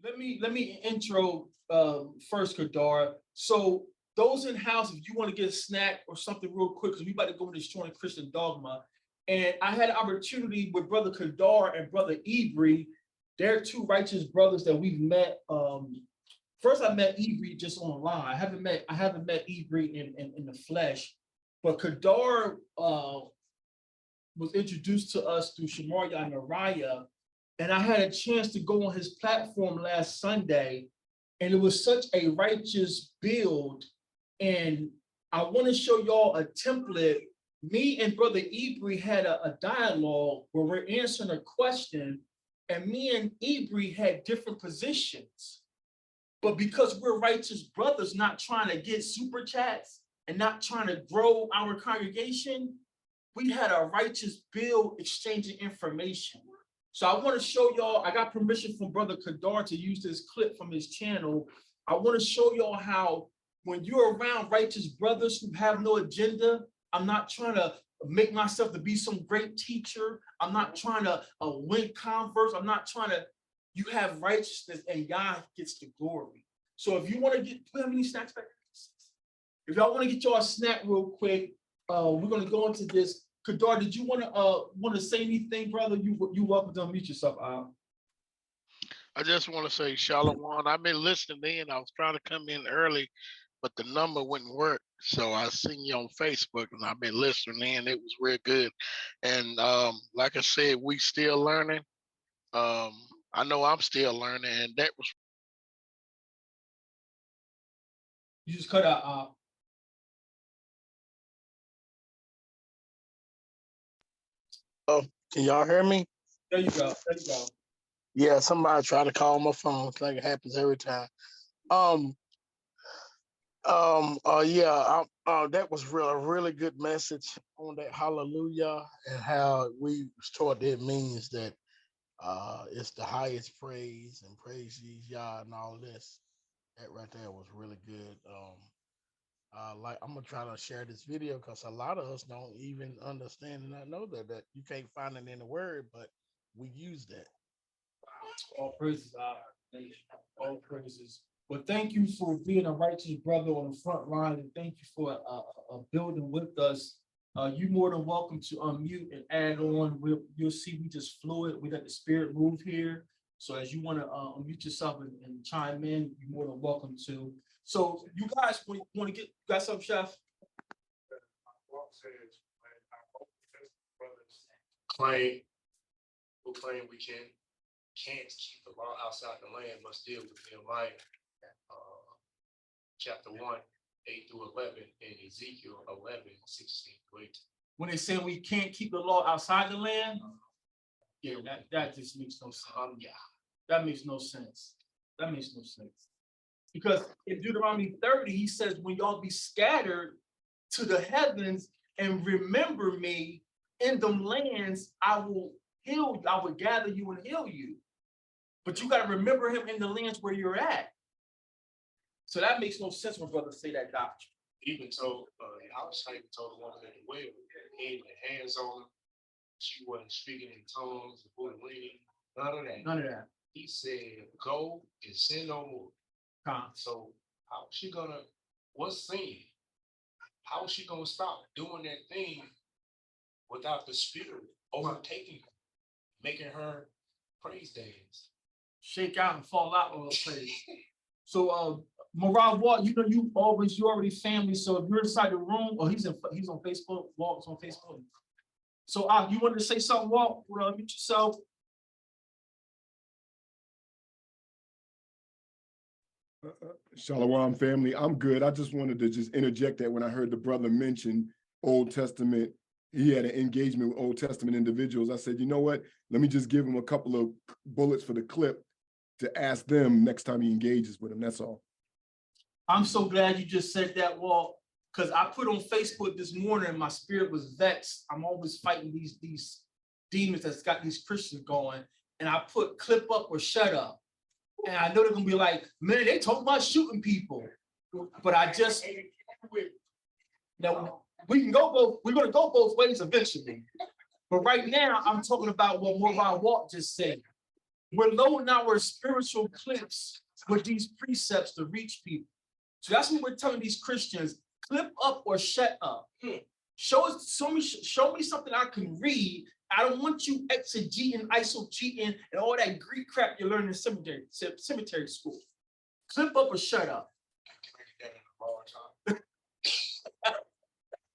Let me intro first, Kadar. So those in house, if you want to get a snack or something real quick, because we about to go into destroying Christian dogma. And I had an opportunity with Brother Kadar and Brother Ibri. They're two righteous brothers that we've met. First, I met Ibri just online. I haven't met Ibri in the flesh, but Kadar was introduced to us through Shemaria and Araya. And I had a chance to go on his platform last Sunday, and it was such a righteous build. And I want to show y'all a template. Me and Brother Ibri had a dialogue where we're answering a question, and me and Ibri had different positions. But because we're righteous brothers, not trying to get super chats and not trying to grow our congregation, we had a righteous build exchanging information. So I want to show y'all, I got permission from Brother Kadar to use this clip from his channel. I want to show y'all how when you're around righteous brothers who have no agenda, I'm not trying to make myself to be some great teacher. I'm not trying to win converts. I'm not trying to, you have righteousness and God gets the glory. So if you want to get, do we have any snacks back? If y'all want to get y'all a snack real quick, we're going to go into this. Kadar, did you want to say anything, brother? You welcome to unmute yourself, Al. I just want to say shalom. I've been listening in. I was trying to come in early, but the number wouldn't work. So I seen you on Facebook, and I've been listening in. It was real good. And like I said, we still learning. I know I'm still learning, and that was. You just cut out. Oh, can y'all hear me? There you go. There you go. Yeah, somebody tried to call my phone. It's like it happens every time. That was a really good message on that hallelujah and how we was taught that it means that it's the highest praise and praise ye Yah and all this. That right there was really good. Like I'm gonna try to share this video because a lot of us don't even understand and not know that you can't find it in the word, but we use that. All praises, all praises. Well, thank you for being a righteous brother on the front line, and thank you for building with us. You're more than welcome to unmute and add on. You'll see we just fluid. We let the spirit move here. So as you want to unmute yourself and chime in, you're more than welcome to. So you guys want to get, you got something, Chef? Claim we can't keep the law outside the land, but still within life. Chapter 1, 8 through 11, and Ezekiel 11, 16 through 18. When they say we can't keep the law outside the land, yeah, that just makes no sense. Yeah, that makes no sense. That makes no sense. Because in Deuteronomy 30, he says, when y'all be scattered to the heavens and remember me in them lands, I will heal you, I will gather you and heal you. But you got to remember him in the lands where you're at. So that makes no sense when brothers say that doctrine. Even told, I was even told the woman at the well, he had the hands on her. She wasn't speaking in tongues, none of that. None of that. He said, go and sin no more. So how is she gonna, what's sin? How is she gonna stop doing that thing without the spirit overtaking her, making her praise dance? Shake out and fall out of a place. So Morale Walt, you already family. So if you're inside the room, or he's on Facebook, Walt's on Facebook. So you wanted to say something, Walt? Mute yourself. Shalom family, I'm good. I just wanted to just interject that when I heard the brother mention Old Testament, he had an engagement with Old Testament individuals. I said, you know what? Let me just give him a couple of bullets for the clip to ask them next time he engages with him. That's all. I'm so glad you just said that, Walt, because I put on Facebook this morning and my spirit was vexed. I'm always fighting these demons that's got these Christians going. And I put clip up or shut up. And I know they're gonna be like, man, they talk about shooting people. But I just, now we're gonna go both ways eventually. But right now, I'm talking about what Morvan Walt just said. We're loading our spiritual clips with these precepts to reach people. So that's what we're telling these Christians: clip up or shut up. Show me something I can read. I don't want you exegeting, eisegeting, and all that Greek crap you learn in cemetery school. Clip up or shut up.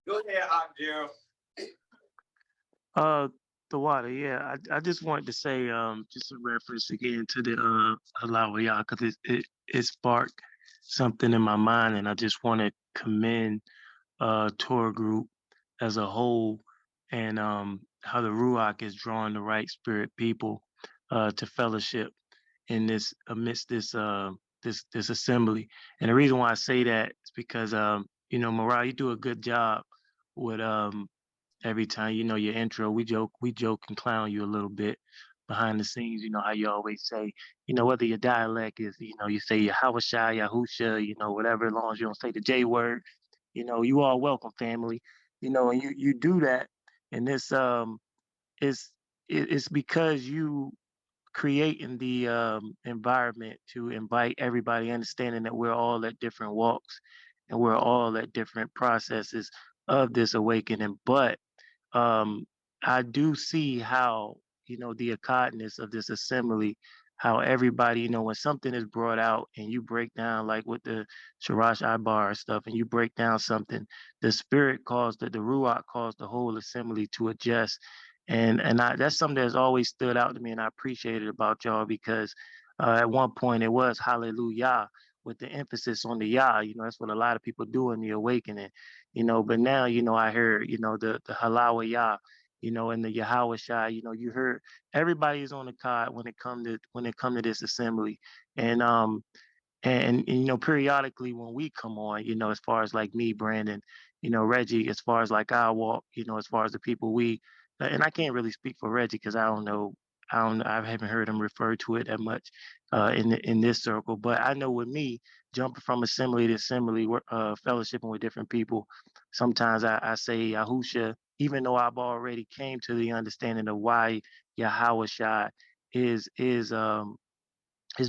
Go ahead, Gerald. The water, yeah. I just wanted to say, just a reference again to the SELAH, yeah, because it sparked something in my mind, and I just want to commend Torah Group as a whole, and how the Ruach is drawing the right spirit people to fellowship in this amidst this this assembly. And the reason why I say that is because you know, Mariah, you do a good job with every time, you know, your intro, we joke and clown you a little bit behind the scenes. You know how you always say, you know, whether your dialect is, you know, you say Yahawashai, Yahusha, you know, whatever, as long as you don't say the J word, you know, you all welcome, family. You know, and you do that, and this it's because you creating the environment to invite everybody, understanding that we're all at different walks and we're all at different processes of this awakening. But I do see how, you know, the occurrence of this assembly, how everybody, you know, when something is brought out and you break down, like with the Sharash Ibar stuff, and you break down something, the spirit caused the Ruach caused the whole assembly to adjust. And that's something that's always stood out to me, and I appreciate it about y'all, because at one point it was hallelujah with the emphasis on the Yah. You know, that's what a lot of people do in the awakening, you know. But now, you know, I hear, you know, the halawa Yah, you know, and the Yahweh Shai, you know, you heard everybody is on the card when it come to this assembly. And you know, periodically when we come on, you know, as far as like me, Brandon, you know, Reggie, as far as like our walk, you know, as far as the people and I can't really speak for Reggie because I don't know, I haven't heard him refer to it that much in this circle. But I know with me, jumping from assembly to assembly, fellowshipping with different people, sometimes I say Yahusha, even though I've already came to the understanding of why Yahweh Shai is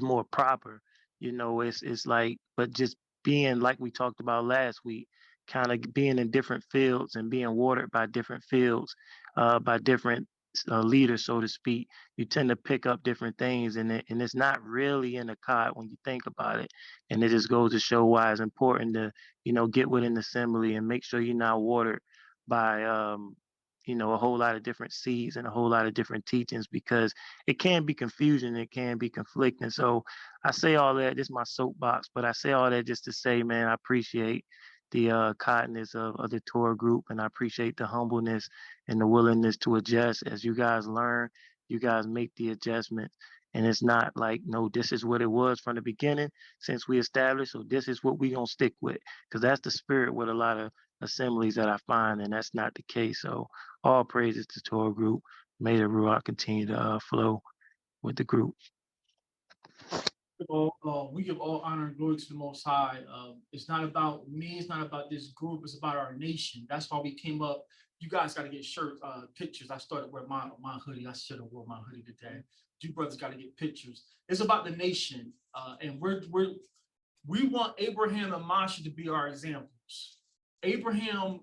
more proper. You know, it's like, but just being like we talked about last week, kind of being in different fields and being watered by different fields, by different leaders, so to speak, you tend to pick up different things, and it's not really in the cod when you think about it. And it just goes to show why it's important to, you know, get within the assembly and make sure you're not watered by you know, a whole lot of different seeds and a whole lot of different teachings, because it can be confusion, it can be conflicting. So I say all that, this is my soapbox, but I say all that just to say, man, I appreciate the kindness of the Torah group, and I appreciate the humbleness and the willingness to adjust. As you guys learn, you guys make the adjustments. And it's not like, no, this is what it was from the beginning since we established, so this is what we gonna stick with. Because that's the spirit with a lot of assemblies that I find, and that's not the case. So all praises to Torah Group. May the Ruach continue to flow with the group. We give all honor and glory to the Most High. It's not about me. It's not about this group. It's about our nation. That's why we came up. You guys got to get shirt pictures. I started wearing my hoodie. I should have wore my hoodie today. You brothers got to get pictures. It's about the nation, and we want Abraham and Moshe to be our examples. Abraham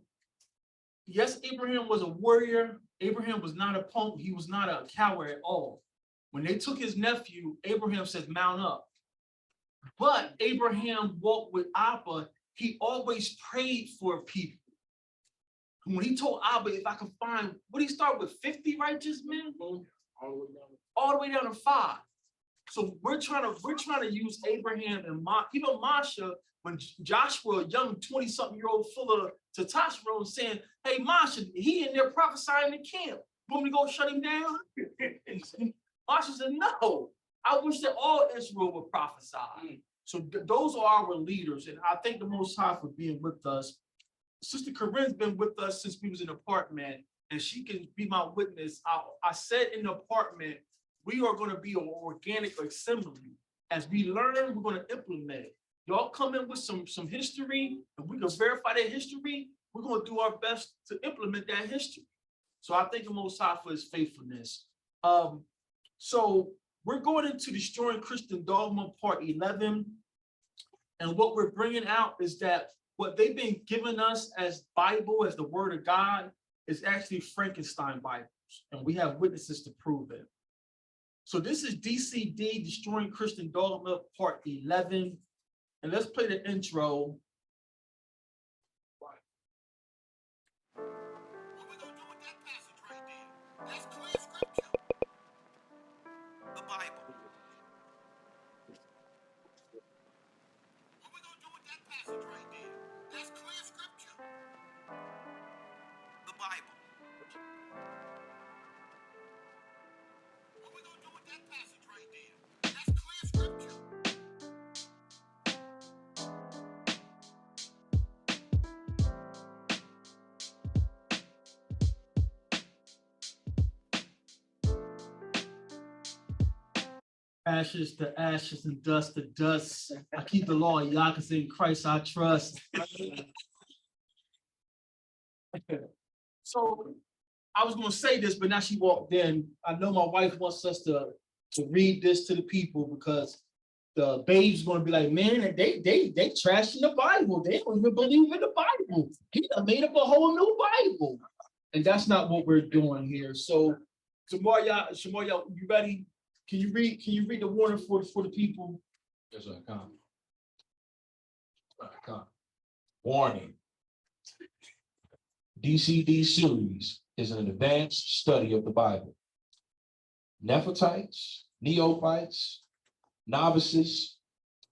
was a warrior. Abraham was not a punk. He was not a coward at all. When they took his nephew, Abraham said, "Mount up." But Abraham walked with Abba. He always prayed for people. When he told Abba, if I could find, what did he start with, 50 righteous men? All the way down to 5. So we're trying to use Abraham and even Masha, when Joshua, a young 20-something-year-old full of testosterone, saying, "Hey, Masha, he in there prophesying in camp. You want me to go shut him down?" Masha said, "No, I wish that all Israel would prophesy." So those are our leaders, and I thank the Most High for being with us. Sister Corinne's been with us since we was in the apartment, and she can be my witness. I said in the apartment, we are going to be an organic assembly. As we learn, we're going to implement it. Y'all come in with some history, and we can verify that history. We're going to do our best to implement that history. So I thank the Most High for his faithfulness. So we're going into Destroying Christian Dogma, part 11. And what we're bringing out is that what they've been giving us as Bible, as the Word of God, is actually Frankenstein Bibles. And we have witnesses to prove it. So this is D.C.D, Destroying Christian Dogma, part 11. And let's play the intro. What we gonna do with that passage right there? That's clear scripture. The Bible. What we gonna do with that passage right there? That's clear scripture. The Bible. What we gonna do with that passage right there? That's clear scripture. Ashes to ashes and dust to dust. I keep the law of Yah, because in Christ I trust. So I was going to say this, but now she walked in. I know my wife wants us to read this to the people, because the babes going to be like, man, they trashing the Bible. They don't even believe in the Bible. He done made up a whole new Bible. And that's not what we're doing here. So Shamaria, you ready? Can you read the warning for the people? Yes, I can. Warning. D.C.D series is an advanced study of the Bible. Neophytes, neophytes, novices,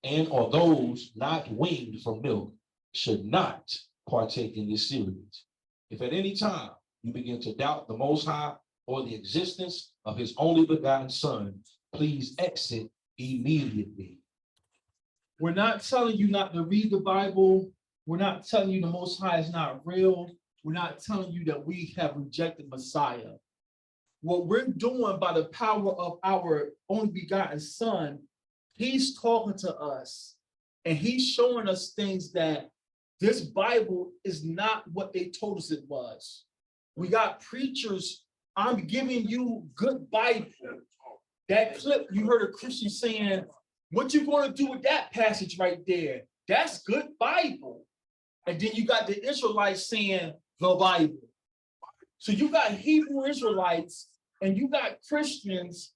and or those not weaned from milk should not partake in this series. If at any time you begin to doubt the Most High or the existence of his only begotten Son, please exit immediately. We're not telling you not to read the Bible. We're not telling you the Most High is not real. We're not telling you that we have rejected Messiah. What we're doing by the power of our only begotten Son, he's talking to us and he's showing us things that this Bible is not what they told us it was. We got preachers, I'm giving you good Bible. That clip, you heard a Christian saying, what you going to do with that passage right there? That's good Bible. And then you got the Israelites saying the Bible. So you got Hebrew Israelites and you got Christians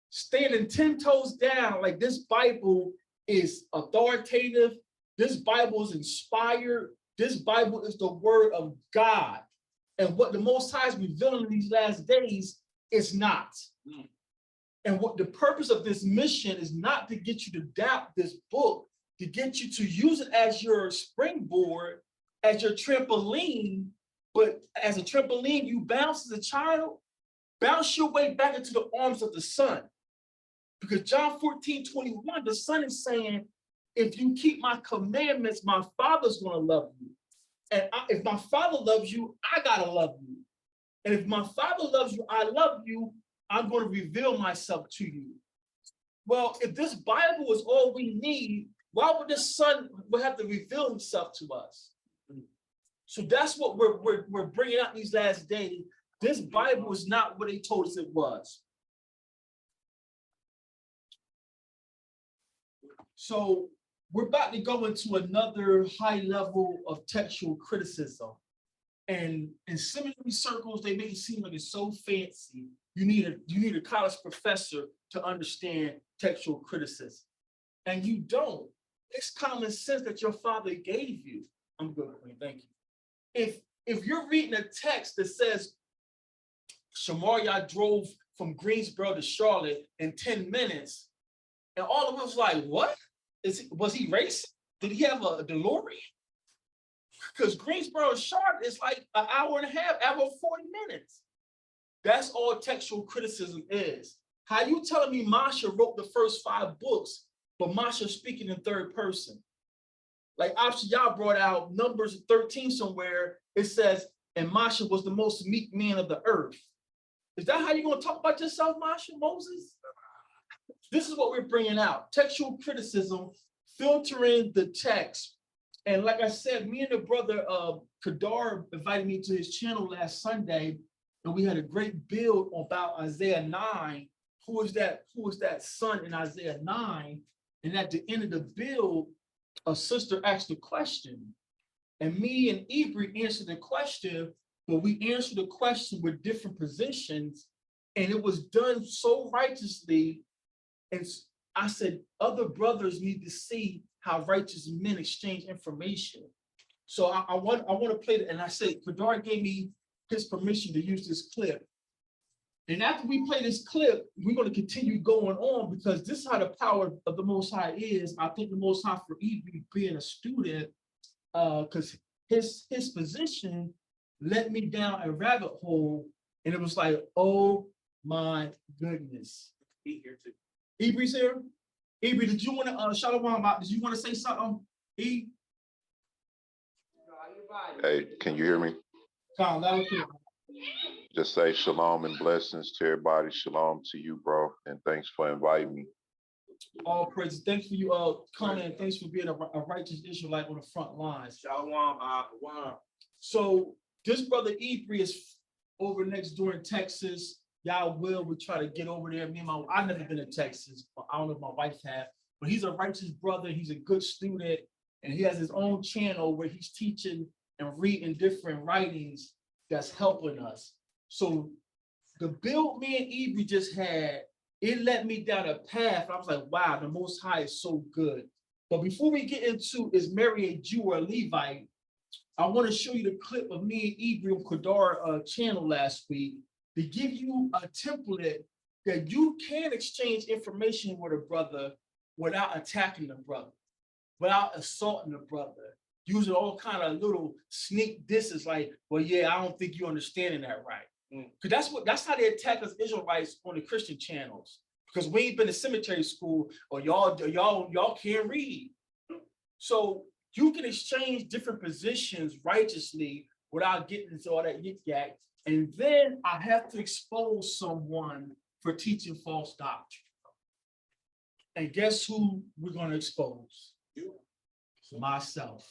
standing 10 toes down like this Bible is authoritative. This Bible is inspired. This Bible is the word of God. And what the Most High is revealing in these last days is not. And what the purpose of this mission is not to get you to doubt this book, to get you to use it as your springboard, as your trampoline. But as a trampoline, you bounce as a child, bounce your way back into the arms of the Son. Because John 14:21, the Son is saying, if you keep my commandments, my Father's going to love you. And if my Father loves you, I got to love you. And if my Father loves you, I love you, I'm going to reveal myself to you. Well, if this Bible is all we need, why would the Son have to reveal himself to us? So that's what we're bringing out these last days. This Bible is not what they told us it was. So we're about to go into another high level of textual criticism. And in seminary circles, they make it seem like it's so fancy. You need a college professor to understand textual criticism. And you don't. It's common sense that your father gave you. I'm good, Queen, thank you. If you're reading a text that says Shamaria drove from Greensboro to Charlotte in 10 minutes, and all of us like, what? Was he racing? Did he have a DeLorean? Because Greensboro to Charlotte is like an hour and a half, hour 40 minutes. That's all textual criticism is. How you telling me Masha wrote the first 5 books, but Masha speaking in third person? Like y'all brought out Numbers 13 somewhere. It says, and Masha was the most meek man of the earth. Is that how you're going to talk about yourself, Masha, Moses? This is what we're bringing out. Textual criticism, filtering the text. And like I said, me and the brother Kadar invited me to his channel last Sunday, and we had a great build about Isaiah 9, who is that son in Isaiah 9? And at the end of the bill, a sister asked a question. And me and Ibri answered the question, but we answered the question with different positions. And it was done so righteously. And I said, other brothers need to see how righteous men exchange information. So I want to play it. And I said, Kadar gave me his permission to use this clip. And after we play this clip, we're going to continue going on, because this is how the power of the Most High is. I think the Most High, for Ibri being a student, because his position led me down a rabbit hole, and it was like, oh my goodness. He here too. Ibri's here. Ibri, did you want to Shalom, did you want to say something? Hey, can you hear me? Come, that was good. Just say shalom and blessings to everybody. Shalom to you, bro. And thanks for inviting me. All praise. Thanks for you coming. Thanks for being a righteous Israelite on the front lines. Shalom. So this brother Ibri is over next door in Texas. Y'all we try to get over there. I've never been to Texas, but I don't know if my wife had. But he's a righteous brother. He's a good student, and he has his own channel where he's teaching and reading different writings that's helping us. So the build me and Ibri just had, it led me down a path. I was like, wow, the Most High is so good. But before we get into is Mary a Jew or a Levite, I want to show you the clip of me and Ibri on Kadar channel last week to give you a template that you can exchange information with a brother without attacking the brother, without assaulting the brother, using all kind of little sneak disses like, well, yeah, I don't think you're understanding that right. Because that's how they attack us Israelites on the Christian channels. Because we ain't been to cemetery school, or y'all can't read. So you can exchange different positions righteously without getting into all that yik-yak. And then I have to expose someone for teaching false doctrine. And guess who we're going to expose? You. Myself.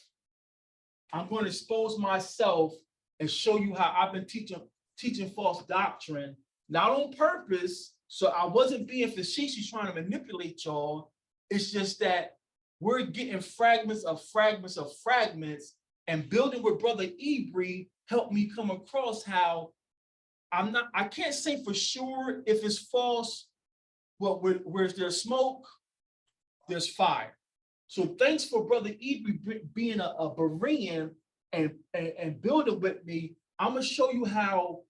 I'm going to expose myself and show you how I've been teaching false doctrine, not on purpose. So I wasn't being facetious trying to manipulate y'all. It's just that we're getting fragments of fragments of fragments, and building with Brother Ibri helped me come across how I can't say for sure if it's false, but where's there's smoke, there's fire. So thanks for Brother Ibri being a Berean and building with me. I'm gonna show you how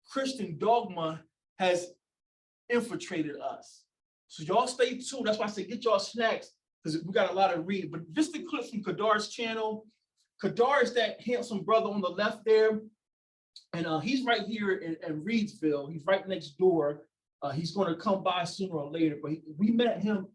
Christian dogma has infiltrated us. So y'all stay tuned. That's why I say get y'all snacks, because we got a lot of read. But just a clip from Kadar's channel. Kadar is that handsome brother on the left there. And he's right here in Reedsville. He's right next door. He's going to come by sooner or later. But we met him.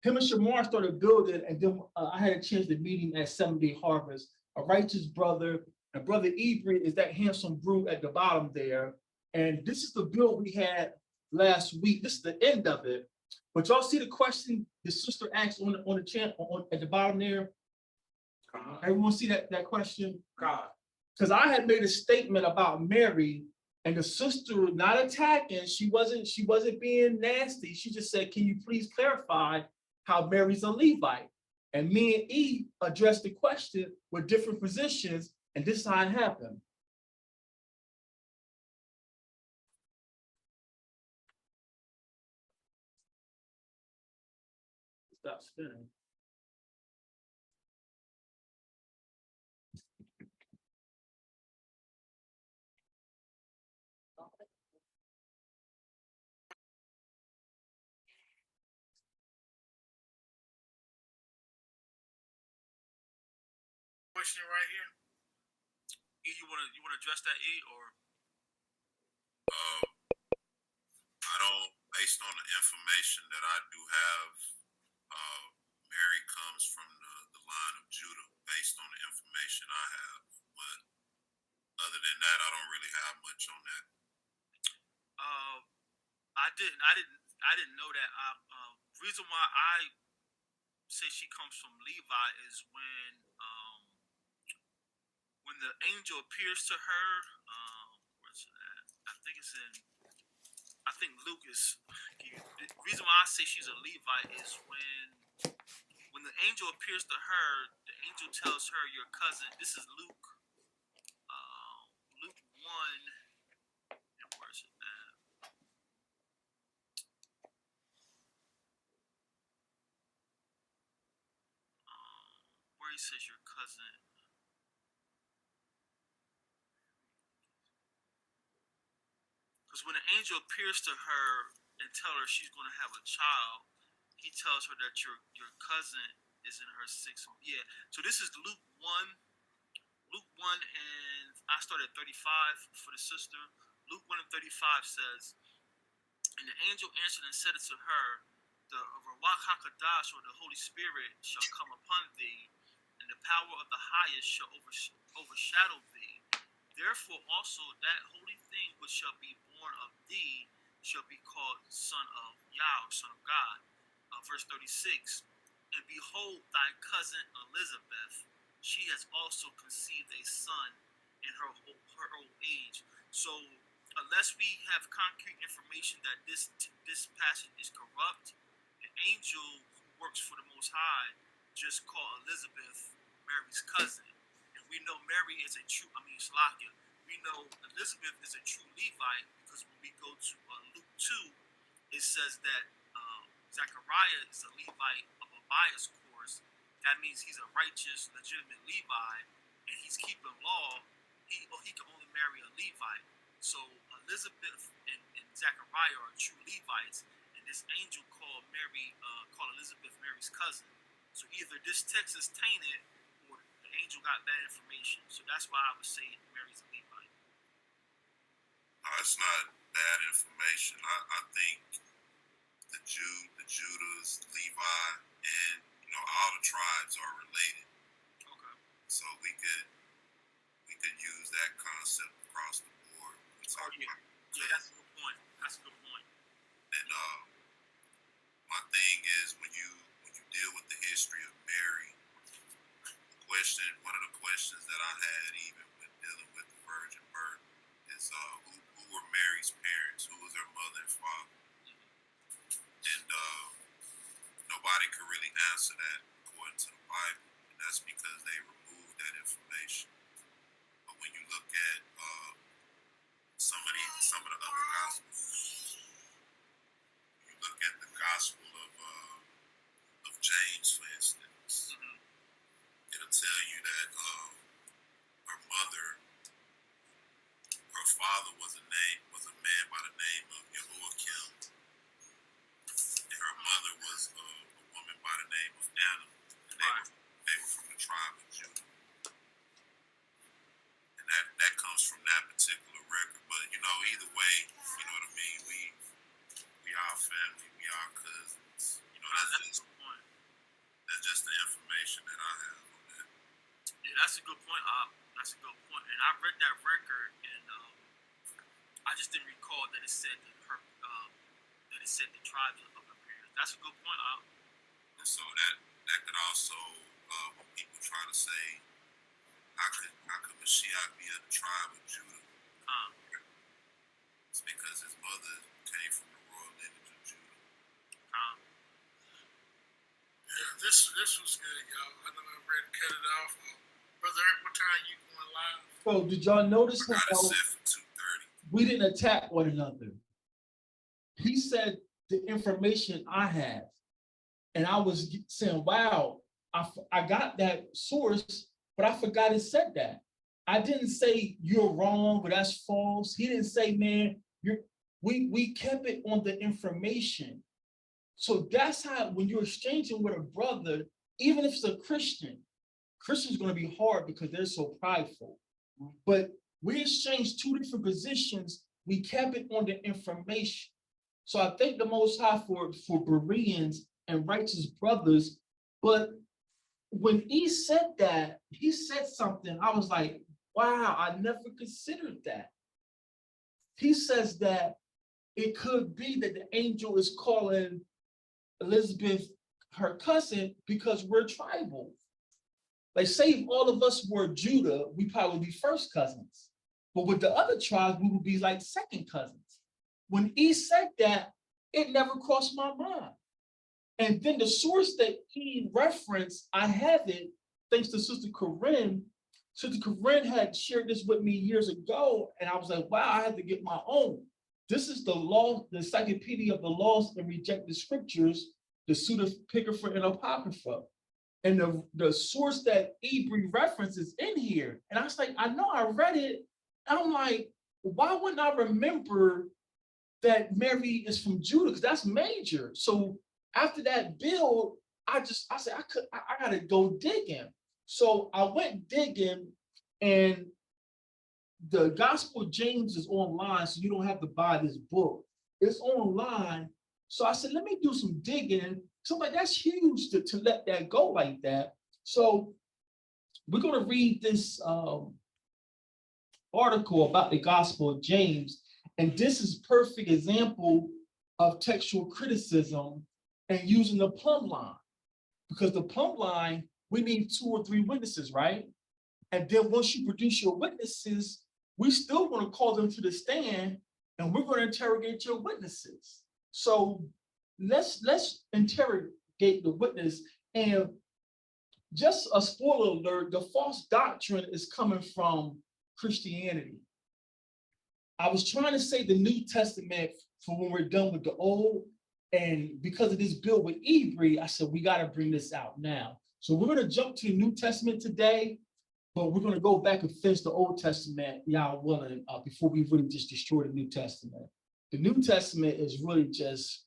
Him and Shamar started building, and then I had a chance to meet him at 7-Day Harvest. A righteous brother. And Brother Ibri is that handsome brute at the bottom there. And this is the build we had last week. This is the end of it. But y'all see the question the sister asked on the channel at the bottom there? Everyone see that question? God. Because I had made a statement about Mary, and the sister not attacking, she wasn't being nasty. She just said, can you please clarify how Mary's a Levite? And me and E addressed the question with different positions, and this is how it happened. Stop spinning. Question right here. E, you wanna address that, E, or? I don't, based on the information that I do have, Mary comes from the line of Judah, based on the information I have. But other than that, I don't really have much on that. I didn't know that. Reason why I say she comes from Levi is when the angel appears to her. Where's it at? I think Luke is. reason why I say she's a Levite is when the angel appears to her, the angel tells her, your cousin, this is Luke 1, and where's it at? Where he says your cousin. Because when the angel appears to her and tell her she's going to have a child, he tells her that your cousin is in her 6th. Yeah. So this is Luke 1. Luke 1, and I started at 35 for the sister. Luke 1 and 35 says, and the angel answered and said unto her, the Ruach HaKodesh, or the Holy Spirit, shall come upon thee, and the power of the highest shall overshadow thee. Therefore also that holy thing which shall be born of thee shall be called Son of Yah, or Son of God. Verse 36, and behold thy cousin Elizabeth, she has also conceived a son in her old age. So unless we have concrete information that this passage is corrupt, the angel who works for the Most High just called Elizabeth Mary's cousin. And we know Mary is Salakia, we know Elizabeth is a true Levite, because when we go to Luke 2, it says that Zechariah is a Levite of Abiah's course. That means he's a righteous, legitimate Levi, and he's keeping law. He can only marry a Levite. So Elizabeth and Zechariah are true Levites, and this angel called Elizabeth Mary's cousin. So either this text is tainted, or the angel got bad information. So that's why I would say Mary's a Levite. It's not bad information. I think the Judahs, Levi, and all the tribes are related. Okay. So we could use that concept across the board. Yeah, that's a good point. And my thing is, when you deal with the history of Mary, one of the questions that I had, even when dealing with the virgin birth, is who were Mary's parents? Who was her mother and father? And nobody could really answer that according to the Bible, and that's because they removed that information. But when you look at some of the other gospels, you look at the Gospel of James, for instance, it'll tell you that her father was a man by the name of Jehoiakim. Her mother was a woman by the name of Anna, and they were from the tribe of Judah. And that comes from that particular record. But either way, you know what I mean? We are family, we are cousins. That's just the information that I have on that. Yeah, that's a good point. That's a good point. And I read that record, and I just didn't recall that it said that the tribes of her parents. That's a good point. And so that could also, when people try to say, how could Mashiach be of the tribe of Judah? It's because his mother came from the royal lineage of Judah. Yeah, this was good, y'all. I know I'm ready to cut it off. Brother Eric, what time you going live? So did y'all notice I got it how set for 2:30. we didn't attack one another? He said the information I have, and I was saying, wow, I got that source, but I forgot it said that. I didn't say you're wrong, but that's false. He didn't say, man, we kept it on the information. So that's how, when you're exchanging with a brother, even if it's a Christian's going to be hard because they're so prideful. But we exchanged two different positions. We kept it on the information. So I thank the Most High for Bereans and righteous brothers. But when he said that, he said something, I was like, wow, I never considered that. He says that it could be that the angel is calling Elizabeth her cousin because we're tribal. Like, say if all of us were Judah, we probably would be first cousins. But with the other tribes, we would be like second cousins. When he said that, It never crossed my mind. And then the source that he referenced, I have it, thanks to Sister Corinne. Sister Corinne had shared this with me years ago, and I was like, wow, I had to get my own. This is the law, the Encyclopedia of the Lost and Rejected Scriptures, the Pseudepigrapha and Apocrypha. And the source that Ebri references in here. And I was like, I know I read it. And I'm like, why wouldn't I remember that Mary is from Judah? Because that's major. So after that build, I said, I gotta go digging. So I went digging, and the Gospel of James is online, so you don't have to buy this book. It's online. So I said, let me do some digging. So like, that's huge to let that go like that. So we're gonna read this article about the Gospel of James, and this is perfect example of textual criticism and using the plumb line, because the plumb line, we need 2 or 3 witnesses, right? And then once you produce your witnesses, we still want to call them to the stand, and we're going to interrogate your witnesses. So let's interrogate the witness. And just a spoiler alert, the false doctrine is coming from Christianity. I was trying to say the New Testament for when we're done with the Old, and because of this bill with Ebri, I said, we got to bring this out now. So we're going to jump to the New Testament today, but we're going to go back and finish the Old Testament, y'all willing, before we really just destroy the New Testament. The New Testament is really just,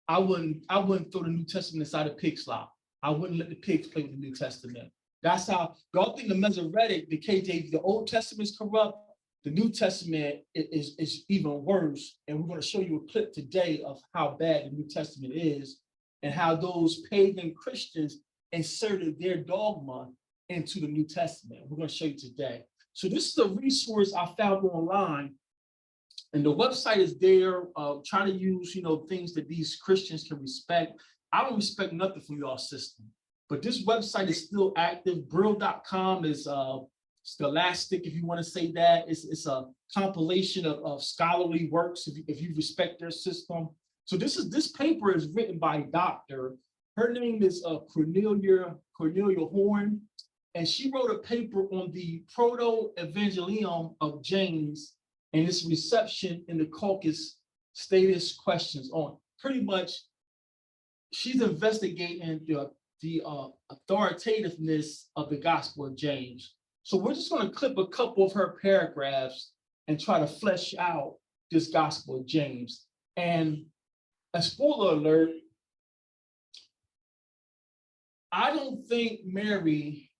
I wouldn't throw the New Testament inside a pig slop. I wouldn't let the pigs play with the New Testament. That's how, y'all think the Masoretic, the KJV, the Old Testament is corrupt. The New Testament is even worse. And we're going to show you a clip today of how bad the New Testament is and how those pagan Christians inserted their dogma into the New Testament. We're going to show you today. So this is a resource I found online, and the website is there, trying to use, things that these Christians can respect. I don't respect nothing from y'all system, but this website is still active. Brill.com is scholastic, if you want to say that. It's a compilation of scholarly works if you respect their system. So this paper is written by a doctor. Her name is Cornelia Horn, and she wrote a paper on the proto-evangelium of James and its reception in the caucus status questions on. Pretty much, she's investigating the authoritativeness of the Gospel of James. So we're just going to clip a couple of her paragraphs and try to flesh out this Gospel of James. And a spoiler alert, I don't think Mary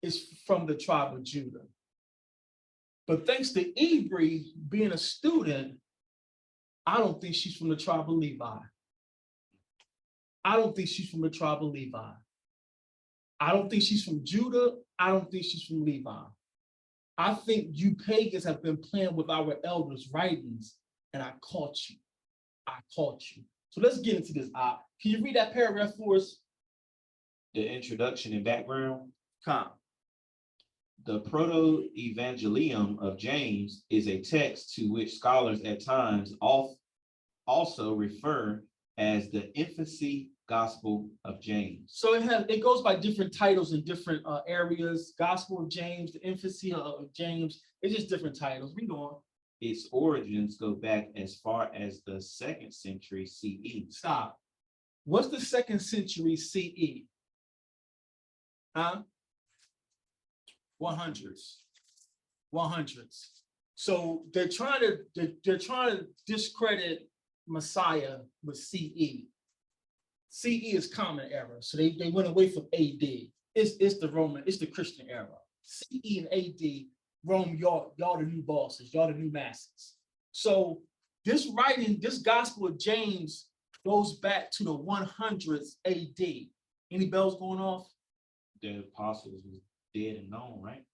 is from the tribe of Judah. But thanks to Ebri being a student, I don't think she's from the tribe of Levi. I don't think she's from the tribe of Levi. I don't think she's from Judah. I don't think she's from Levi. I think you pagans have been playing with our elders' writings, and I caught you. I caught you. So let's get into this. Can you read that paragraph for us? The introduction and background. Come. The Proto-Evangelium of James is a text to which scholars at times also refer as the Infancy Gospel of James. So it goes by different titles in different areas. Gospel of James, the Infancy of James. It's just different titles. Read on. Its origins go back as far as the 2nd century CE. Stop. What's the 2nd century CE? Huh? 100s. So they're trying to discredit Messiah with CE. CE is Common Era, so they went away from AD. It's the Roman, it's the Christian era. CE and AD, Rome, y'all the new bosses, y'all the new masters. So this writing, this Gospel of James goes back to the 100s AD. Any bells going off? The apostles was dead and gone, right?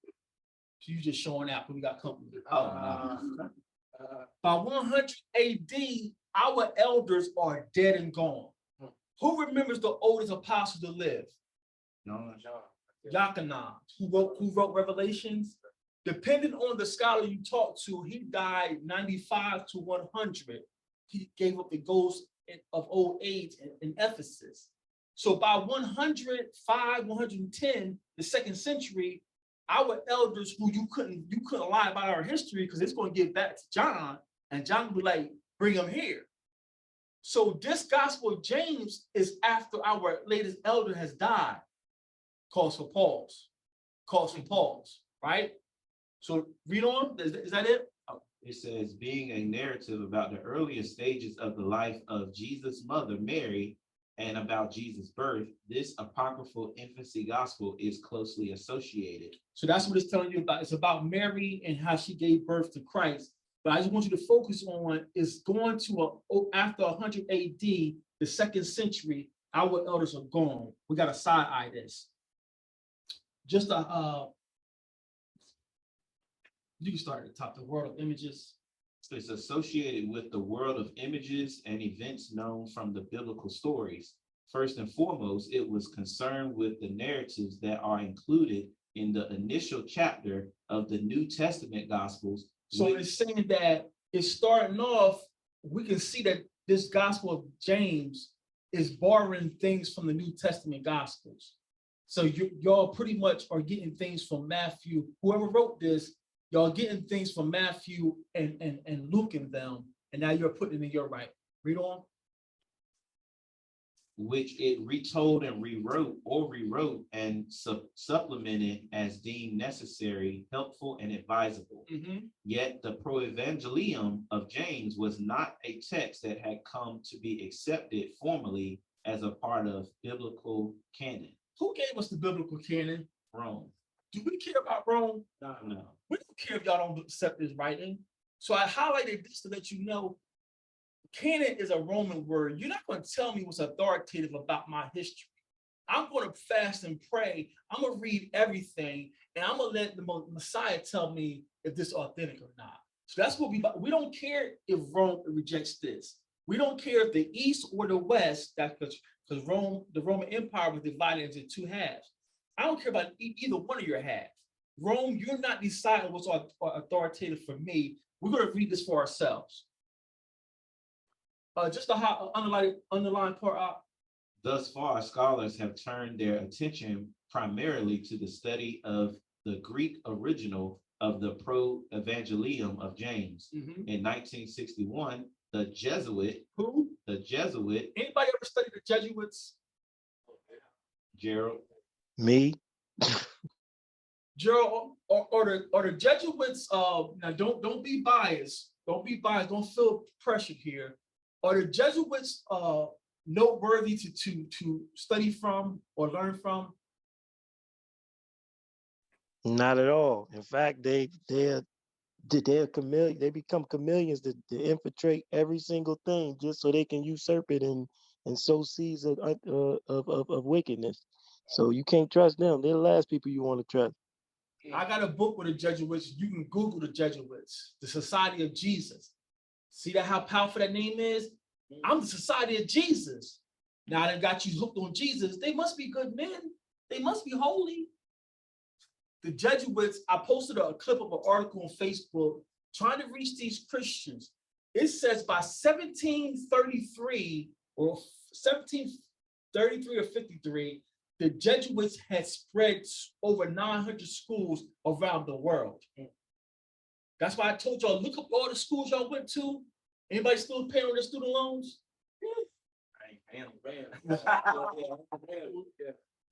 So you just showing out, but we got company. No. By 100 AD, our elders are dead and gone. Who remembers the oldest apostle to live? No. Yachanan, who wrote Revelations. Depending on the scholar you talk to, he died 95 to 100. he gave up the ghost of old age in Ephesus. So by 105, 110, the 2nd century, our elders who you couldn't lie about our history because it's going to get back to John, and John would be like, bring him here. So this Gospel of James is after our latest elder has died. Calls for pause. Right? So read on. Is that it? It says, being a narrative about the earliest stages of the life of Jesus' mother, Mary, and about Jesus' birth, this apocryphal infancy gospel is closely associated. So that's what it's telling you about. It's about Mary and how she gave birth to Christ. But I just want you to focus on is going to after 100 AD, the 2nd century, our elders are gone. We got to side eye this. Just you can start at the top, the world of images. It's associated with the world of images and events known from the biblical stories. First and foremost, it was concerned with the narratives that are included in the initial chapter of the New Testament Gospels. So it's saying that it's starting off, we can see that this Gospel of James is borrowing things from the New Testament Gospels. So y'all pretty much are getting things from Matthew. Whoever wrote this, y'all getting things from Matthew and Luke and them, and now you're putting it in your right. Read on. Which it retold and rewrote and supplemented as deemed necessary, helpful, and advisable. Yet the Proevangelium of James was not a text that had come to be accepted formally as a part of biblical canon. Who gave us the biblical canon? Rome. Do we care about Rome? No. We don't care if y'all don't accept this writing. So I highlighted this to let you know, canon is a Roman word. You're not going to tell me what's authoritative about my history. I'm going to fast and pray. I'm going to read everything, and I'm going to let the Messiah tell me if this is authentic or not. So that's what we don't care if Rome rejects this. We don't care if the East or the West, that's because the Roman Empire was divided into 2 halves. I don't care about either one of your halves. Rome, you're not deciding what's authoritative for me. We're going to read this for ourselves. Just to underline part out. Thus far, scholars have turned their attention primarily to the study of the Greek original of the Proevangelium of James. In 1961, the Jesuit. Who? The Jesuit. Anybody ever studied the Jesuits? Gerald. Me. Gerald, or the Jesuits. Now don't be biased. Don't be biased. Don't feel pressured here. Are the Jesuits noteworthy to study from or learn from? Not at all. In fact, they're chameleon. They become chameleons to infiltrate every single thing just so they can usurp it and sow seeds of wickedness. So you can't trust them. They're the last people you want to trust. I got a book with the Jesuits. You can Google the Jesuits, the Society of Jesus. See that how powerful that name is? I'm the Society of Jesus. Now I got you hooked on Jesus. They must be good men. They must be holy. The Jesuits, I posted a clip of an article on Facebook trying to reach these Christians. It says by 1733 or 53, the Jesuits had spread over 900 schools around the world. That's why I told y'all, look up all the schools y'all went to. Anybody still paying on their student loans? I ain't paying.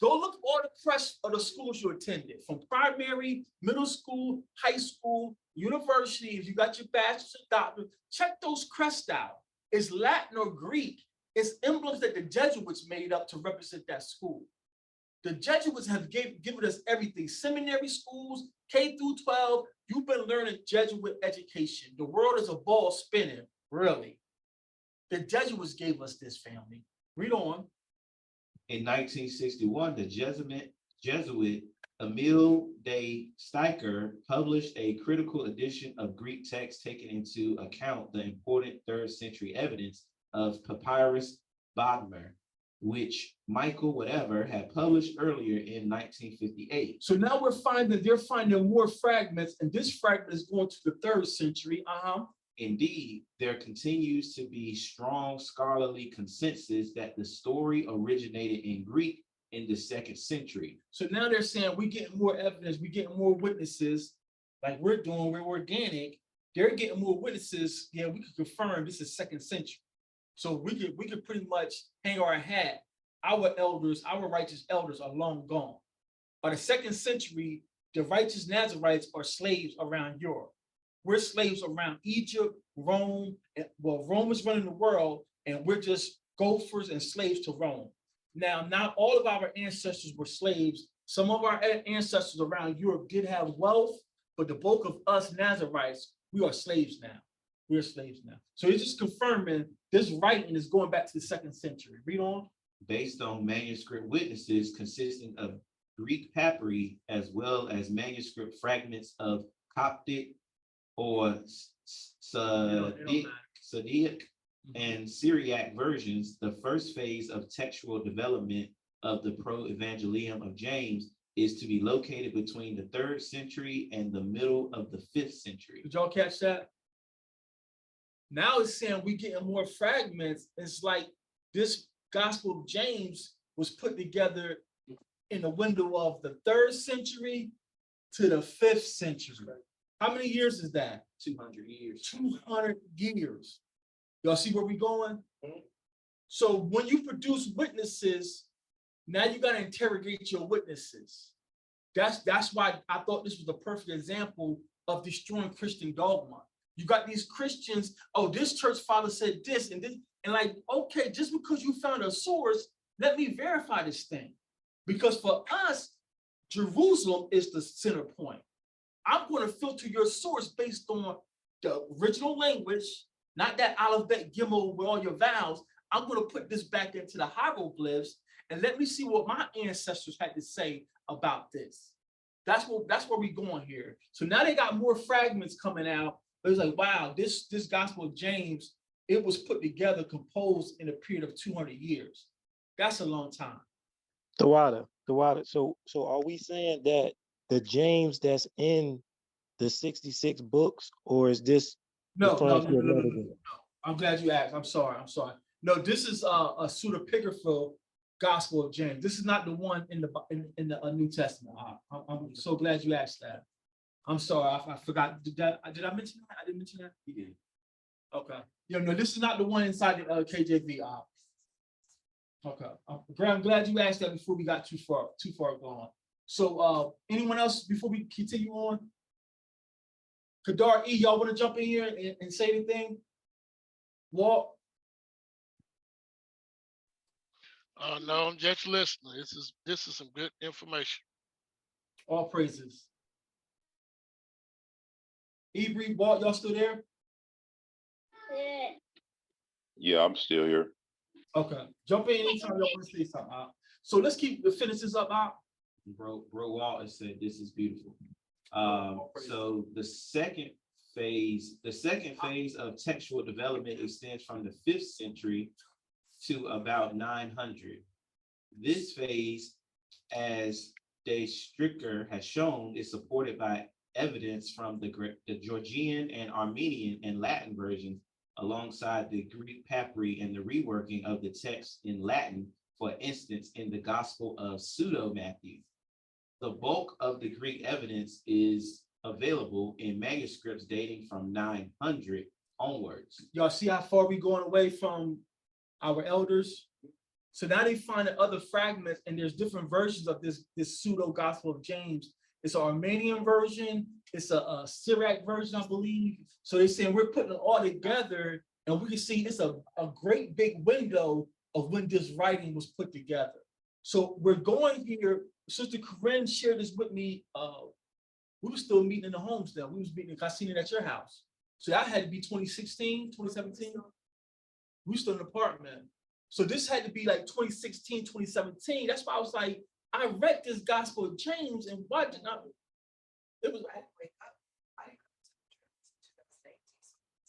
Go look at all the press of the schools you attended, from primary, middle school, high school, university. If you got your bachelor's and doctorate, check those crests out. It's Latin or Greek. It's emblems that the Jesuits made up to represent that school. The Jesuits have given us everything. Seminary schools, K through 12. You've been learning Jesuit education. The world is a ball spinning, really. The Jesuits gave us this, family. Read on. In 1961, the Jesuit Emile de Steicher published a critical edition of Greek text taking into account the important 3rd century evidence of Papyrus Bodmer, which Michael whatever had published earlier in 1958. So now they're finding more fragments, and this fragment is going to the 3rd century. Indeed, there continues to be strong scholarly consensus that the story originated in Greek in the 2nd century. So now they're saying we're getting more evidence, we're getting more witnesses, like we're doing, we're organic. They're getting more witnesses. Yeah, we can confirm this is 2nd century. So we could pretty much hang our hat. Our elders, our righteous elders are long gone. By the 2nd century, the righteous Nazarites are slaves around Europe. We're slaves around Egypt, Rome. Well, Rome is running the world, and we're just gophers and slaves to Rome. Now, not all of our ancestors were slaves. Some of our ancestors around Europe did have wealth, but the bulk of us Nazarites, we are slaves now. We're slaves now. So it's just confirming this writing is going back to the 2nd century. Read on. Based on manuscript witnesses consisting of Greek papyri, as well as manuscript fragments of Coptic or Sadiq and Syriac versions, the first phase of textual development of the Pro-Evangelium of James is to be located between the 3rd century and the middle of the 5th century. Did y'all catch that? Now it's saying we're getting more fragments. It's like this Gospel of James was put together in the window of the 3rd century to the 5th century. How many years is that? 200 years. 200 years. Y'all see where we're going? So when you produce witnesses, now you got to interrogate your witnesses. That's why I thought this was the perfect example of destroying Christian dogma. You got these Christians, oh, this church father said this and this, and like, okay, just because you found a source, let me verify this thing. Because for us, Jerusalem is the center point. I'm going to filter your source based on the original language, not that LOVETH Gimel with all your vowels. I'm going to put this back into the hieroglyphs and let me see what my ancestors had to say about this. That's where we're going here. So now they got more fragments coming out. It was like, wow, this Gospel of James, it was put together, composed in a period of 200 years. That's a long time. The water. So are we saying that the James that's in the 66 books, or is this? No. I'm glad you asked. I'm sorry. No, this is a pseudepigrapha Gospel of James. This is not the one in the New Testament. I'm so glad you asked that. I'm sorry, I forgot. Did I mention that? I didn't mention that. You did. Okay. No, this is not the one inside the KJV. Okay. I'm glad you asked that before we got too far gone. So, anyone else before we continue on? Kadar E, y'all want to jump in here and say anything? Walt? No, I'm just listening. This is some good information. All praises. Ibri, Walt, y'all still there? Yeah, I'm still here. Okay. Jump in anytime y'all want to say something. So let's finish this up. Bro Walt has said this is beautiful. So the second phase of textual development extends from the 5th century to about 900. This phase, as De Stricker has shown, is supported by evidence from the Georgian and Armenian and Latin versions, alongside the Greek papyri and the reworking of the text in Latin, for instance, in the Gospel of Pseudo-Matthew. The bulk of the Greek evidence is available in manuscripts dating from 900 onwards. Y'all see how far we going away from our elders? So now they find other fragments, and there's different versions of this pseudo Gospel of James. It's an Armenian version. It's a Syriac version, I believe. So they're saying we're putting it all together, and we can see it's a great big window of when this writing was put together. So we're going here. Sister Corinne shared this with me. We were still meeting in the homes then. We was meeting, I seen it at your house. So that had to be 2016, 2017. We were still in the apartment. So this had to be like 2016, 2017. That's why I was like, I read this Gospel of James, and why did not? It was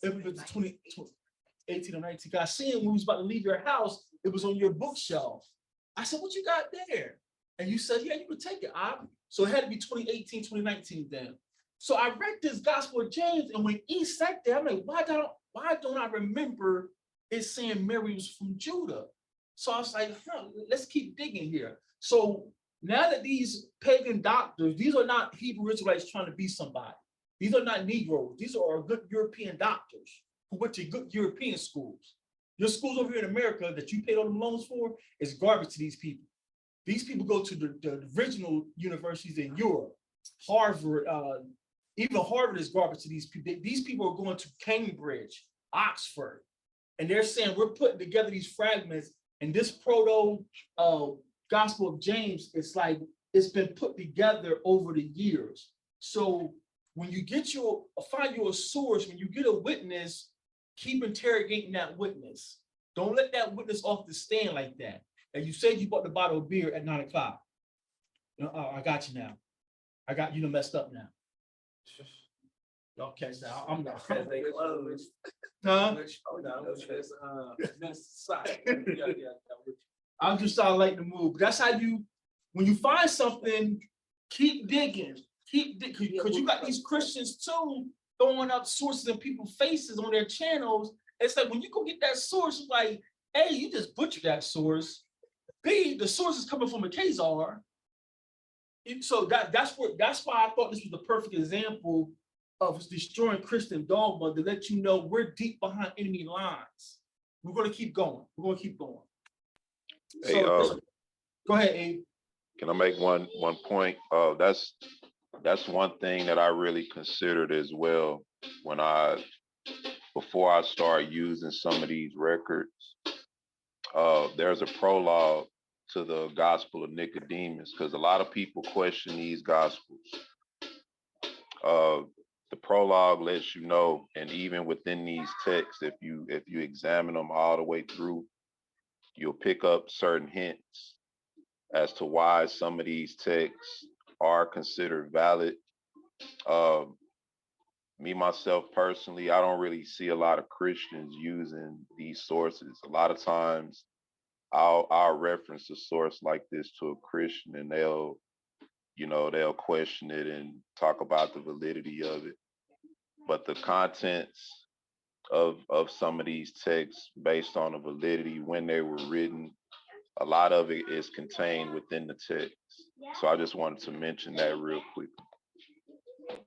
2018 or 19. I seen it when we was about to leave your house. It was on your bookshelf. I said, what you got there? And you said, yeah, you could take it. So it had to be 2018, 2019 then. So I read this Gospel of James, and when he sat there, I'm like, why don't I remember it saying Mary was from Judah? So I was like, let's keep digging here. So now that these pagan doctors, these are not Hebrew Israelites trying to be somebody. These are not Negroes. These are good European doctors who went to good European schools. Your schools over here in America that you paid all them loans for is garbage to these people. These people go to the original universities in Europe, Harvard, even Harvard is garbage to these people. These people are going to Cambridge, Oxford, and they're saying we're putting together these fragments, and this proto Gospel of James, it's like it's been put together over the years. So when you find you a source, when you get a witness, keep interrogating that witness. Don't let that witness off the stand like that. And you said you bought the bottle of beer at 9 o'clock. I got you now. I got you messed up now. Y'all catch that? I'm not. They closed. Huh? I'm just trying to lighten the mood. But that's how when you find something, keep digging. Because you got these Christians too throwing up sources in people's faces on their channels. It's like when you go get that source, it's like, A, you just butchered that source. B, the source is coming from a Khazar. So that's why I thought this was the perfect example of destroying Christian dogma, to let you know we're deep behind enemy lines. We're going to keep going. We're going to keep going. Hey, So, go ahead, Abe. Can I make one point? That's one thing that I really considered as well before I start using some of these records. There's a prologue to the Gospel of Nicodemus, because a lot of people question these Gospels. The prologue lets you know, and even within these texts, if you examine them all the way through, you'll pick up certain hints as to why some of these texts are considered valid. Me, myself, personally, I don't really see a lot of Christians using these sources. A lot of times I'll reference a source like this to a Christian, and they'll question it and talk about the validity of it. But the contents of some of these texts, based on the validity, when they were written, a lot of it is contained within the text. So I just wanted to mention that real quick.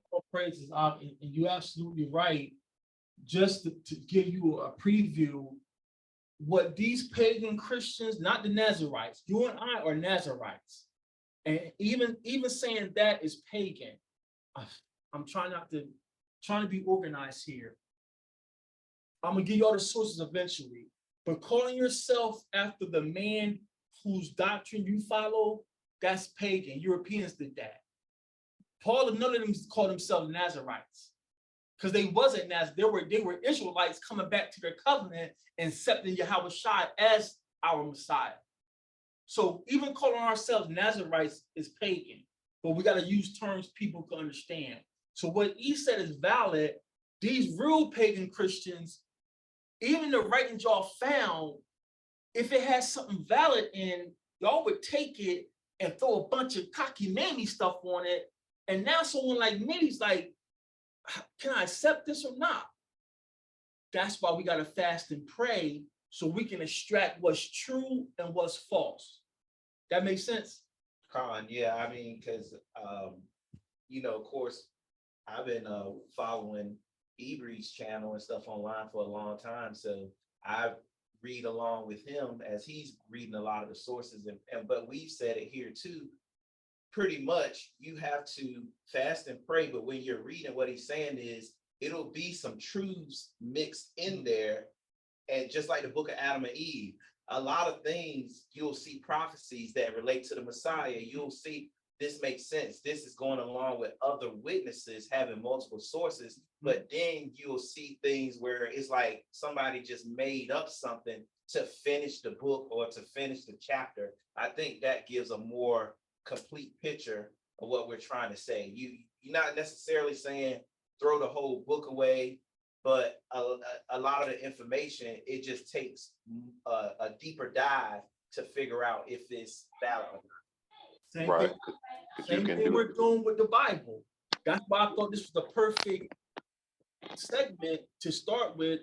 All praises, and you're absolutely right. Just to give you a preview, what these pagan Christians, not the Nazarites, you and I are Nazarites, and even saying that is pagan. I'm trying to be organized here. I'm gonna give you all the sources eventually, but calling yourself after the man whose doctrine you follow, that's pagan. Europeans did that. Paul and none of them called themselves Nazarites, because they wasn't they were Israelites coming back to their covenant and accepting Yahweh Shai as our Messiah. So even calling ourselves Nazarites is pagan, but we got to use terms people can understand. So what he said is valid. These real pagan Christians, even the writings y'all found, if it has something valid in, y'all would take it and throw a bunch of cocky mammy stuff on it. And now someone like me's like, can I accept this or not? That's why we got to fast and pray, so we can extract what's true and what's false. That makes sense? Con, yeah, I mean, because, of course, I've been following Ebree's channel and stuff online for a long time. So I read along with him as he's reading a lot of the sources. But we've said it here too. Pretty much you have to fast and pray, but when you're reading, what he's saying is it'll be some truths mixed in there. And just like the book of Adam and Eve, a lot of things you'll see prophecies that relate to the Messiah. You'll see this makes sense. This is going along with other witnesses having multiple sources, but then you'll see things where it's like somebody just made up something to finish the book or to finish the chapter. I think that gives a more complete picture of what we're trying to say. You're not necessarily saying throw the whole book away, but a lot of the information, it just takes a deeper dive to figure out if it's valid or not. Same Right. thing, same thing we're doing with the Bible. That's why I thought this was the perfect segment to start with.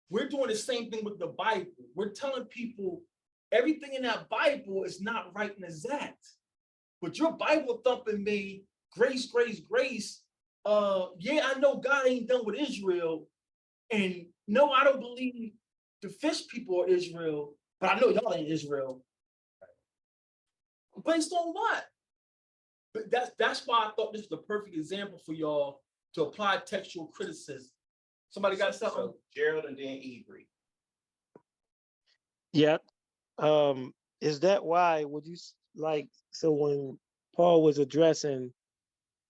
We're doing the same thing with the Bible. We're telling people everything in that Bible is not right and exact. But your Bible thumping me, grace, grace, grace. Yeah, I know God ain't done with Israel. And no, I don't believe the fish people are Israel, but I know y'all ain't Israel. Based on what? But that's why I thought this was the perfect example for y'all to apply textual criticism. Somebody got something? So Gerald and then Avery. Yeah. Is that why would you like, so when Paul was addressing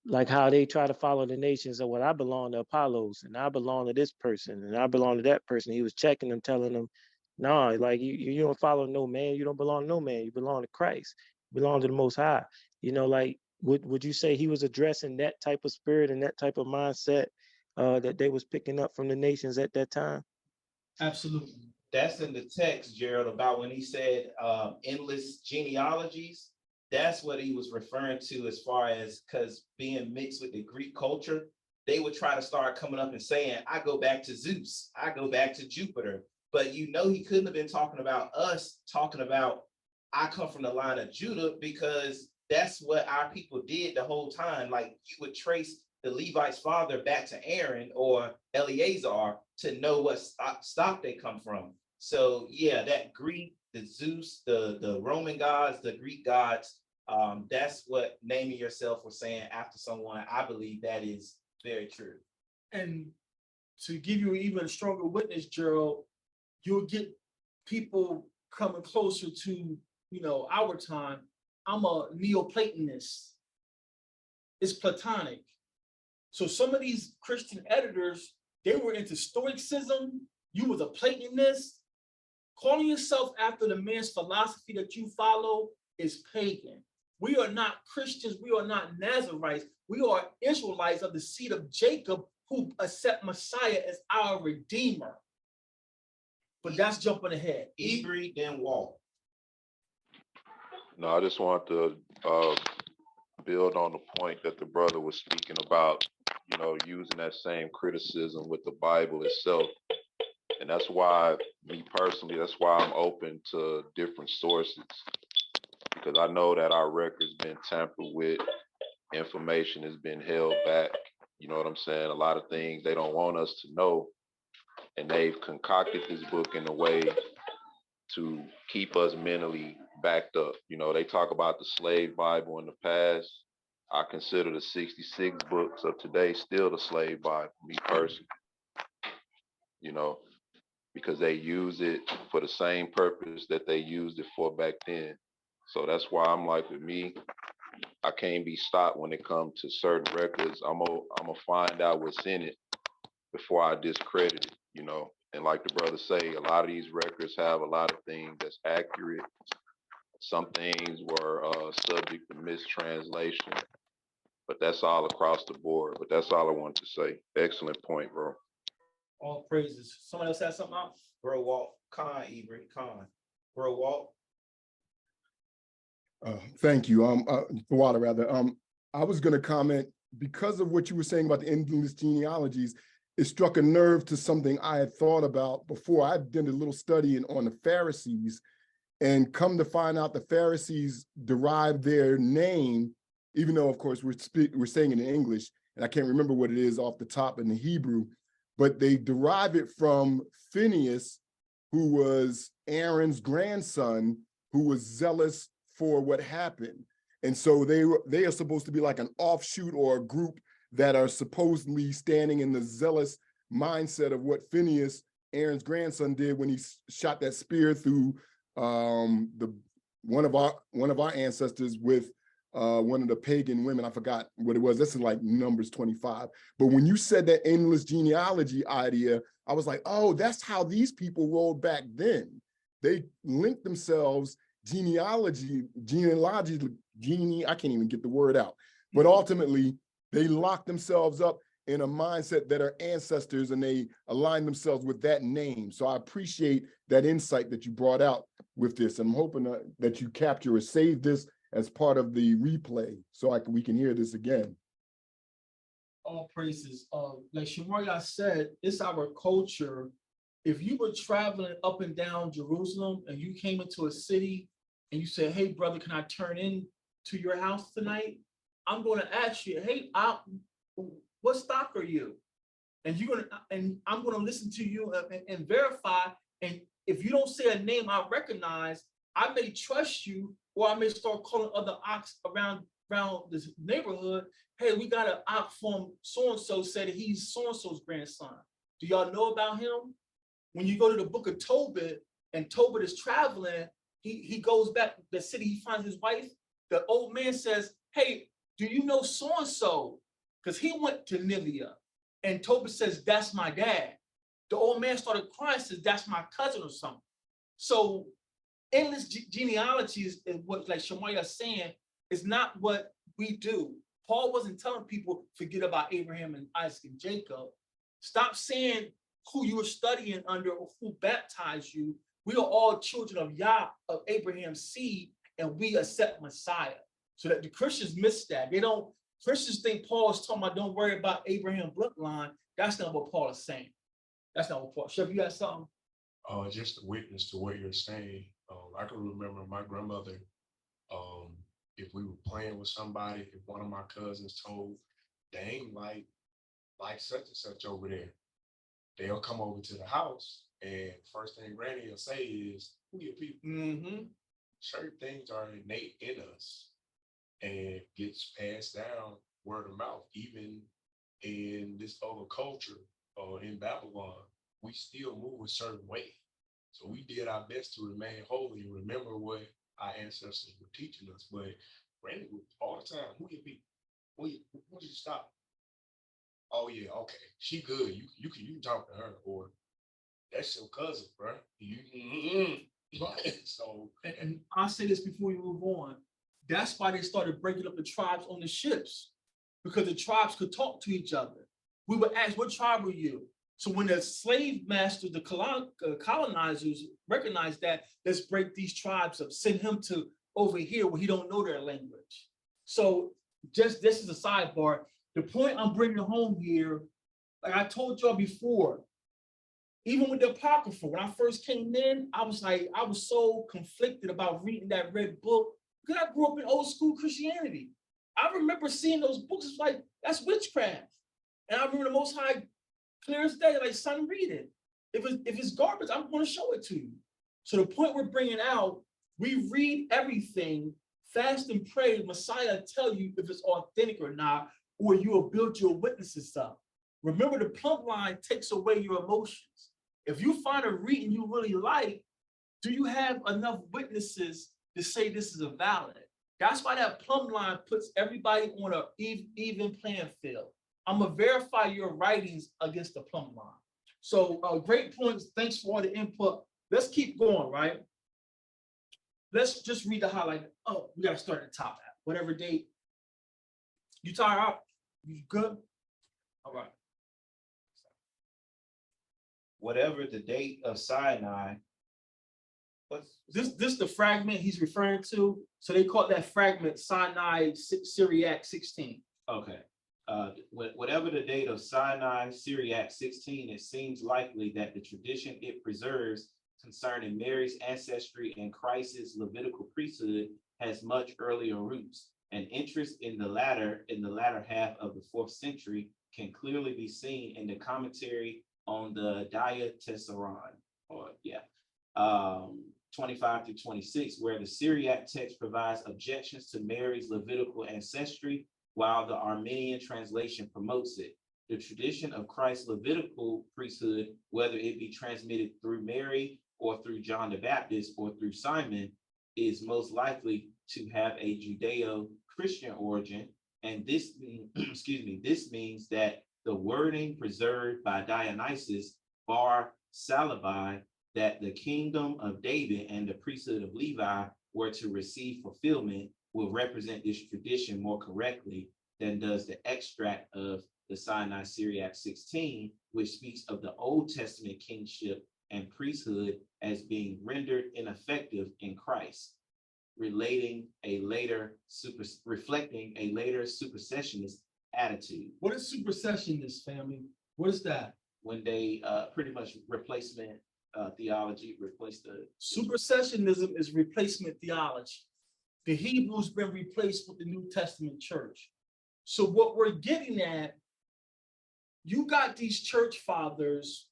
like how they try to follow the nations, or what I belong to Apollos and I belong to this person and I belong to that person, he was checking them, telling them, no, like you don't follow no man, you don't belong to no man, you belong to Christ, you belong to the Most High. Like would you say he was addressing that type of spirit and that type of mindset that they was picking up from the nations at that time? Absolutely. That's in the text, Gerald, about when he said endless genealogies. That's what he was referring to, as far as, because being mixed with the Greek culture, they would try to start coming up and saying, I go back to Zeus, I go back to Jupiter. But he couldn't have been talking about us, talking about I come from the line of Judah, because that's what our people did the whole time. Like, you would trace the Levite's father back to Aaron or Eleazar to know what stock they come from. So yeah, that Greek, the Zeus, the Roman gods, the Greek gods, that's what naming yourself was saying after someone. I believe that is very true. And to give you an even stronger witness, Gerald, you'll get people coming closer to, our time. I'm a Neoplatonist. It's Platonic. So some of these Christian editors, they were into Stoicism. You was a Platonist. Calling yourself after the man's philosophy that you follow is pagan. We are not Christians. We are not Nazarites. We are Israelites of the seed of Jacob who accept Messiah as our Redeemer. But that's jumping ahead. Avery, then Walt. No, I just want to build on the point that the brother was speaking about, using that same criticism with the Bible itself. And that's why, me personally, that's why I'm open to different sources, because I know that our record's been tampered with, information has been held back. You know what I'm saying? A lot of things they don't want us to know. And they've concocted this book in a way to keep us mentally backed up. They talk about the slave Bible in the past. I consider the 66 books of today still the slave Bible, me personally. Because they use it for the same purpose that they used it for back then. So that's why I'm like, with me, I can't be stopped when it comes to certain records. I'm gonna find out what's in it before I discredit it, And like the brother say, a lot of these records have a lot of things that's accurate. Some things were subject to mistranslation, but that's all across the board. But that's all I wanted to say. Excellent point, bro. All praises. Someone else has something else? Bro, Walt, Avery, Bro, Walt. Thank you. Water rather. I was going to comment, because of what you were saying about the endless genealogies, it struck a nerve to something I had thought about before. I did a little study on the Pharisees, and come to find out the Pharisees derived their name, even though, of course, we're saying it in English, and I can't remember what it is off the top in the Hebrew, but they derive it from Phineas, who was Aaron's grandson, who was zealous for what happened. And so they are supposed to be like an offshoot or a group that are supposedly standing in the zealous mindset of what Phineas, Aaron's grandson, did when he shot that spear through one of our ancestors with one of the pagan women. I forgot what it was. This is like Numbers 25. But when you said that endless genealogy idea, I was like, oh, that's how these people rolled back then. They linked themselves I can't even get the word out. But ultimately, they locked themselves up in a mindset that are ancestors, and they align themselves with that name. So I appreciate that insight that you brought out with this. I'm hoping that you capture or save this as part of the replay so we can hear this again. All praises. Like Shemaria said, it's our culture. If you were traveling up and down Jerusalem and you came into a city and you said, "Hey, brother, can I turn in to your house tonight?" I'm going to ask you, "Hey, what stock are you?" And I'm going to listen to you and verify. And if you don't say a name I recognize, I may trust you, or I may start calling other ox around this neighborhood. "Hey, we got an ox from so-and-so, said he's so-and-so's grandson. Do y'all know about him?" When you go to the book of Tobit and Tobit is traveling, he goes back to the city, he finds his wife. The old man says, "Hey, do you know so-and-so?" Because he went to Nivea. And Tobit says, "That's my dad." The old man started crying, says, "That's my cousin," or something. So endless genealogies is what, like Shemaiah is saying, is not what we do. Paul wasn't telling people, forget about Abraham and Isaac and Jacob. Stop saying who you were studying under or who baptized you. We are all children of Yah, of Abraham's seed, and we accept Messiah. So that the Christians miss that. Christians think Paul is talking about, don't worry about Abraham bloodline. That's not what Paul is saying. That's not what Paul. Chef, you got something? Just a witness to what you're saying. I can remember my grandmother, if we were playing with somebody, if one of my cousins told, "They ain't like such and such over there," they'll come over to the house, and first thing Granny will say is, "Who your people?" Mm-hmm. Certain things are innate in us and gets passed down word of mouth. Even in this other culture, in Babylon, we still move a certain way. So we did our best to remain holy and remember what our ancestors were teaching us. But Randy would all the time, "Who your people? Who did you stop?" "Oh yeah, okay, she good. You can talk to her," or "That's your cousin, bro." So And I'll say this before we move on. That's why they started breaking up the tribes on the ships, because the tribes could talk to each other. We would ask, "What tribe are you?" So when the slave masters, the colonizers recognized that, let's break these tribes up, send him to over here where he don't know their language. So just this is a sidebar. The point I'm bringing home here, like I told y'all before, even with the Apocrypha, when I first came in, I was so conflicted about reading that red book because I grew up in old school Christianity. I remember seeing those books, it's like, that's witchcraft. And I remember the Most High, clear as day, like, "Son, read it. If it's garbage, I'm going to show it to you." So the point we're bringing out, we read everything, fast and pray, Messiah tell you if it's authentic or not, or you will build your witnesses up. Remember, the plumb line takes away your emotions. If you find a reading you really like, do you have enough witnesses to say this is a valid? That's why that plumb line puts everybody on an even playing field. I'm gonna verify your writings against the plumb line. So great points. Thanks for all the input. Let's keep going, right? Let's just read the highlight. Oh, we gotta start at the top. Whatever date. You tired out? You good? All right. Whatever the date of Sinai. This the fragment he's referring to. So they call that fragment Sinai Syriac 16. Okay. Whatever the date of Sinai Syriac 16, it seems likely that the tradition it preserves concerning Mary's ancestry and Christ's Levitical priesthood has much earlier roots. An interest in the latter half of the 4th century can clearly be seen in the commentary on the Diatessaron, 25 through 26, where the Syriac text provides objections to Mary's Levitical ancestry, while the Armenian translation promotes it. The tradition of Christ's Levitical priesthood, whether it be transmitted through Mary or through John the Baptist or through Simon, is most likely to have a Judeo-Christian origin. And this means that the wording preserved by Dionysius Bar Salabi, that the kingdom of David and the priesthood of Levi were to receive fulfillment, will represent this tradition more correctly than does the extract of the Sinai Syriac 16, which speaks of the Old Testament kingship and priesthood as being rendered ineffective in Christ, reflecting a later supersessionist attitude. What is supersessionist, family? What is that? When they pretty much replacement theology, replace the Supersessionism is replacement theology. The Hebrew's been replaced with the New Testament church. So what we're getting at, you got these church fathers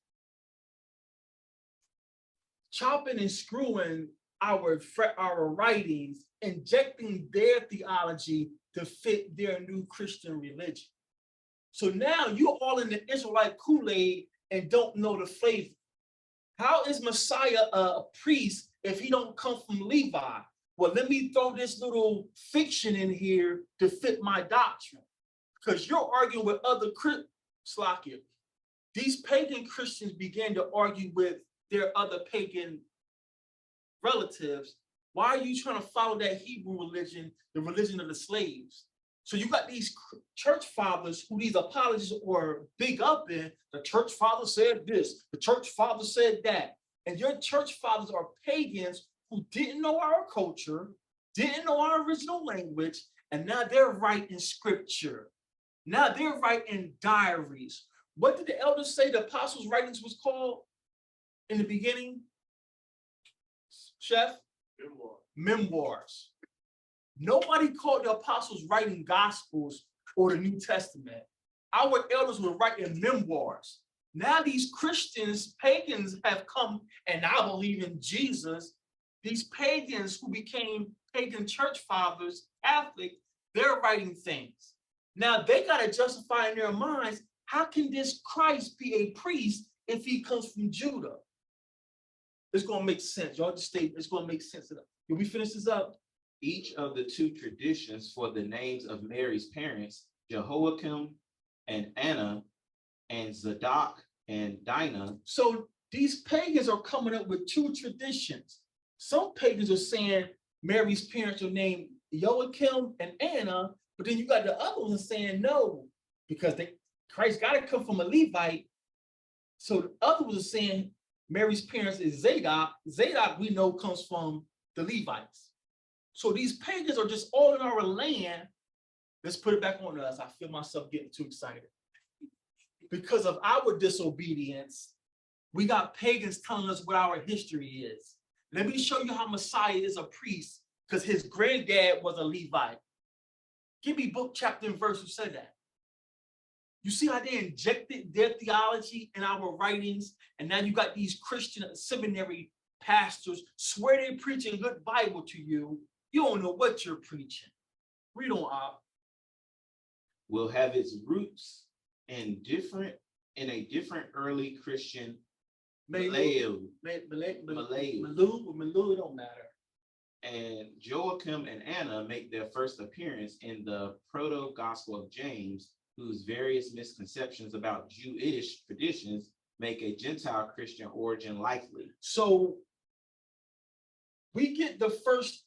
chopping and screwing our writings, injecting their theology to fit their new Christian religion. So now you're all in the Israelite Kool-Aid and don't know the flavor. How is Messiah a priest if he don't come from Levi? Well, let me throw this little fiction in here to fit my doctrine. Because you're arguing with other Christians. These pagan Christians began to argue with their other pagan relatives. Why are you trying to follow that Hebrew religion, the religion of the slaves? So you got these church fathers who these apologists are big up in. The church father said this, the church father said that. And your church fathers are pagans who didn't know our culture, didn't know our original language, and now they're writing scripture. Now they're writing diaries. What did the elders say the apostles' writings was called in the beginning? Chef? Memoirs. Nobody called the apostles writing gospels or the New Testament. Our elders were writing memoirs. Now these Christians, pagans have come and now believe in Jesus. These pagans who became pagan church fathers, Catholic, they're writing things. Now they got to justify in their minds, how can this Christ be a priest if he comes from Judah? It's going to make sense. Y'all just stay, it's going to make sense. Can we finish this up? Each of the two traditions for the names of Mary's parents, Jehoiakim and Anna, and Zadok and Dinah. So these pagans are coming up with two traditions. Some pagans are saying Mary's parents are named Joachim and Anna, but then you got the other ones saying no, because Christ got to come from a Levite. So the other ones are saying Mary's parents is Zadok. Zadok we know comes from the Levites. So these pagans are just all in our land. Let's put it back on us. I feel myself getting too excited. Because of our disobedience, we got pagans telling us what our history is. Let me show you how Messiah is a priest, because his granddad was a Levite. Give me book, chapter, and verse who said that. You see how they injected their theology in our writings, and now you got these Christian seminary pastors swear they're preaching good Bible to you. You don't know what you're preaching. Read on, Op. Will have its roots in a different early Christian Malayu, Malayu, it don't matter. And Joachim and Anna make their first appearance in the proto-gospel of James, whose various misconceptions about Jewish traditions make a Gentile Christian origin likely. So we get the first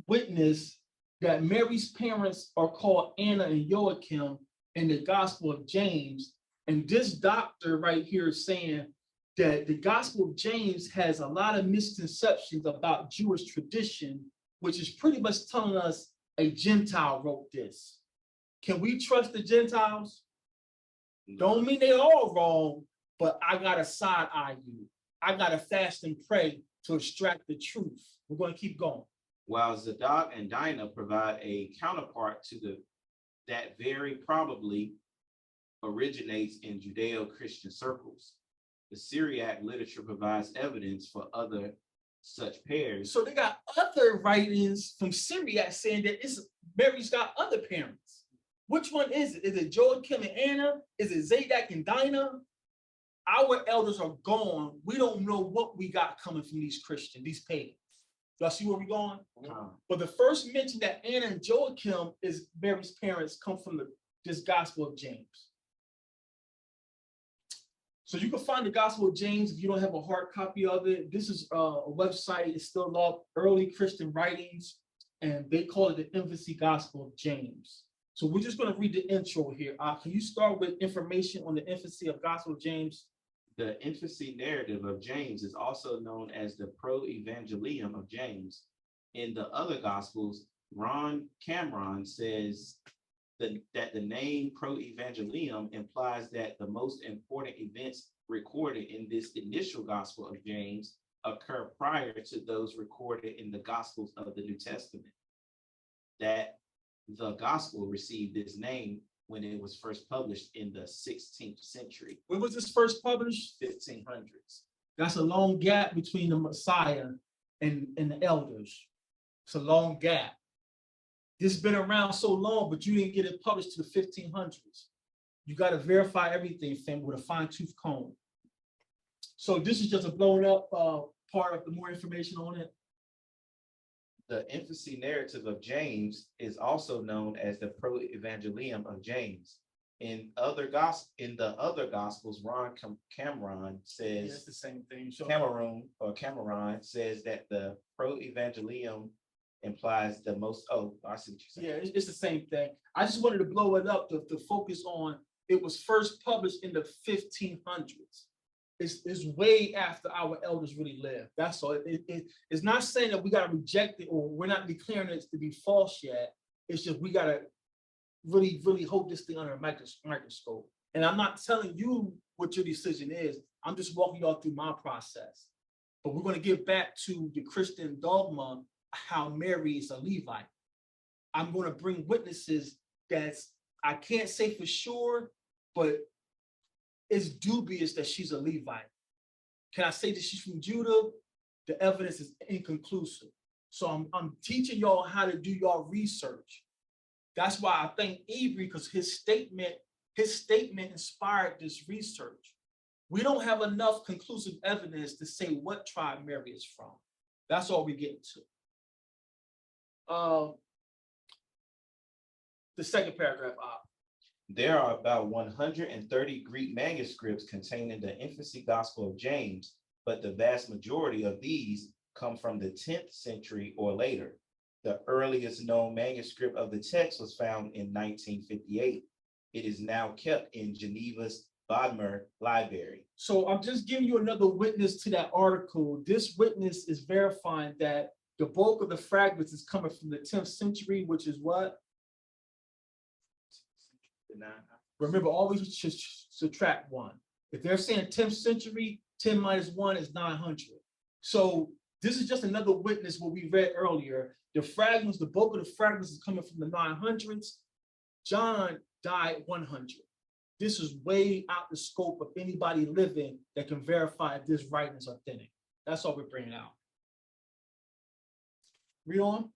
witness that Mary's parents are called Anna and Joachim in the Gospel of James. And this doctor right here is saying that the Gospel of James has a lot of misconceptions about Jewish tradition, which is pretty much telling us a Gentile wrote this. Can we trust the Gentiles? Don't mean they're all wrong, but I gotta side eye you. I gotta fast and pray to extract the truth. We're gonna keep going. While Zadok and Dinah provide a counterpart to that very probably originates in Judeo-Christian circles. The Syriac literature provides evidence for other such pairs. So they got other writings from Syriac saying that Mary's got other parents. Which one is it? Is it Joachim and Anna? Is it Zadok and Dinah? Our elders are gone. We don't know what we got coming from these Christians, these pagans. Y'all see where we're going? But the first mention that Anna and Joachim is Mary's parents come from this Gospel of James. So you can find the Gospel of James if you don't have a hard copy of it. This is a website. It's still called Early Christian Writings, and they call it the Infancy Gospel of James. So we're just going to read the intro here. Can you start with information on the infancy of Gospel of James? The infancy narrative of James is also known as the Pro-Evangelium of James. In the other Gospels, Ron Cameron says that the name Proevangelium implies that the most important events recorded in this initial Gospel of James occur prior to those recorded in the Gospels of the New Testament. That the Gospel received its name when it was first published in the 16th century. When was this first published? 1500s. That's a long gap between the Messiah and the elders. It's a long gap. This has been around so long, but you didn't get it published to the 1500s. You got to verify everything, fam, with a fine-tooth comb. So this is just a blown up part of the more information on it. The infancy narrative of James is also known as the Proevangelium of James. In the other gospels, Cameron says, Yeah, it's the same thing. So, Cameron says that the Proevangelium implies the most. Oh, I see what you're saying. yeah, it's the same thing. I just wanted to blow it up to focus on it was first published in the 1500s. It's way after our elders really lived. That's all. It's not saying that we got to reject it or we're not declaring it to be false yet. It's just we got to really, really hold this thing under a microscope. And I'm not telling you what your decision is. I'm just walking y'all through my process. But we're going to get back to the Christian dogma, how Mary is a Levite. I'm going to bring witnesses that's, I can't say for sure, but it's dubious that she's a Levite. Can I say that she's from Judah? The evidence is inconclusive. So I'm teaching y'all how to do y'all research. That's why I thank Avery, because his statement inspired this research. We don't have enough conclusive evidence to say what tribe Mary is from. That's all we get to. The second paragraph. There are about 130 Greek manuscripts containing the infancy Gospel of James, but the vast majority of these come from the 10th century or later. The earliest known manuscript of the text was found in 1958. It is now kept in Geneva's Bodmer Library. So I'm just giving you another witness to that article. This witness is verifying that the bulk of the fragments is coming from the 10th century, which is what? Remember, always subtract 1. If they're saying 10th century, 10 minus 1 is 900. So this is just another witness what we read earlier. The fragments, the bulk of the fragments is coming from the 900s. John died 100. This is way out the scope of anybody living that can verify if this writing is authentic. That's all we're bringing out. Read on.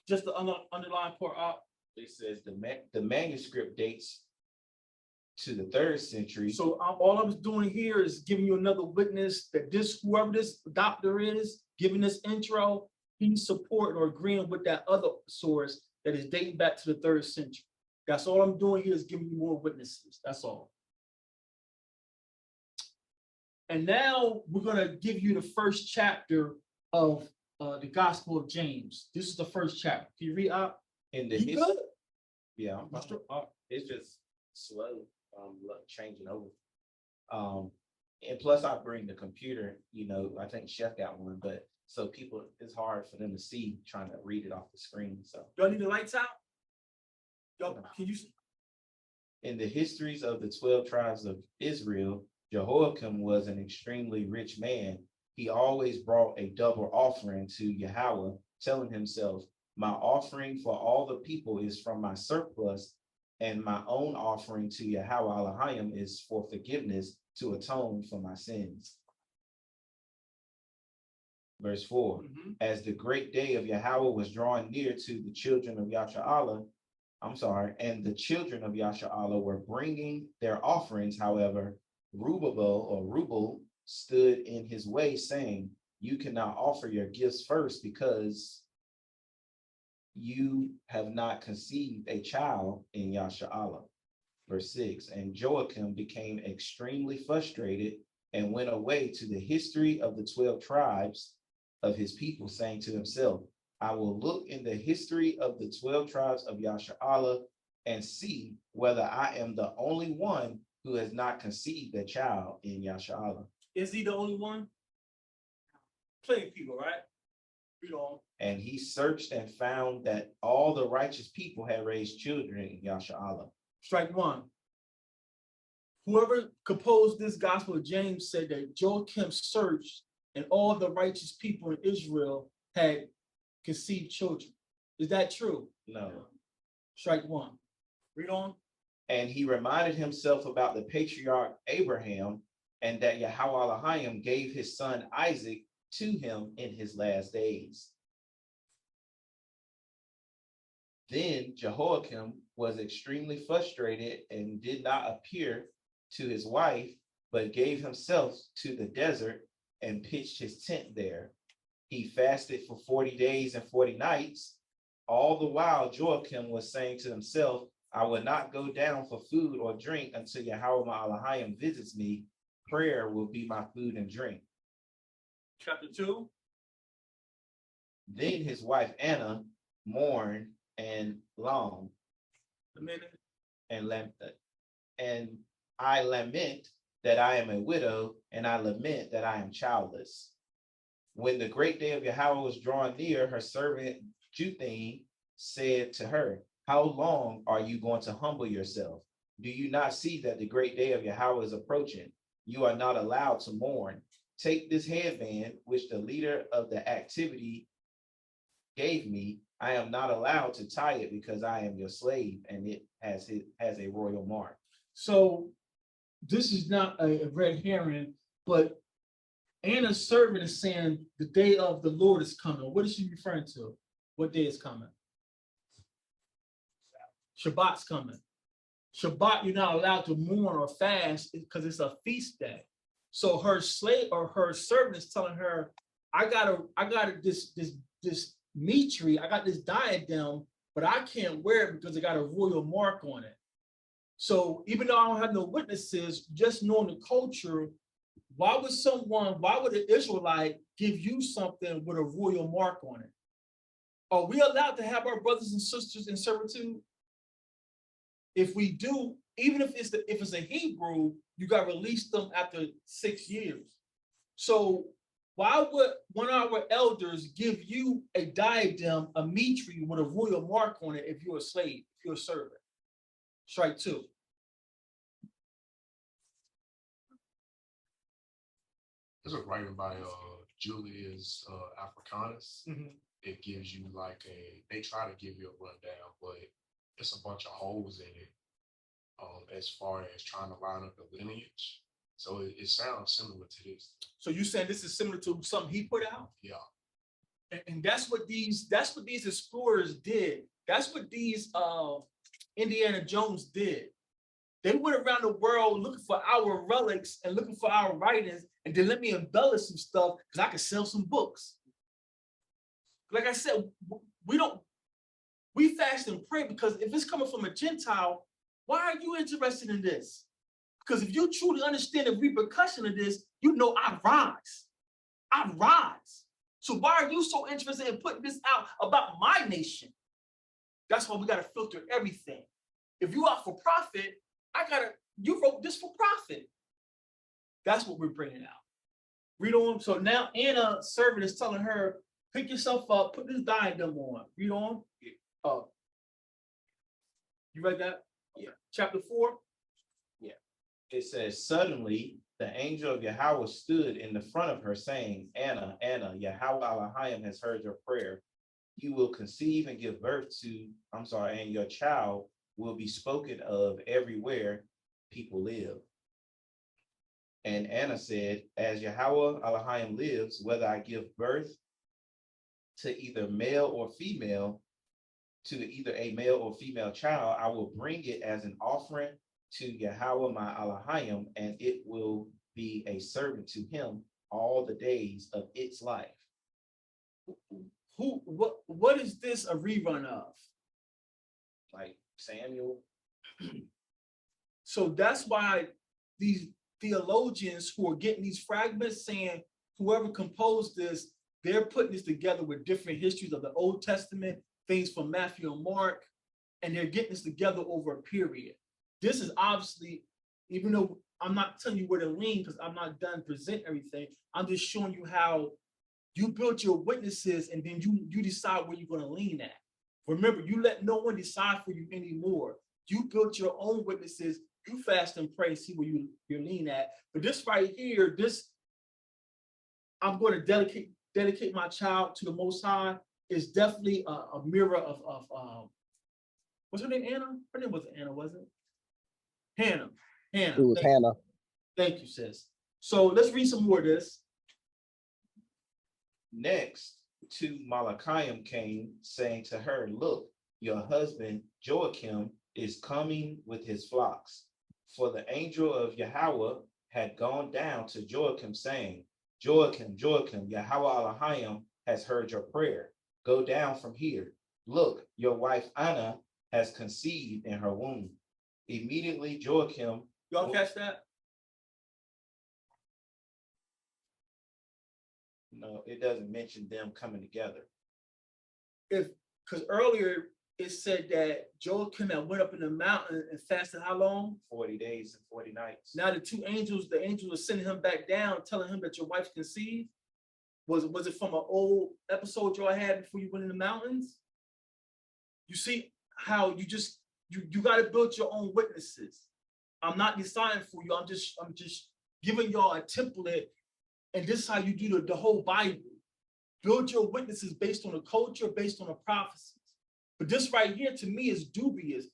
Just the underlying part out. It says the manuscript dates to the 3rd century. So all I was doing here is giving you another witness that whoever this doctor is, giving this intro, he's supporting or agreeing with that other source that is dating back to the 3rd century. That's all I'm doing here is giving you more witnesses. That's all. And now we're going to give you the first chapter of the Gospel of James. This is the first chapter. Can you read out? In the good? Yeah, it's just slow, changing over. And plus I bring the computer, I think Chef got one, but so people, it's hard for them to see trying to read it off the screen. So y'all need the lights out? Y'all, can you see? In the histories of the 12 tribes of Israel, Jehoiakim was an extremely rich man. He always brought a double offering to Yahweh, telling himself, my offering for all the people is from my surplus, and my own offering to Yahweh Elohim is for forgiveness to atone for my sins. Verse 4, as the great day of Yahweh was drawing near to the children of Yashar'Allah, and the children of Yashar'Allah were bringing their offerings, however, Rubel stood in his way, saying, you cannot offer your gifts first because you have not conceived a child in Yashar'Allah. Verse 6, and Joachim became extremely frustrated and went away to the history of the 12 tribes of his people, saying to himself, I will look in the history of the 12 tribes of Yashar'Allah and see whether I am the only one who has not conceived a child in Yashar'Allah. Is he the only one? Plenty of people, right? Read on. And he searched and found that all the righteous people had raised children in Yashar'Allah. Strike one. Whoever composed this Gospel of James said that Joachim searched and all the righteous people in Israel had conceived children. Is that true? No. Strike one. Read on. And he reminded himself about the patriarch Abraham, and that Yahweh Elohim gave his son Isaac to him in his last days. Then Jehoiakim was extremely frustrated and did not appear to his wife, but gave himself to the desert and pitched his tent there. He fasted for 40 days and 40 nights. All the while Joachim was saying to himself, I will not go down for food or drink until Yahweh Elohim visits me. Prayer will be my food and drink. Chapter 2. Then his wife Anna mourned and longed, A minute. and I lament that I am a widow, and I lament that I am childless. When the great day of Yahweh was drawing near, her servant Juthain said to her, how long are you going to humble yourself? Do you not see that the great day of Yahweh is approaching? You are not allowed to mourn. Take this headband, which the leader of the activity gave me. I am not allowed to tie it because I am your slave, and it has a royal mark. So this is not a red herring, but Anna's servant is saying the day of the Lord is coming. What is she referring to? What day is coming? Shabbat's coming. Shabbat, you're not allowed to mourn or fast because it's a feast day. So her slave or her servant is telling her, I got this mitri, I got this diadem, but I can't wear it because it got a royal mark on it. So even though I don't have no witnesses, just knowing the culture, why would an Israelite give you something with a royal mark on it? Are we allowed to have our brothers and sisters in servitude? If we do, even if it's a Hebrew, you got to release them after 6 years. So why would one of our elders give you a diadem, a mitri with a royal mark on it if you're a slave, if you're a servant? Strike two. There's a writing by Julius Africanus. Mhm. It gives you like they try to give you a rundown, but it's a bunch of holes in it as far as trying to line up the lineage. So it sounds similar to this. So you saying this is similar to something he put out? Yeah. And that's what these explorers did. That's what these Indiana Jones did. They went around the world looking for our relics and looking for our writings, and then let me embellish some stuff because I could sell some books. Like I said, we fast and pray because if it's coming from a Gentile, why are you interested in this? Because if you truly understand the repercussion of this, you know I rise. I rise. So why are you so interested in putting this out about my nation? That's why we got to filter everything. If you out for profit, you wrote this for profit. That's what we're bringing out. Read on. So now Anna's servant is telling her, pick yourself up, put this diadem on. Read on. You read that? Yeah. Chapter 4. Yeah. It says, suddenly the angel of Yahweh stood in the front of her, saying, Anna, Anna, Yahweh Elohim has heard your prayer. You will conceive and give birth to, and your child will be spoken of everywhere people live. And Anna said, as Yahweh Elohim lives, whether I give birth to either male or female, to either a male or female child, I will bring it as an offering to Yahweh my Elohim, and it will be a servant to him all the days of its life. What is this a rerun of? Like Samuel. So that's why these theologians who are getting these fragments saying whoever composed this, they're putting this together with different histories of the Old Testament, things from Matthew and Mark, and they're getting this together over a period. This is obviously, even though I'm not telling you where to lean because I'm not done presenting everything, I'm just showing you how You build your witnesses, and then you decide where you're going to lean at. Remember, you let no one decide for you anymore. You built your own witnesses. You fast and pray, see where you lean at. But this right here, I'm going to dedicate my child to the Most High, is definitely a mirror of what's her name? Anna? Her name wasn't Anna, was it? Hannah. It was Hannah. Thank you, sis. So let's read some more of this. Next, to Malachiam came, saying to her, look, your husband Joachim is coming with his flocks. For the angel of Yahweh had gone down to Joachim, saying, Joachim, Joachim, Yahweh Elohim has heard your prayer. Go down from here. Look, your wife Anna has conceived in her womb. Immediately Joachim. Y'all catch that? No, it doesn't mention them coming together. Because earlier it said that Joachim had went up in the mountain and fasted how long? 40 days and 40 nights. Now the angels are sending him back down, telling him that your wife conceived. Was it from an old episode y'all had before you went in the mountains? You see how you got to build your own witnesses. I'm not deciding for you. I'm just giving y'all a template, and this is how you do the whole Bible. Build your witnesses based on the culture, based on the prophecies. But this right here to me is dubious.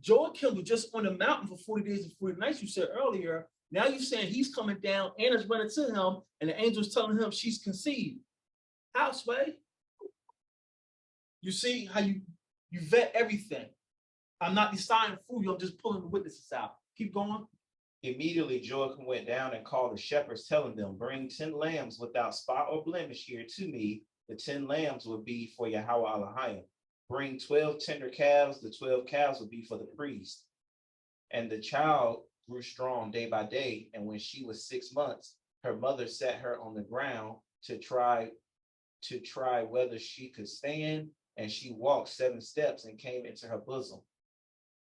Joachim was just on the mountain for 40 days and 40 nights, you said earlier. Now you're saying he's coming down, Anna's running to him, and the angel's telling him she's conceived. How, Sway? You see how you vet everything. I'm not deciding for you, I'm just pulling the witnesses out. Keep going. Immediately Joachim went down and called the shepherds, telling them, bring 10 lambs without spot or blemish here to me. The 10 lambs will be for Yahweh Elohim. Bring 12 tender calves. The 12 calves will be for the priest. And the child grew strong day by day. And when she was 6 months, her mother sat her on the ground to try whether she could stand. And she walked 7 steps and came into her bosom.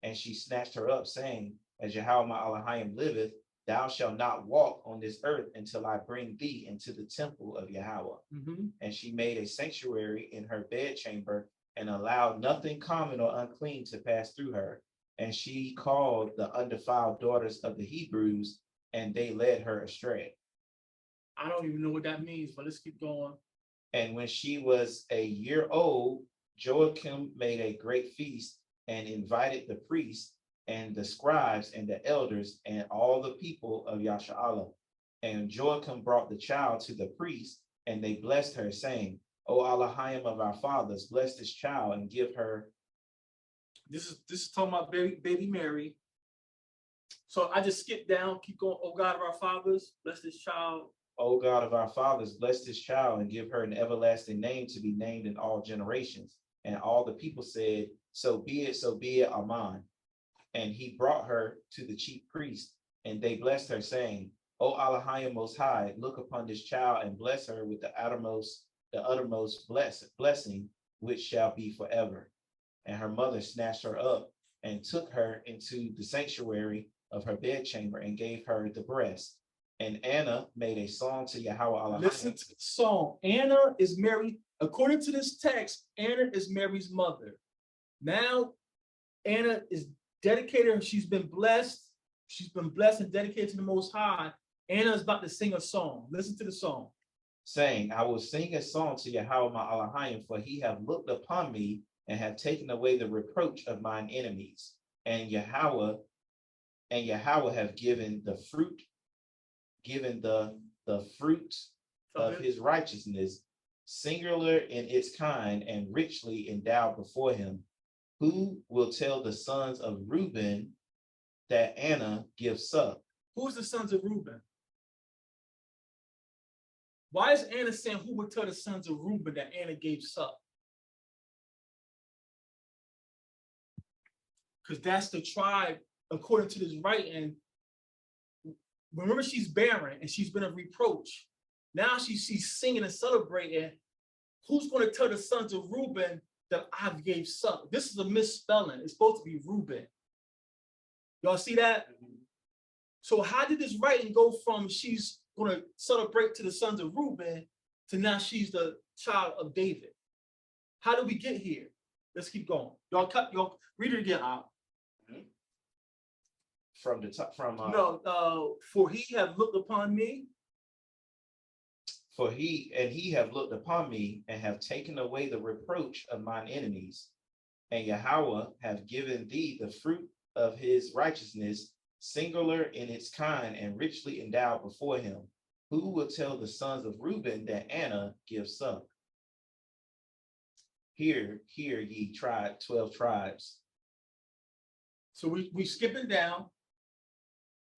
And she snatched her up, saying, as Yahweh Elohim liveth, thou shalt not walk on this earth until I bring thee into the temple of Yahweh. Mm-hmm. And she made a sanctuary in her bedchamber and allowed nothing common or unclean to pass through her. And she called the undefiled daughters of the Hebrews, and they led her astray. I don't even know what that means, but let's keep going. And when she was a year old, Joachim made a great feast and invited the priests and the scribes and the elders and all the people of Yasharallah. And Joachim brought the child to the priest, and they blessed her, saying, O Elohim of our fathers, bless this child and give her. This is talking about baby Mary. So I just skipped down, keep going. O God of our fathers, bless this child. O God of our fathers, bless this child and give her an everlasting name to be named in all generations. And all the people said, so be it, Amen. And he brought her to the chief priest, and they blessed her, saying, O Elohim Most High, look upon this child and bless her with the uttermost blessing, which shall be forever. And her mother snatched her up and took her into the sanctuary of her bedchamber and gave her the breast. And Anna made a song to Yahweh Elohim. Listen to the song. Anna is Mary. According to this text, Anna is Mary's mother. Now, Anna is dedicated. She's been blessed. She's been blessed and dedicated to the Most High. Anna is about to sing a song. Listen to the song. Saying, I will sing a song to Yahweh my Elohim, for he have looked upon me and have taken away the reproach of mine enemies. And Yahweh have given the fruit, the fruit of his righteousness, singular in its kind and richly endowed before him. Who will tell the sons of Reuben that Anna gives suck? Who's the sons of Reuben? Why is Anna saying who would tell the sons of Reuben that Anna gave suck? Because that's the tribe, according to this writing. Remember, she's barren and she's been a reproach. Now she's singing and celebrating. Who's going to tell the sons of Reuben that I gave suck? This is a misspelling. It's supposed to be Reuben. Y'all see that? So how did this writing go from she's going to celebrate to the sons of Reuben to now she's the child of David. How do we get here? Let's keep going. Y'all read it again out. From the top, For he have looked upon me. For he have looked upon me and have taken away the reproach of mine enemies. And Yahweh have given thee the fruit of his righteousness, singular in its kind and richly endowed before him. Who will tell the sons of Reuben that Anna gives suck? Hear ye 12 tribes. So we skipping down.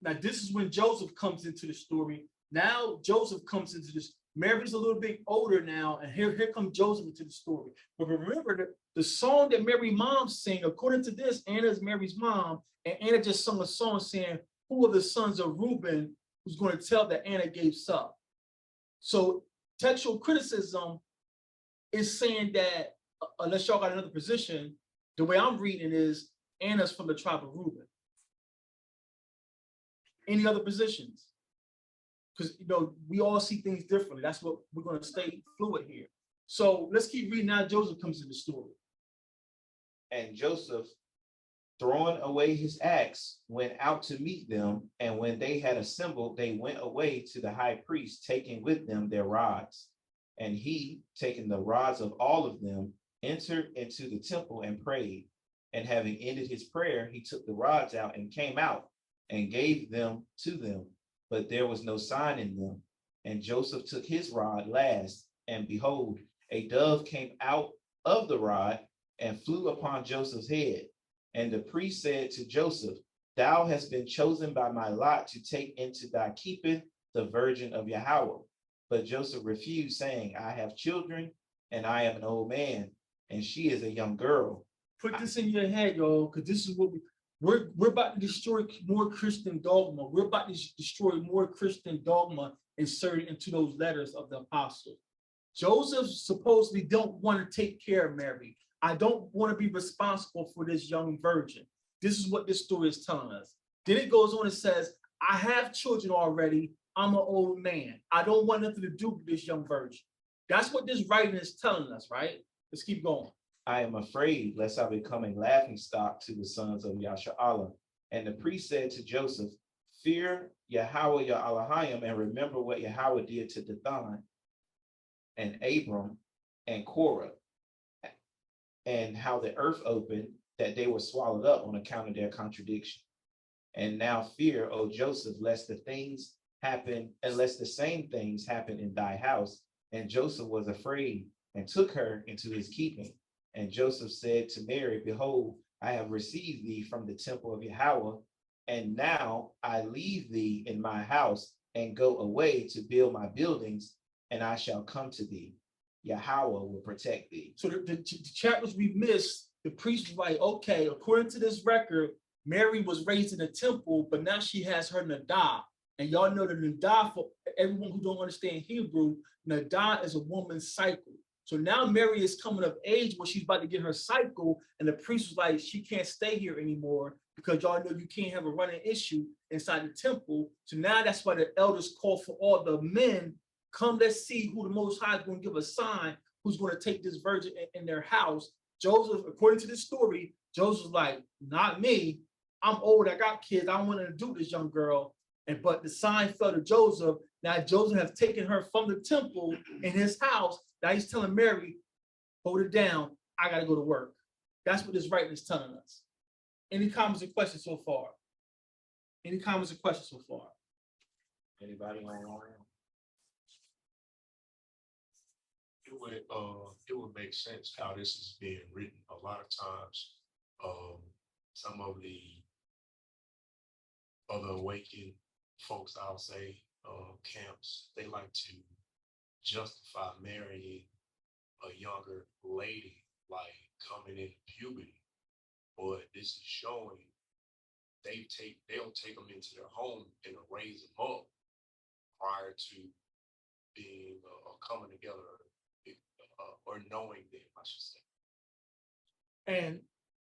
Now this is when Joseph comes into the story. Now Joseph comes into this. Mary's a little bit older now, and here comes Joseph into the story. But remember that the song that Mary's mom sang, according to this, Anna is Mary's mom, and Anna just sung a song saying, who are the sons of Reuben who's going to tell that Anna gave suck? So textual criticism is saying that, unless y'all got another position, the way I'm reading is Anna's from the tribe of Reuben. Any other positions? Because we all see things differently. That's what we're going to stay fluid here. So let's keep reading. Now Joseph comes in the story. And Joseph, throwing away his axe, went out to meet them. And when they had assembled, they went away to the high priest, taking with them their rods. And he, taking the rods of all of them, entered into the temple and prayed. And having ended his prayer, he took the rods out and came out and gave them to them. But there was no sign in them. And Joseph took his rod last, and behold, a dove came out of the rod and flew upon Joseph's head. And the priest said to Joseph, thou hast been chosen by my lot to take into thy keeping the virgin of Yahweh. But Joseph refused, saying, I have children, and I am an old man, and she is a young girl. Put this in your head, y'all, because this is what we're about to destroy more Christian dogma. We're about to destroy more Christian dogma inserted into those letters of the apostle. Joseph supposedly don't want to take care of Mary. I don't want to be responsible for this young virgin. This is what this story is telling us. Then it goes on and says, I have children already. I'm an old man. I don't want nothing to do with this young virgin. That's what this writing is telling us, right? Let's keep going. I am afraid lest I become a laughingstock to the sons of Yashar'Allah. And the priest said to Joseph, fear Yahweh your Elohim, and remember what Yahweh did to Dathan and Abram and Korah, and how the earth opened, that they were swallowed up on account of their contradiction. And now fear, O Joseph, lest the same things happen in thy house. And Joseph was afraid and took her into his keeping. And Joseph said to Mary, behold, I have received thee from the temple of Yahweh, and now I leave thee in my house and go away to build my buildings, and I shall come to thee. Yahweh will protect thee. So the chapters we missed, the priest was like, okay, according to this record, Mary was raised in the temple, but now she has her Nadah. And y'all know the Nadah, for everyone who don't understand Hebrew, Nadah is a woman's cycle. So now Mary is coming of age where she's about to get her cycle, and the priest was like, she can't stay here anymore because y'all know you can't have a running issue inside the temple. So now that's why the elders call for all the men, come, let's see who the Most High is going to give a sign, who's going to take this virgin in their house. Joseph, according to this story, Joseph's like, not me. I'm old, I got kids, I don't want to do this young girl. But the sign fell to Joseph. Now Joseph has taken her from the temple in his house. Now he's telling Mary, hold it down, I gotta go to work. That's what this writing is telling us. Any comments or questions so far? Any comments or questions so far? Anybody online? It would make sense how this is being written. A lot of times, some of the other awakened folks, I'll say, camps, they like to justify marrying a younger lady, like coming in puberty. But this is showing they'll take them into their home and raise them up prior to being coming together or knowing them, I should say. And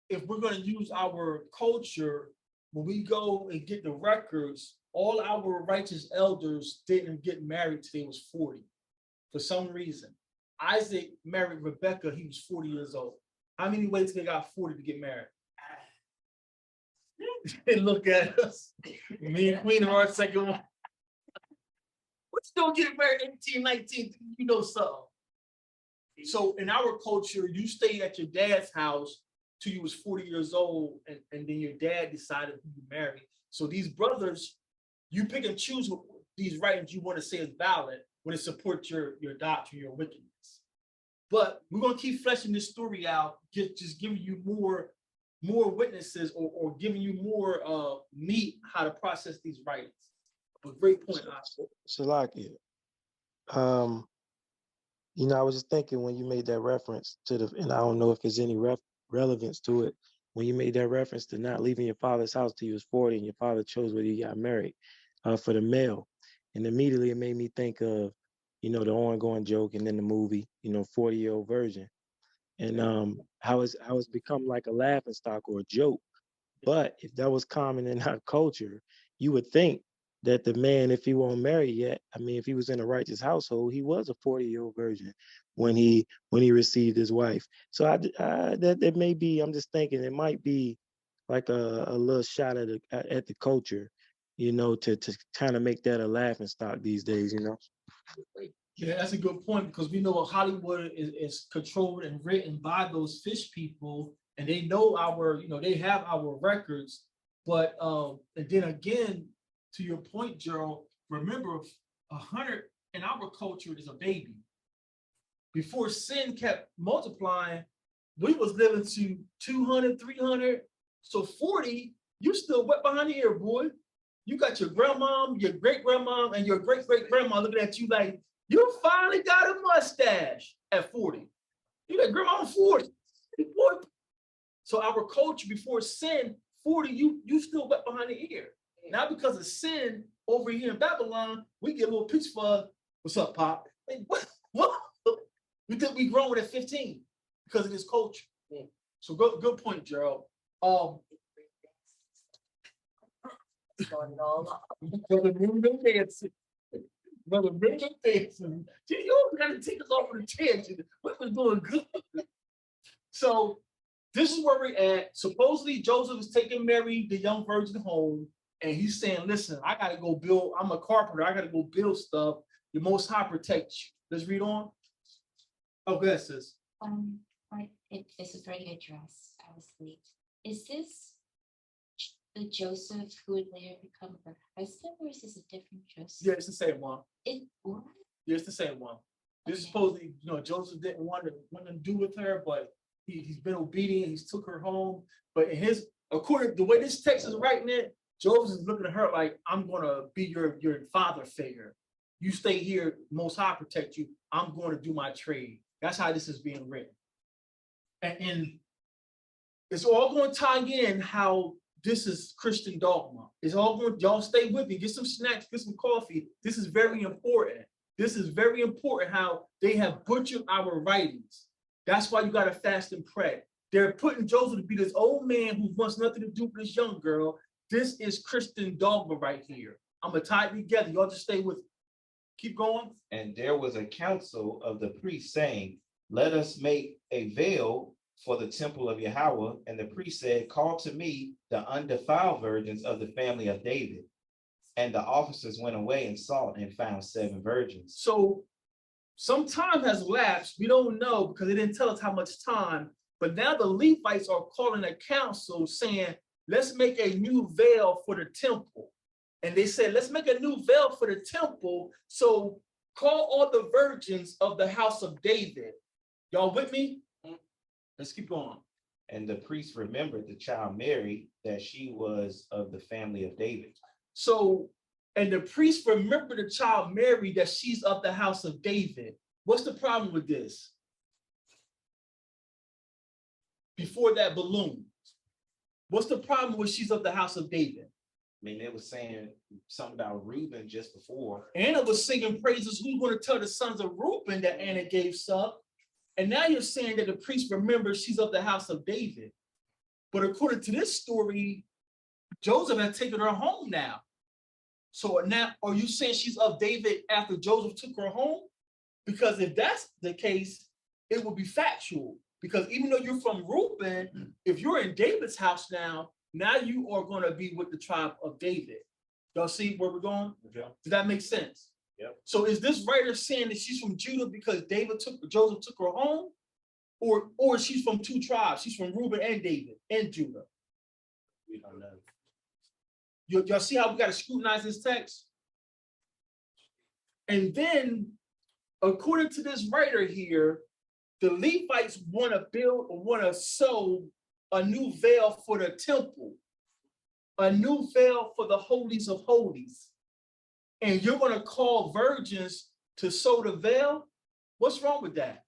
if we're going to use our culture, when we go and get the records, all our righteous elders didn't get married till they was 40. for some reason. Isaac married Rebecca, he was 40 years old. How many ways they got 40 to get married? And look at us. Me and Queen are our second one. What you don't get married 18, 19, you know something. So in our culture, you stayed at your dad's house till you was 40 years old, and then your dad decided who you marry. So these brothers, you pick and choose what these writings you want to say is valid when it supports your doctrine, your wickedness. But we're gonna keep fleshing this story out, just giving you more witnesses or giving you more meat how to process these writings. But great point, Salakia. You know, I was just thinking when you made that reference to and I don't know if there's any relevance to it, when you made that reference to not leaving your father's house till you was 40 and your father chose whether you got married for the male. And immediately it made me think of, you know, the ongoing joke and then the movie, you know, 40-year-old virgin. And how it's become like a laughing stock or a joke. But if that was common in our culture, you would think that the man, if he won't marry yet, I mean, if he was in a righteous household, he was a 40-year-old virgin when he received his wife. So that may be, I'm just thinking it might be like a little shot at the culture, you know, to kind of make that a laughing stock these days, you know. Yeah, that's a good point, because we know Hollywood is controlled and written by those fish people, and they know they have our records. But and then again, to your point, Gerald, remember 100 in our culture is a baby. Before sin kept multiplying, we was living to 200, 300. So 40, you still wet behind the ear, boy. You got your grandmom, your great grandmom, and your great great grandma looking at you like, you finally got a mustache at 40. You got grandma 40. So our culture before sin, 40, you still wet behind the ear. Now because of sin over here in Babylon, we get a little pitch for, what's up, Pop? Like, what? We think we growing at 15 because of this culture. So good point, Gerald. Brother Reuben dancing. Brother Reuben dancing. You always got to take us off on a tangent. We was doing good. So this is where we're at. Supposedly Joseph is taking Mary, the young virgin, home, and he's saying, listen, I got to go build. I'm a carpenter. I got to go build stuff. The Most High protect you. Let's read on. Oh, go ahead, sis. This is very address. I was late. Is this the Joseph who would later become her husband, or is this a different Joseph? Yeah, it's the same one. What? Yeah, it's the same one. This is supposedly, Joseph didn't want to do with her, but he's been obedient. He's took her home. But according to the way this text is writing it, Joseph is looking at her like, I'm going to be your father figure. You stay here, Most High protect you. I'm going to do my trade. That's how this is being written. And it's all going to tie in how this is Christian dogma. It's all going, y'all stay with me, get some snacks, get some coffee. This is very important. This is very important how they have butchered our writings. That's why you got to fast and pray. They're putting Joseph to be this old man who wants nothing to do with this young girl. This is Christian dogma right here. I'm going to tie it together. Y'all just stay with me. Keep going. And there was a council of the priests saying, let us make a veil for the temple of Yahweh. And the priest said, call to me the undefiled virgins of the family of David. And the officers went away and sought and found 7 virgins. So some time has elapsed. We don't know because they didn't tell us how much time. But now the Levites are calling a council saying, let's make a new veil for the temple. And they said, let's make a new veil for the temple. So call all the virgins of the house of David. Y'all with me? Let's keep going. And the priest remembered the child Mary, that she was of the family of David. So, and the priest remembered the child Mary, that she's of the house of David. What's the problem with this? Before that balloon. What's the problem with she's of the house of David? I mean, they were saying something about Reuben just before. Anna was singing praises. Who's going to tell the sons of Reuben that Anna gave suck? And now you're saying that the priest remembers she's of the house of David. But according to this story, Joseph had taken her home now. So now, are you saying she's of David after Joseph took her home? Because if that's the case, it will be factual. Because even though you're from Reuben, if you're in David's house now you are going to be with the tribe of David. Y'all see where we're going? Yeah. Does that make sense? Yep. So is this writer saying that she's from Judah because Joseph took her home? Or she's from two tribes? She's from Reuben and David and Judah. We don't know. Y'all see how we got to scrutinize this text? And then, according to this writer here, the Levites want to build or want to sew a new veil for the temple, a new veil for the holies of holies. And you're going to call virgins to sew the veil? What's wrong with that?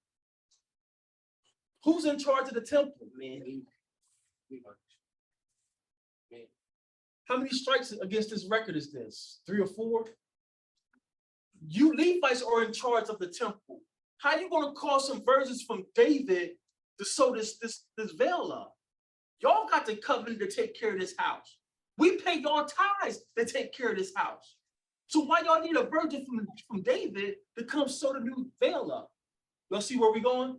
Who's in charge of the temple? Man. How many strikes against this record is this? 3 or 4? You Levites are in charge of the temple. How are you going to call some virgins from David to sew this veil up? Y'all got the covenant to take care of this house. We pay y'all tithes to take care of this house. So why y'all need a virgin from David to come sew the new veil up? Y'all see where we going?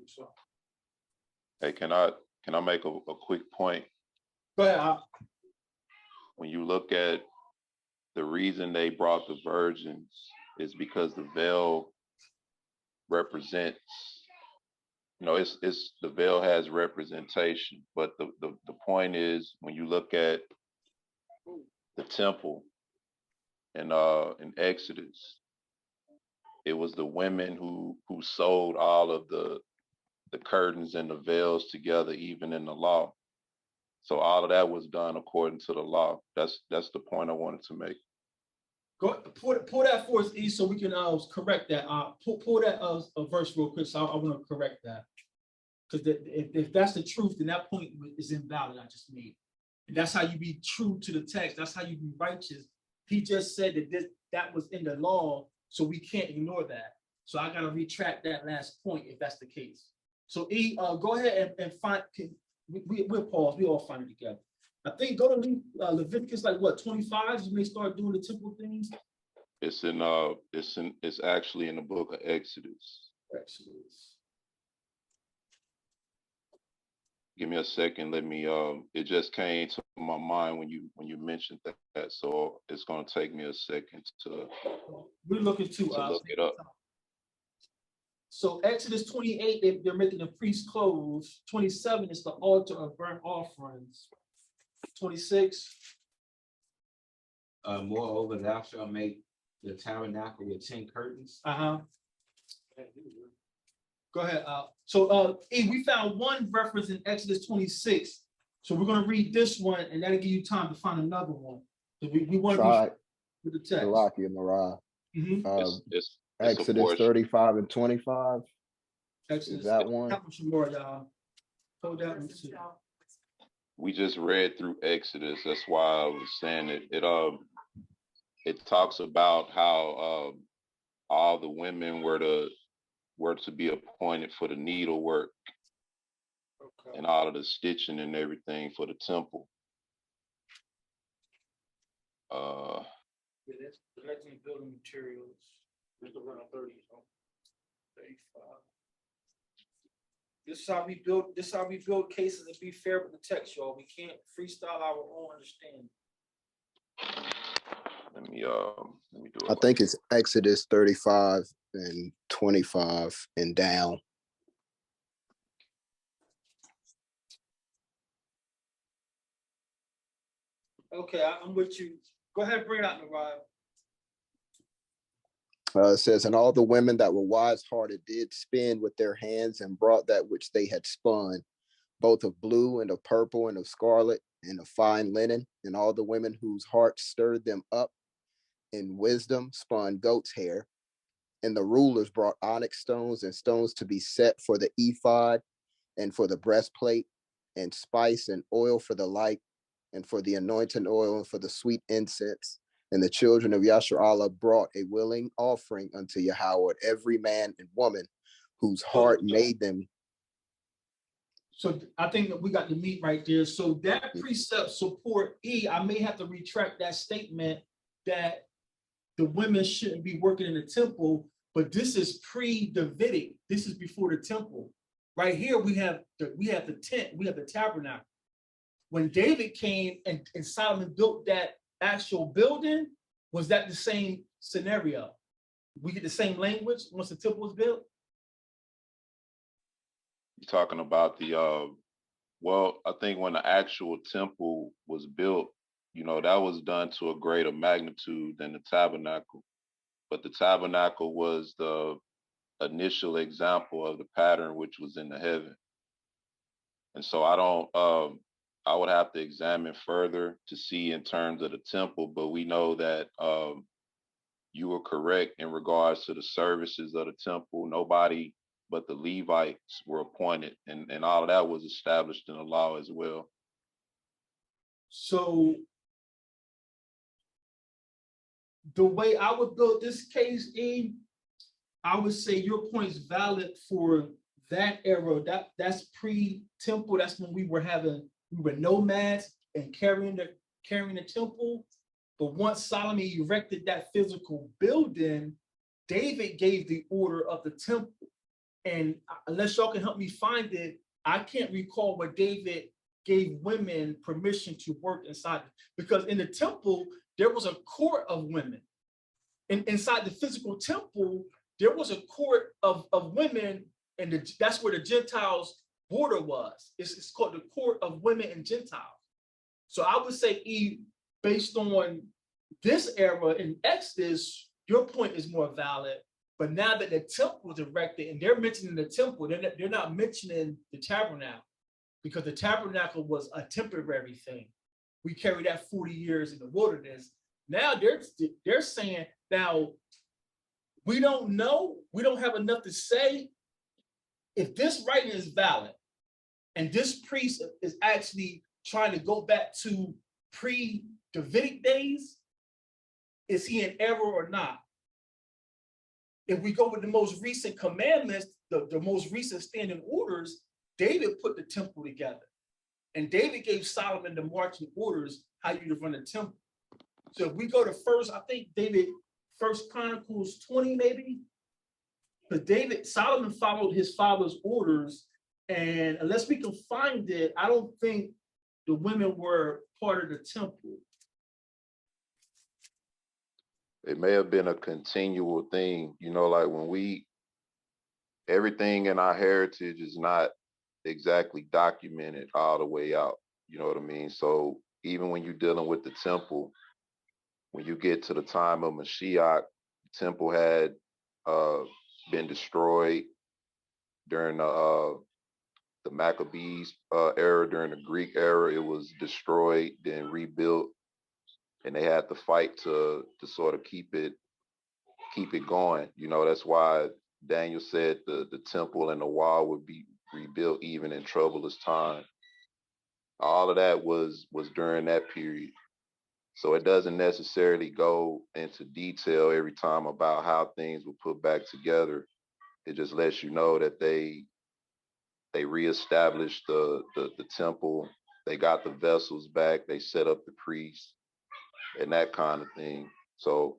Hey, can I make a quick point? Go ahead. When you look at the reason they brought the virgins is because the veil represents, it's the veil has representation, but the point is when you look at the temple in Exodus, it was the women who sewed all of the curtains and the veils together, even in the law. So all of that was done according to the law. That's the point I wanted to make. Go pull that for us, E, so we can correct that. Pull that verse real quick. So I want to correct that, because if that's the truth, then that point is invalid. I just made, and that's how you be true to the text. That's how you be righteous. He just said that was in the law, so we can't ignore that. So I gotta retract that last point if that's the case. So E, go ahead and find. We'll pause. We all find it together. I think go to Leviticus, like what, 25? You may start doing the temple things. It's actually in the book of Exodus. Give me a second. Let me. It just came to my mind when you mentioned that, so it's gonna take me a second to. We're looking to look it up. So Exodus 28, they're making the priest's clothes. 27 is the altar of burnt offerings. 26. Moreover, thou shalt make the tabernacle with 10 curtains. Go ahead. So E, we found one reference in Exodus 26. So we're going to read this one, and that'll give you time to find another one. So we want to be with the text. Salaki and Marah. It's Exodus 35 and 25. Exodus, is that one? More, y'all. Hold that one too. We just read through Exodus. That's why I was saying it talks about how all the women were to be appointed for the needlework and all of the stitching and everything for the temple. That's collecting building materials. Just around 30, 35. This is how we build cases and be fair with the text, y'all. We can't freestyle our own understanding. Let me do it. I think it's Exodus 35 and 25 and down. Okay, I'm with you. Go ahead, bring it out, Mariah. It says, and all the women that were wise-hearted did spin with their hands and brought that which they had spun, both of blue and of purple and of scarlet and of fine linen. And all the women whose hearts stirred them up in wisdom spun goat's hair. And the rulers brought onyx stones and stones to be set for the ephod and for the breastplate, and spice and oil for the light, and for the anointing oil and for the sweet incense. And the children of Yasharallah brought a willing offering unto Yahweh, every man and woman whose heart made them. So I think that we got the meat right there. So that precept support E, I may have to retract that statement that the women shouldn't be working in the temple, but this is pre-Davidic. This is before the temple. Right here, we have the tent, we have the tabernacle. When David came and Solomon built that actual building, was that the same scenario? We get the same language once the temple was built? You're talking about the, well, I think when the actual temple was built, that was done to a greater magnitude than the tabernacle. But the tabernacle was the initial example of the pattern which was in the heaven. And so I would have to examine further to see in terms of the temple, but we know that you were correct in regards to the services of the temple. Nobody but the Levites were appointed, and all of that was established in the law as well. So the way I would build this case, I would say your point is valid for that era. That's pre-temple. That's when we were nomads and carrying the temple. But once Solomon erected that physical building, David gave the order of the temple. And unless y'all can help me find it, I can't recall where David gave women permission to work inside. Because in the temple, there was a court of women. And inside the physical temple, there was a court of women, and that's where the Gentiles' border was. It's called the court of women and Gentiles. So I would say, based on this era in Exodus, your point is more valid. But now that the temple was erected, and they're mentioning the temple, they're not mentioning the tabernacle, because the tabernacle was a temporary thing. We carried that 40 years in the wilderness. Now they're saying, now we don't know, we don't have enough to say if this writing is valid, and this priest is actually trying to go back to pre-Davidic days, is he in error or not? If we go with the most recent commandments, the most recent standing orders, David put the temple together. And David gave Solomon the marching orders how you to run the temple. So if we go to First Chronicles 20, maybe, because Solomon followed his father's orders, and unless we can find it, I don't think the women were part of the temple. It may have been a continual thing, like when everything in our heritage is not exactly documented all the way out, you know what I mean? So even when you're dealing with the temple, when you get to the time of Mashiach, the temple had been destroyed during the Maccabees era, during the Greek era. It was destroyed, then rebuilt, and they had to fight to sort of keep it going. That's why Daniel said the temple and the wall would be rebuilt even in troublous time. All of that was during that period. So it doesn't necessarily go into detail every time about how things were put back together. It just lets you know that they reestablished the temple. They got the vessels back. They set up the priests and that kind of thing. So,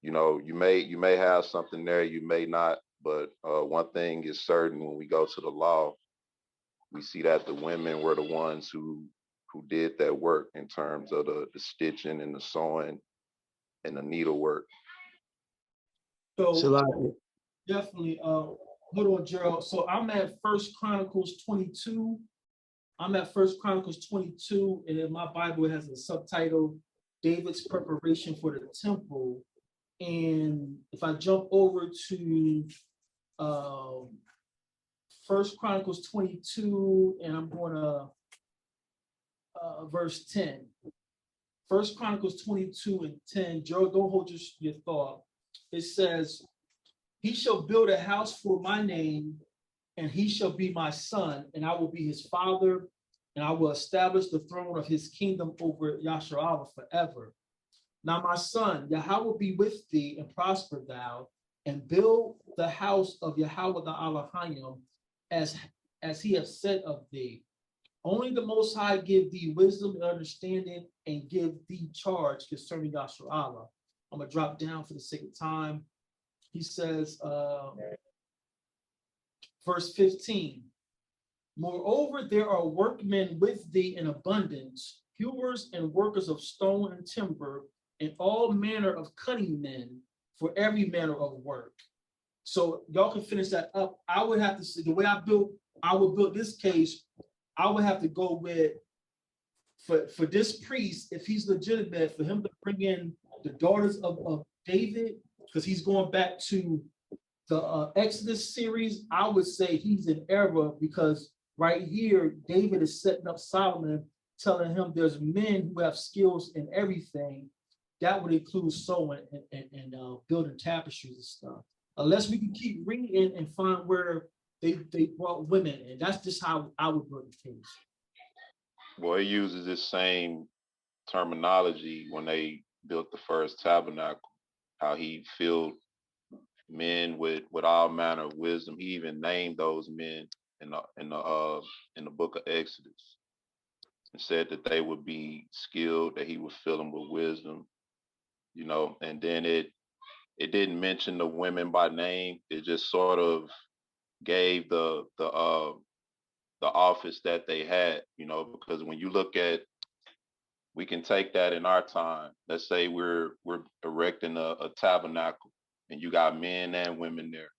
you may have something there, you may not, but one thing is certain: when we go to the law, we see that the women were the ones who did that work in terms of the stitching and the sewing and the needlework. So definitely, hold on, Gerald. So I'm at First Chronicles 22. And in my Bible, it has a subtitle, David's Preparation for the Temple. And if I jump over to First Chronicles 22, and I'm going to verse 10. First Chronicles 22 and 10. Joe, don't hold your thought. It says, he shall build a house for my name, and he shall be my son, and I will be his father, and I will establish the throne of his kingdom over Yasharallah forever. Now, my son, Yahweh will be with thee, and prosper thou, and build the house of Yahweh the Elohim, as he has said of thee. Only the Most High give thee wisdom and understanding, and give thee charge concerning Yasharallah. I'm going to drop down for the sake of time. He says, verse 15. Moreover, there are workmen with thee in abundance, hewers and workers of stone and timber, and all manner of cunning men for every manner of work. So y'all can finish that up. I would have to say the way I would build this case, I would have to go with for this priest, if he's legitimate, for him to bring in the daughters of David, because he's going back to the Exodus series. I would say he's in error, because right here, David is setting up Solomon, telling him there's men who have skills in everything. That would include sewing and building tapestries and stuff. Unless we can keep reading and find where they brought women, and that's just how I would build the case. Well, he uses this same terminology when they built the first tabernacle, how he filled men with all manner of wisdom. He even named those men in the book of Exodus, and said that they would be skilled, that he would fill them with wisdom, you know. And then it didn't mention the women by name. It just sort of gave the office that they had, you know, because when you look at, we can take that in our time. Let's say we're erecting a tabernacle, and you got men and women there.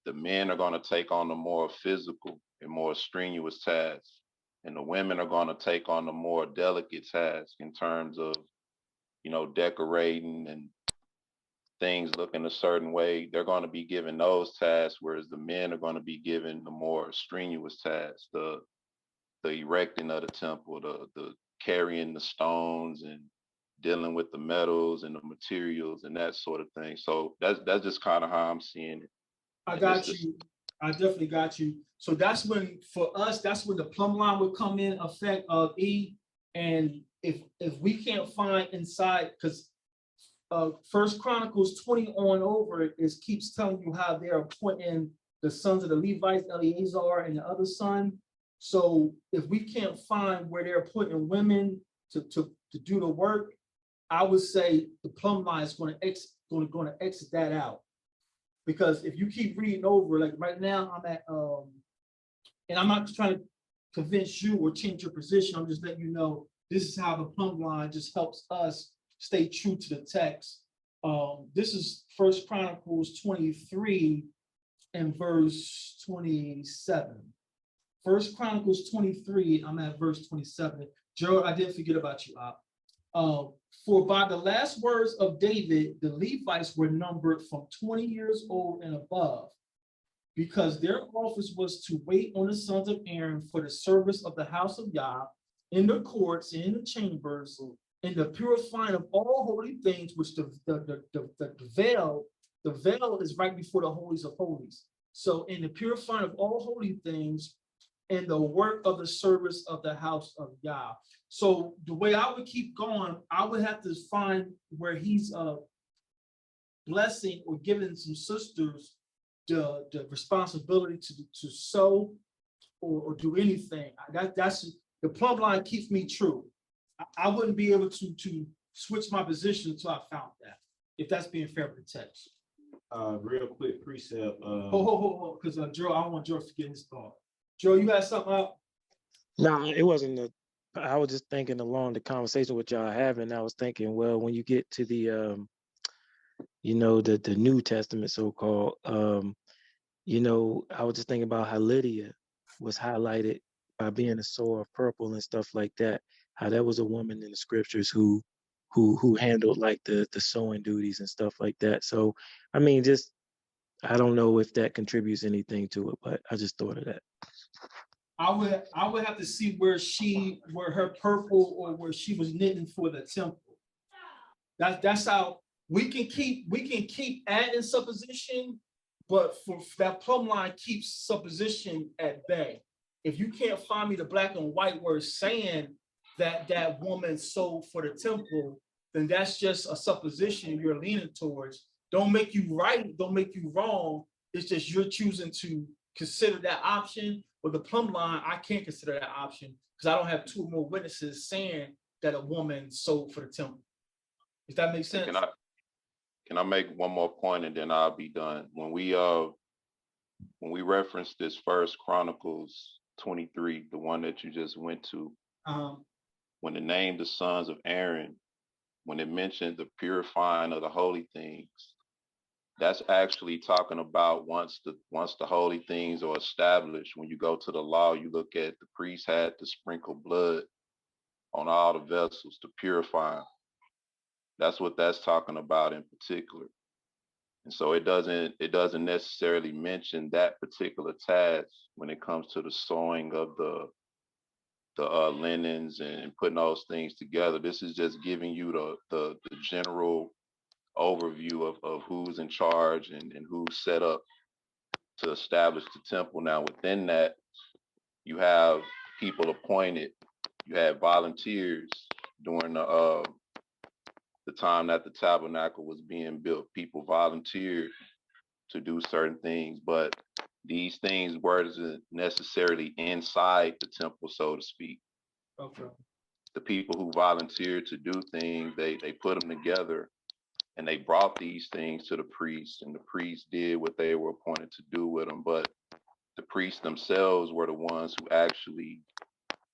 The men are going to take on the more physical and more strenuous tasks, and the women are going to take on the more delicate tasks in terms of, you know, decorating and things looking a certain way. They're going to be given those tasks, whereas the men are going to be given the more strenuous tasks, the erecting of the temple, the carrying the stones and dealing with the metals and the materials and that sort of thing. So that's just kind of how I'm seeing it. I got you. I definitely got you. So that's when, for us, that's when the plumb line would come in effect of E. And if we can't find inside, because First Chronicles 20 on over keeps telling you how they're appointing the sons of the Levites, Eleazar and the other son. So if we can't find where they're putting women to do the work, I would say the plumb line is going to exit that out. Because if you keep reading over, like right now I'm at, and I'm not trying to convince you or change your position, I'm just letting you know, this is how the plumb line just helps us stay true to the text. This is First Chronicles 23 and verse 27. First Chronicles 23, I'm at verse 27. Gerald, I didn't forget about you. For by the last words of David, the Levites were numbered from 20 years old and above, because their office was to wait on the sons of Aaron for the service of the house of Yah, in the courts, in the chambers, in the purifying of all holy things, which the veil is right before the holies of holies. So in the purifying of all holy things, and the work of the service of the house of Yah. So the way I would keep going, I would have to find where he's blessing or giving some sisters the responsibility to sew or do anything. That's the plumb line keeps me true. I wouldn't be able to switch my position until I found that, if that's being fair with the text. Real quick precept. Because Joe, I don't want Joe to forget his thought. Joe, you had something up? No, it wasn't. I was just thinking along the conversation with y'all having. I was thinking, well, when you get to the, you know, the New Testament, so-called, you know, I was just thinking about how Lydia was highlighted by being a sewer of purple and stuff like that. How that was a woman in the scriptures who handled like the sewing duties and stuff like that. So, I mean, just I don't know if that contributes anything to it, but I just thought of that. I would have to see where her purple or where she was knitting for the temple. That's how we can keep adding supposition, but for that plumb line keeps supposition at bay. If you can't find me the black and white word saying that woman sold for the temple, then that's just a supposition you're leaning towards. Don't make you right, don't make you wrong. It's just you're choosing to consider that option. But the plumb line, I can't consider that option because I don't have two more witnesses saying that a woman sold for the temple. Does that make sense? can I make one more point and then I'll be done? When we reference this First Chronicles 23, the one that you just went to, when it named the sons of Aaron, when it mentioned the purifying of the holy things, that's actually talking about once the holy things are established. When you go to the law, you look at the priest had to sprinkle blood on all the vessels to purify them. That's what that's talking about in particular. And so it doesn't necessarily mention that particular task when it comes to the sewing of the linens and putting those things together. This is just giving you the general overview of who's in charge and who's set up to establish the temple. Now, within that, you have people appointed. You have volunteers during the time that the tabernacle was being built. People volunteered to do certain things, but these things weren't necessarily inside the temple, so to speak. Okay. The people who volunteered to do things, they put them together and they brought these things to the priests, and the priests did what they were appointed to do with them. But the priests themselves were the ones who actually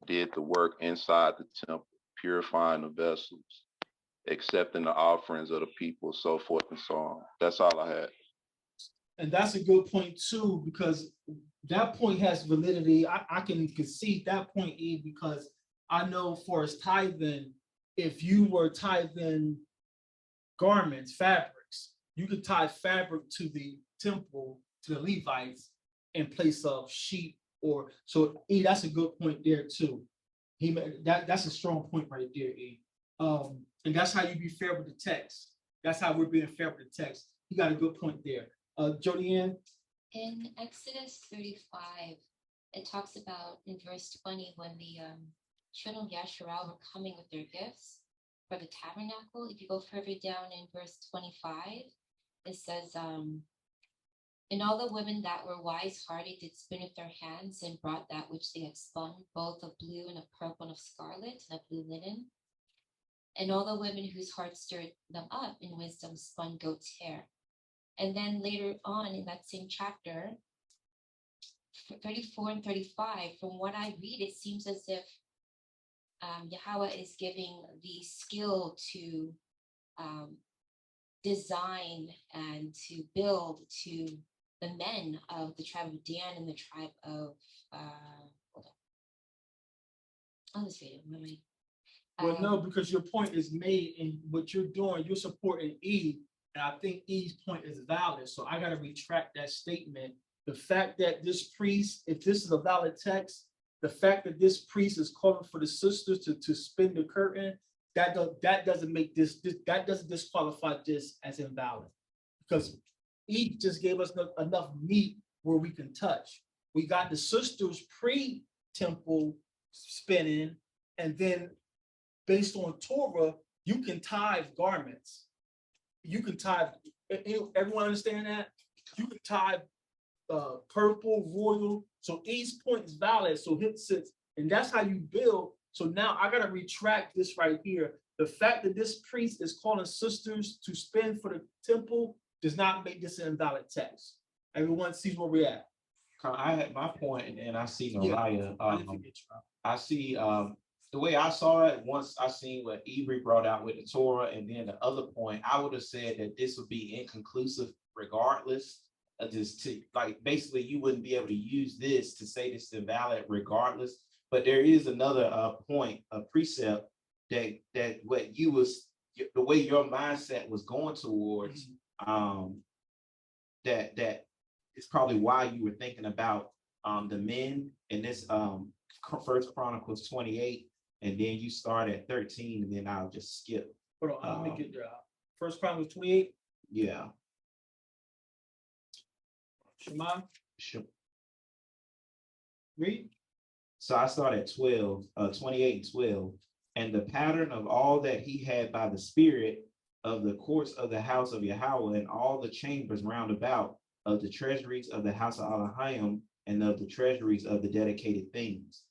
did the work inside the temple, purifying the vessels, accepting the offerings of the people, so forth and so on. That's all I had. And that's a good point too, because that point has validity. I can concede that point, E, because I know for as tithing, if you were tithing garments, fabrics, you could tithe fabric to the temple, to the Levites, in place of sheep. Or so, E, that's a good point there too. That's a strong point right there, E. And that's how you be fair with the text. That's how we're being fair with the text. You got a good point there. Jody Ann? In Exodus 35, it talks about in verse 20 when the children of Yasharal were coming with their gifts for the tabernacle. If you go further down in verse 25, it says, and all the women that were wise-hearted did spin with their hands and brought that which they had spun, both of blue and of purple and of scarlet and of blue linen. And all the women whose hearts stirred them up in wisdom spun goat's hair. And then later on in that same chapter, 34 and 35, from what I read, it seems as if Yahweh is giving the skill to design and to build to the men of the tribe of Dan and the tribe of, hold on. I'll just read it. Well, no, because your point is made, and what you're doing, you're supporting E, and I think E's point is valid. So I got to retract that statement. The fact that this priest, if this is a valid text, the fact that this priest is calling for the sisters to spin the curtain, that doesn't make that doesn't disqualify this as invalid, because E just gave us enough meat where we can touch. We got the sisters pre-temple spinning, and then based on Torah, you can tithe garments. You can tithe, everyone understand that? You can tithe purple, royal. So E's point is valid. So hit sits, and that's how you build. So now I gotta retract this right here. The fact that this priest is calling sisters to spend for the temple does not make this an invalid text. Everyone sees where we're at. I had my point, and I see Noriah. Yeah. I see the way I saw it. Once I seen what Ibri brought out with the Torah, and then the other point, I would have said that this would be inconclusive regardless of this. Like basically, you wouldn't be able to use this to say this is invalid regardless. But there is another point, a precept that what you was the way your mindset was going towards. That is probably why you were thinking about the men in this First Chronicles 28, and then you start at 13, and then I'll just skip. Hold on, let me get there. First Chronicles 28. Yeah. Shema. Sure. Read. So I start at 12, 28 and 12. And the pattern of all that he had by the Spirit of the courts of the house of Yahweh and all the chambers round about of the treasuries of the house of Elohim and of the treasuries of the dedicated things.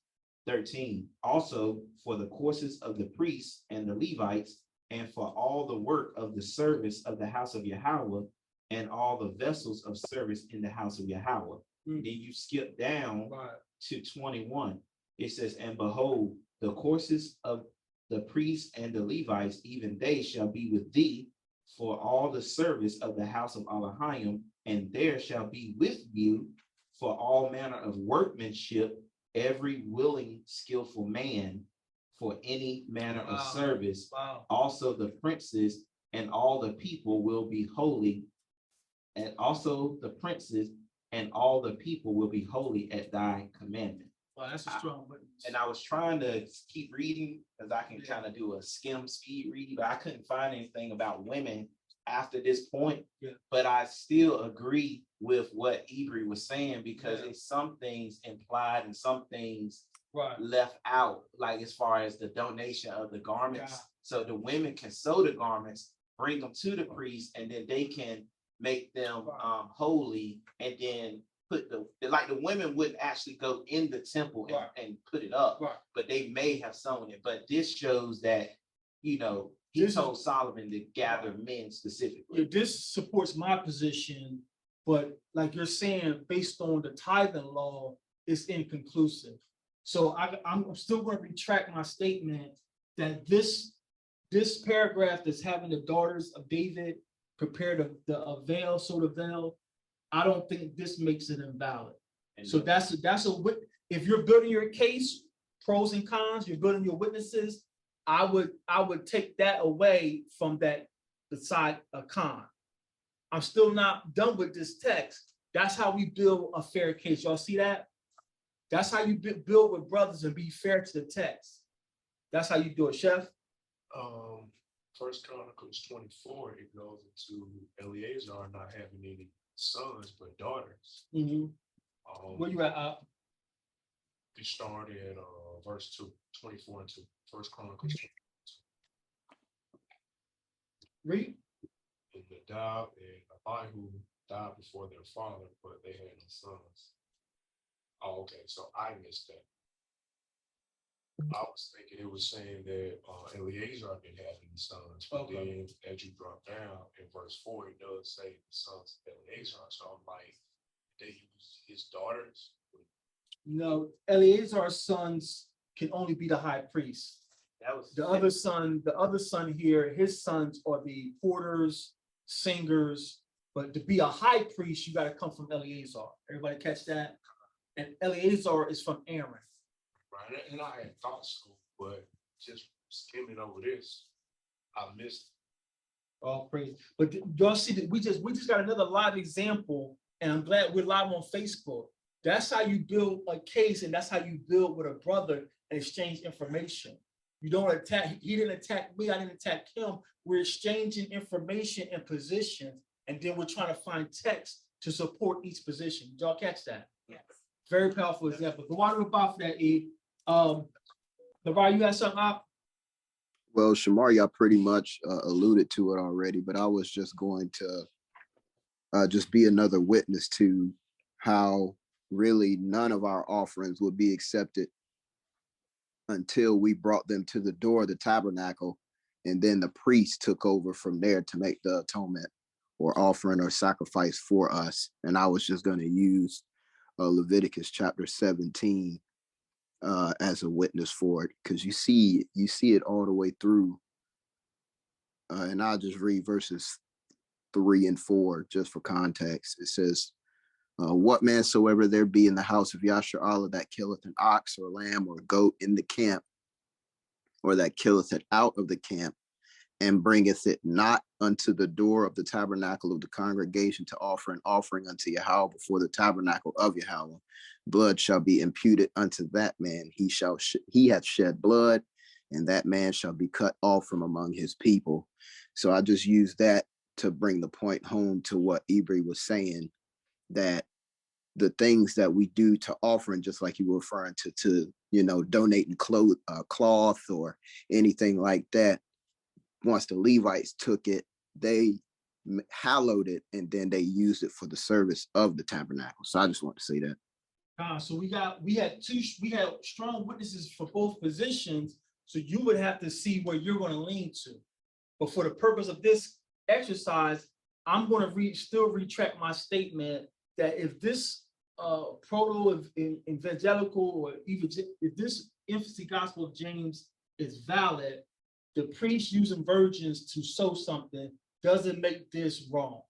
13. Also for the courses of the priests and the Levites and for all the work of the service of the house of Yahweh, and all the vessels of service in the house of Yahweh. Then you skip down to 21. It says, and behold, the courses of the priests and the Levites, even they shall be with thee for all the service of the house of Elohim, and there shall be with you for all manner of workmanship, every willing, skillful man for any manner of service. Also the princes and all the people will be holy, and also the princes and all the people will be holy at thy commandment. Wow, that's a strong witness. And I was trying to keep reading because I can kind of do a skim speed reading, but I couldn't find anything about women after this point. But I still agree with what Ibri was saying, because it's some things implied and some things left out, like as far as the donation of the garments. So the women can sew the garments, bring them to the priest, and then they can make them holy, and then put the women wouldn't actually go in the temple and put it up, but they may have sewn it. But this shows that, you know, he told Solomon to gather men specifically. This supports my position, but like you're saying, based on the tithing law, it's inconclusive. So I'm still going to retract my statement that this paragraph that's having the daughters of David prepare the veil, sew the veil, I don't think this makes it invalid. And so that's if you're building your case, pros and cons, you're building your witnesses, I would take that away from the side of con. I'm still not done with this text. That's how we build a fair case. Y'all see that? That's how you build with brothers and be fair to the text. That's how you do it, Chef. First Chronicles 24, it goes into Eleazar not having any sons but daughters. Where you at? You start at verse 2, 24 and 2. First Chronicles 22. Read. And Nadab and Abihu died before their father, but they had no sons. Oh, okay, so I missed that. I was thinking it was saying that Eleazar didn't have any sons, but then as you drop down in verse 4, it does say the sons of Eleazar. So I'm like, they use his daughters. No, Eleazar's sons can only be the high priest. That was the other son here, his sons are the porters, singers, but to be a high priest, you got to come from Eleazar. Everybody catch that? And Eleazar is from Aaron. Right, and I had thought so, but just skimming over this, I missed it. All praise. But y'all see that we just got another live example, and I'm glad we're live on Facebook. That's how you build a case, and that's how you build with a brother and exchange information. You don't attack, he didn't attack me, I didn't attack him. We're exchanging information and positions, and then we're trying to find text to support each position. Did y'all catch that? Yes. Very powerful example. But why do we buy for that, E? Levi, you had something up? Well, Shamaria pretty much alluded to it already, but I was just going to just be another witness to how really none of our offerings would be accepted until we brought them to the door of the tabernacle, and then the priest took over from there to make the atonement or offering or sacrifice for us. And I was just going to use Leviticus chapter 17 as a witness for it, because you see it all the way through. And I'll just read verses 3 and 4 just for context. It says, what man soever there be in the house of Yasharallah that killeth an ox or lamb or goat in the camp, or that killeth it out of the camp, and bringeth it not unto the door of the tabernacle of the congregation to offer an offering unto Yahweh before the tabernacle of Yahweh, blood shall be imputed unto that man. He hath shed blood, and that man shall be cut off from among his people. So I just use that to bring the point home to what Ibri was saying, that the things that we do to offering, just like you were referring to donating cloth or anything like that, once the Levites took it, they hallowed it, and then they used it for the service of the tabernacle. So I just want to say that. So we had strong witnesses for both positions. So you would have to see where you're going to lean to. But for the purpose of this exercise, I'm going to still retract my statement that if this proto-evangelical or even if this infancy gospel of James is valid, the priest using virgins to sow something doesn't make this wrong.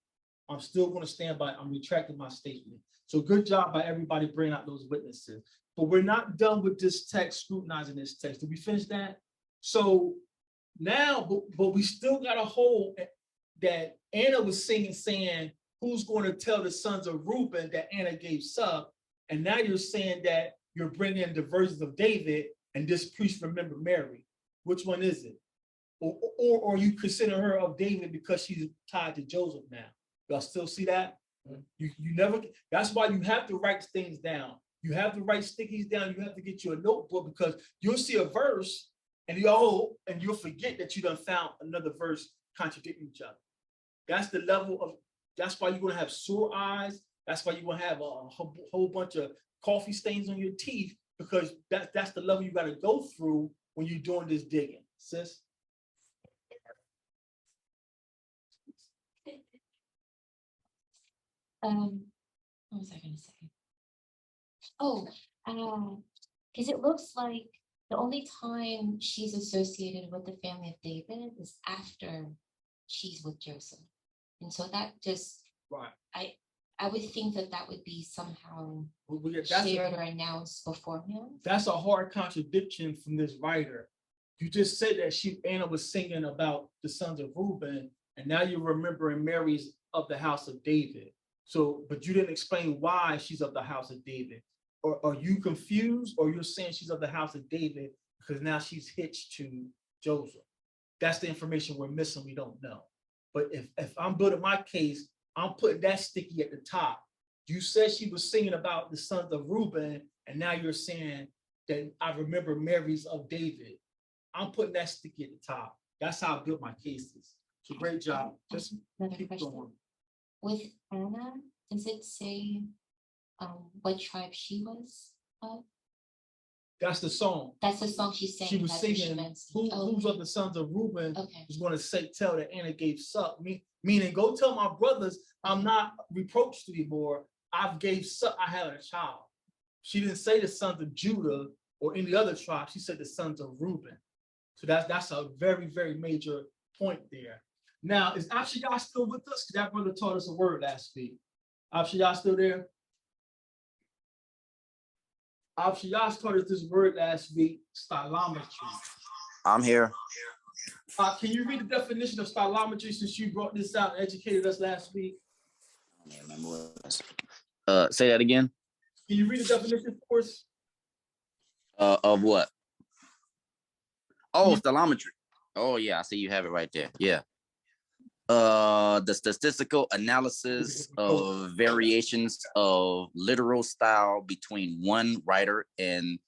I'm still going to stand by it. I'm retracting my statement. So good job by everybody bringing out those witnesses. But we're not done with this text, scrutinizing this text. Did we finish that? So now, but we still got a hold that Anna was singing, saying, who's going to tell the sons of Reuben that Anna gave suck? And now you're saying that you're bringing the versions of David and this priest remember Mary. Which one is it? Or you consider her of David because she's tied to Joseph now? Y'all still see that? You never, that's why you have to write things down. You have to write stickies down. You have to get you a notebook because you'll see a verse and you'll forget that you done found another verse contradicting each other. That's the level of, that's why you're going to have sore eyes. That's why you're going to have a whole bunch of coffee stains on your teeth, because that's the level you got to go through when you're doing this digging, sis. What was I going to say? Oh, because it looks like the only time she's associated with the family of David is after she's with Joseph. And so that just, right. I would think that would be somehow shared or announced beforehand. That's a hard contradiction from this writer. You just said that Anna was singing about the sons of Reuben, and now you're remembering Mary's of the house of David. So, but you didn't explain why she's of the house of David. Or are you confused, or you're saying she's of the house of David because now she's hitched to Joseph? That's the information we're missing. We don't know. But if I'm building my case, I'm putting that sticky at the top. You said she was singing about the sons of Reuben, and now you're saying that I remember Mary's of David. I'm putting that sticky at the top. That's how I built my cases. So great job. Just keep going. With Anna, does it say what tribe she was of? That's the song. That's the song she's saying. She was singing, who's of the sons of Reuben was going to tell that Anna gave suck. Meaning, go tell my brothers I'm not reproached anymore. I've gave suck. I had a child. She didn't say the sons of Judah or any other tribe. She said the sons of Reuben. So that's a very, very major point there. Now, is Abshayah still with us? That brother taught us a word last week. Abshayah still there? Abshayah taught us this word last week, stylometry. I'm here. Can you read the definition of stylometry since you brought this out and educated us last week? I don't remember what it was. Say that again. Can you read the definition for us? Of what? Oh, stylometry. Oh yeah, I see you have it right there. Yeah. The statistical analysis of variations of literal style between one writer and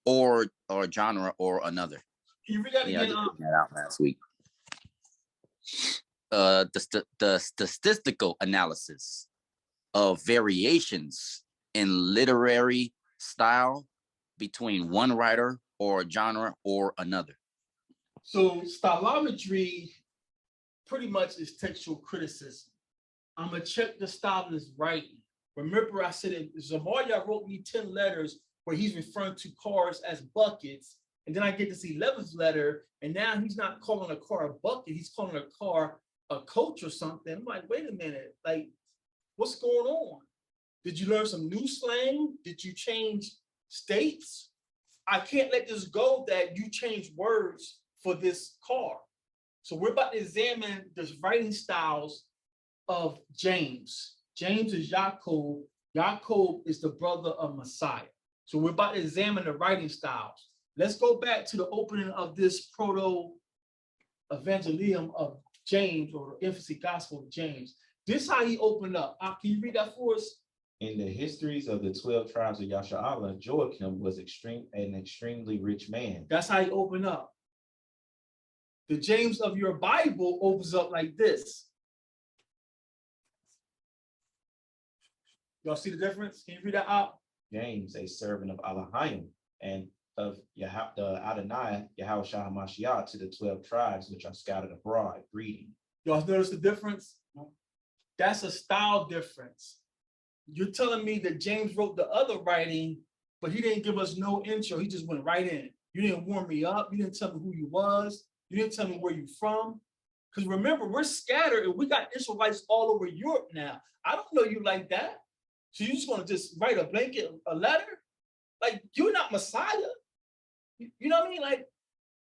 or genre or another. Can you read that again? I just put that out last week. The statistical analysis of variations in literary style between one writer or genre or another. So stylometry pretty much is textual criticism. I'm gonna check the style of his writing. Remember I said that Zamaria wrote me 10 letters where he's referring to cars as buckets. And then I get this 11th letter, and now he's not calling a car a bucket, he's calling a car a coach or something. I'm like, wait a minute, like, what's going on? Did you learn some new slang? Did you change states? I can't let this go that you change words for this car. So we're about to examine the writing styles of James. James is Jacob. Jacob is the brother of Messiah. So we're about to examine the writing styles. Let's go back to the opening of this proto-evangelium of James, or the infancy gospel of James. This is how he opened up. Can you read that for us? In the histories of the 12 tribes of Yasharallah, Joachim was an extremely rich man. That's how he opened up. The James of your Bible opens up like this. Y'all see the difference? Can you read that out? James, a servant of Elohim and of the Adonai, Yahweh Shah HaMashiach, to the 12 tribes which are scattered abroad. Greeting. Y'all notice the difference? That's a style difference. You're telling me that James wrote the other writing, but he didn't give us no intro. He just went right in. You didn't warm me up. You didn't tell me who you was. You didn't tell me where you from. Because remember, we're scattered and we got Israelites all over Europe now. I don't know you like that. So you just want to just write a letter? Like, you're not Messiah. You know what I mean? Like,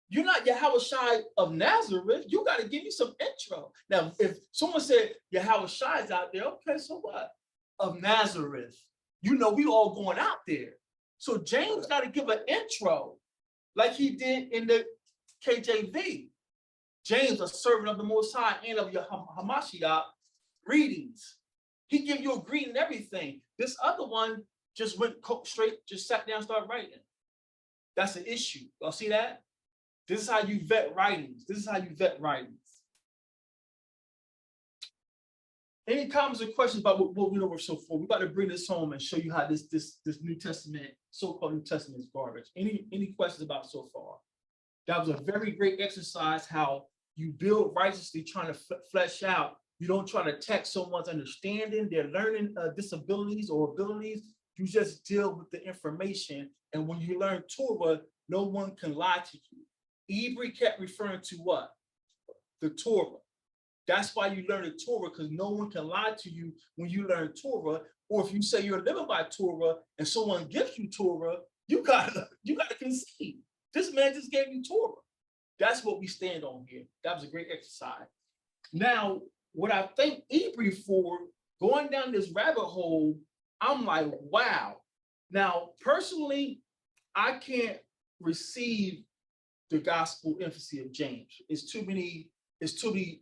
you're not Yahweh Shai of Nazareth. You got to give me some intro. Now, if someone said Yahweh Shai is out there, okay, so what? Of Nazareth. You know, we all going out there. So James got to give an intro like he did in the KJV. James, a servant of the Most High and of Hamashiach, greetings. He give you a greeting and everything. This other one just went straight, just sat down, started writing. That's an issue. Y'all see that? This is how you vet writings. This is how you vet writings. Any comments or questions about what we know so far? We're about to bring this home and show you how this New Testament, so-called New Testament, is garbage. Any questions about so far? That was a very great exercise, how you build righteously, trying to flesh out. You don't try to attack someone's understanding, their learning disabilities or abilities. You just deal with the information. And when you learn Torah, no one can lie to you. Ibri kept referring to what? The Torah. That's why you learn the Torah, because no one can lie to you when you learn Torah. Or if you say you're living by Torah and someone gives you Torah, you gotta concede. This man just gave you Torah. That's what we stand on here. That was a great exercise. Now, what I thank Ibri for, going down this rabbit hole, I'm like, wow. Now, personally, I can't receive the gospel emphasis of James. It's too many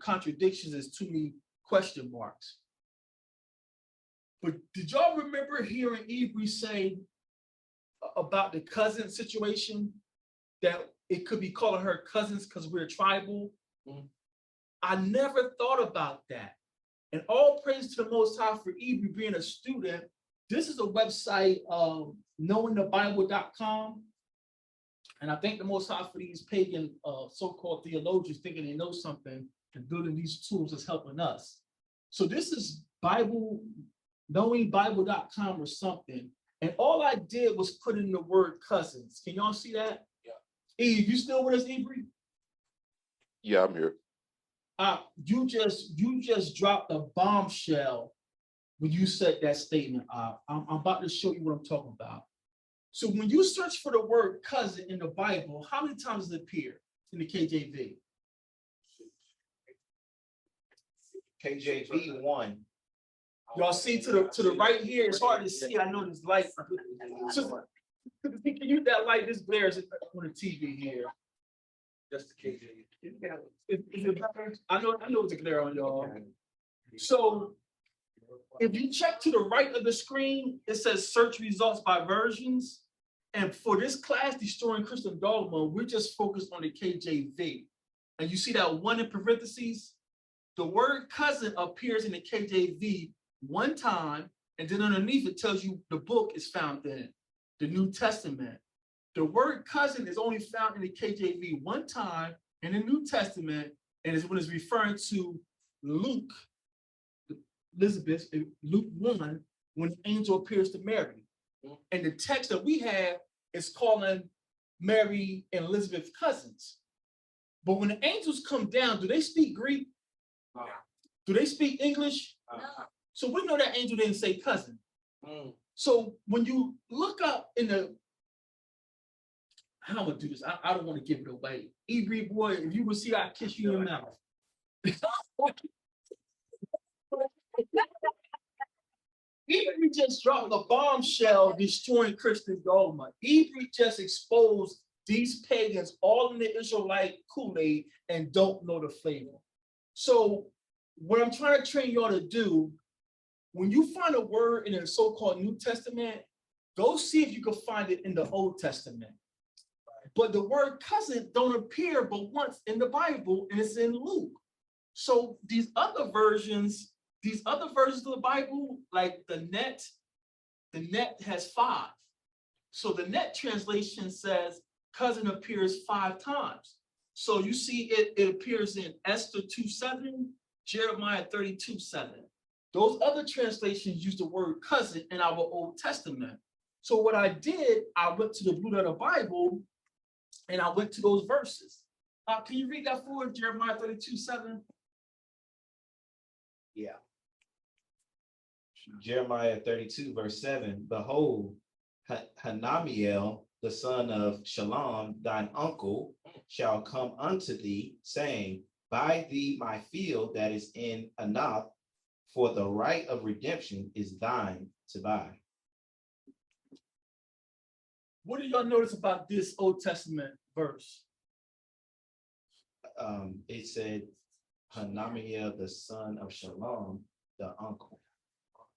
contradictions, there's too many question marks. But did y'all remember hearing Ibri say about the cousin situation, that it could be calling her cousins because we're tribal? I never thought about that. And all praise to the Most High for Ibri being a student. This is a website, knowingthebible.com. And I thank the Most High for these pagan so-called theologians thinking they know something and building these tools that's helping us. So this is Bible, knowingbible.com or something. And all I did was put in the word cousins. Can y'all see that? Yeah. Eve, you still with us, Ibri? Yeah, I'm here. You just dropped a bombshell when you said that statement. I'm about to show you what I'm talking about. So when you search for the word cousin in the Bible, how many times does it appear in the KJV? KJV 1. Y'all see to the right here, it's hard to see. I know this light. So, can you use that light? This glares on the TV here. Just the KJV. Is it better? I know it's a glare on y'all. So if you check to the right of the screen, it says search results by versions. And for this class, Destroying Christian Dogma, we're just focused on the KJV. And you see that one in parentheses? The word cousin appears in the KJV one time, and then underneath it tells you the book is found in the New Testament. The word cousin is only found in the KJV one time in the New Testament, and is when it's referring to Luke, Elizabeth, Luke 1, when the angel appears to Mary. And the text that we have is calling Mary and Elizabeth cousins. But when the angels come down, do they speak Greek? No. Do they speak English? No. So we know that angel didn't say cousin. So when you look up in the, how I'm gonna do this, I don't want to give it away. Ibri boy, if you would see, I kiss you in your mouth. Ibri just dropped a bombshell destroying Christian dogma. Ibri just exposed these pagans all in the Israelite Kool-Aid and don't know the flavor. So what I'm trying to train y'all to do, when you find a word in the so-called New Testament, go see if you can find it in the Old Testament. But the word cousin don't appear but once in the Bible, and it's in Luke. So these other versions of the Bible, like the net has 5. So the net translation says cousin appears 5 times. So you see it appears in Esther 2:7, Jeremiah 32:7. Those other translations use the word cousin in our Old Testament. So what I did, I went to the Blue Letter Bible and I went to those verses. Can you read that for us, Jeremiah 32:7? Yeah. Jeremiah 32, verse 7, behold, Hanamiel, the son of Shalom, thine uncle, shall come unto thee, saying, buy thee my field that is in Anath, for the right of redemption is thine to buy. What do y'all notice about this Old Testament verse? It said, Hanamiel, the son of Shalom, the uncle.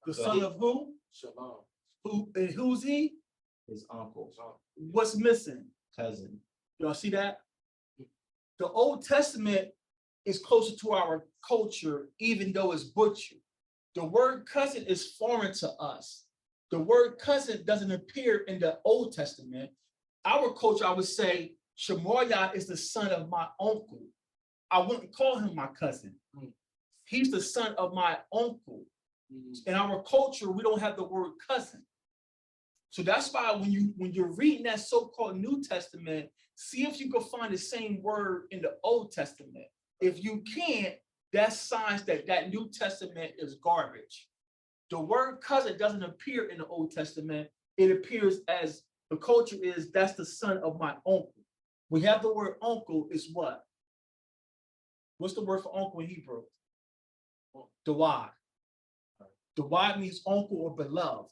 The son of who? Shalom. Who and who's he? His uncle. What's missing? Cousin. Y'all see that? The Old Testament is closer to our culture, even though it's butchered. The word cousin is foreign to us. The word cousin doesn't appear in the Old Testament. Our culture, I would say, Shemaiah is the son of my uncle. I wouldn't call him my cousin. He's the son of my uncle. In our culture, we don't have the word cousin. So that's why when you're reading that so-called New Testament, see if you can find the same word in the Old Testament. If you can't, that's signs that that New Testament is garbage. The word cousin doesn't appear in the Old Testament. It appears as the culture is, that's the son of my uncle. We have the word uncle is what? What's the word for uncle in Hebrew? Dawad. Dawad means uncle or beloved.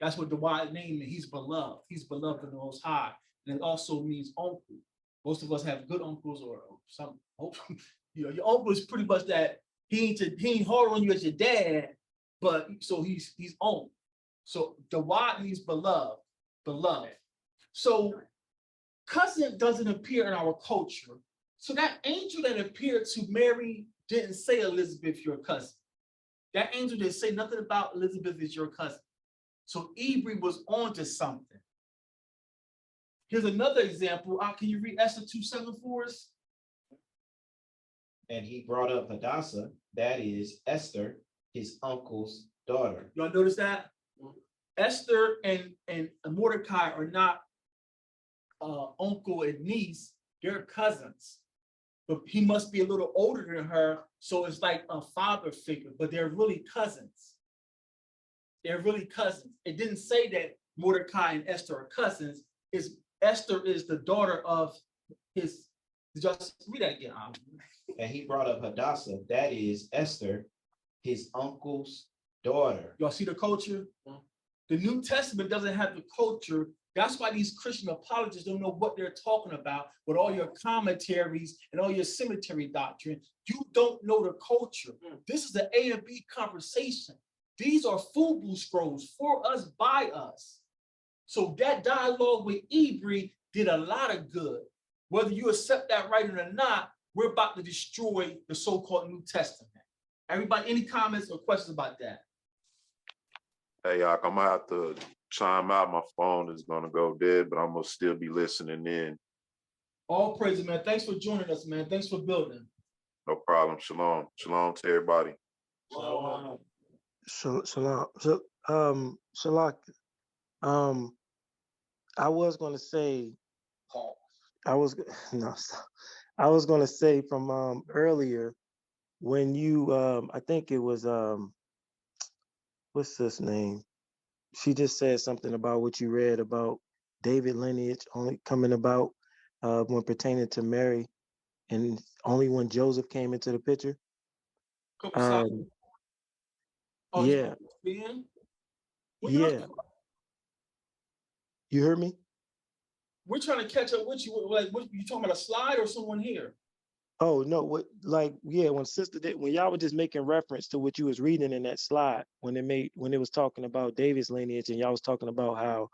That's what Dawad name means. He's beloved. He's beloved of the Most High. And it also means uncle. Most of us have good uncles or some. You know, your uncle is pretty much that he ain't hard on you as your dad, but so he's uncle. So Dawad means beloved, beloved. So cousin doesn't appear in our culture. So that angel that appeared to Mary didn't say, Elizabeth, your cousin. That angel didn't say nothing about Elizabeth is your cousin. So Ebre was on to something. Here's another example. Can you read Esther 2:7 for us? And he brought up Hadassah, that is Esther, his uncle's daughter. Y'all notice that? Esther and Mordecai are not uncle and niece, they're cousins. But he must be a little older than her, so it's like a father figure, but they're really cousins. They're really cousins. It didn't say that Mordecai and Esther are cousins. Esther is the daughter of his, just read that again. And he brought up Hadassah, that is Esther, his uncle's daughter. Y'all see the culture? The New Testament doesn't have the culture. That's why these Christian apologists don't know what they're talking about with all your commentaries and all your cemetery doctrine. You don't know the culture. This is an A and B conversation. These are FUBU scrolls for us, by us. So that dialogue with Ebre did a lot of good. Whether you accept that writing or not, we're about to destroy the so-called New Testament. Everybody, any comments or questions about that? Hey, I'm gonna have to chime out. My phone is gonna go dead, but I'm gonna still be listening in. All praise, man. Thanks for joining us, man. Thanks for building. No problem. Shalom. Shalom to everybody. Shalom. Shalom. So, Shalak, I was going to say, I was going to say from earlier when you, I think it was, what's this name? She just said something about what you read about David lineage only coming about when pertaining to Mary, and only when Joseph came into the picture. Yeah. Yeah. You heard me? We're trying to catch up with you. Like, what you talking about, a slide or someone here? Oh no! What, like, yeah, when when y'all were just making reference to what you was reading in that slide, when it was talking about David's lineage, and y'all was talking about how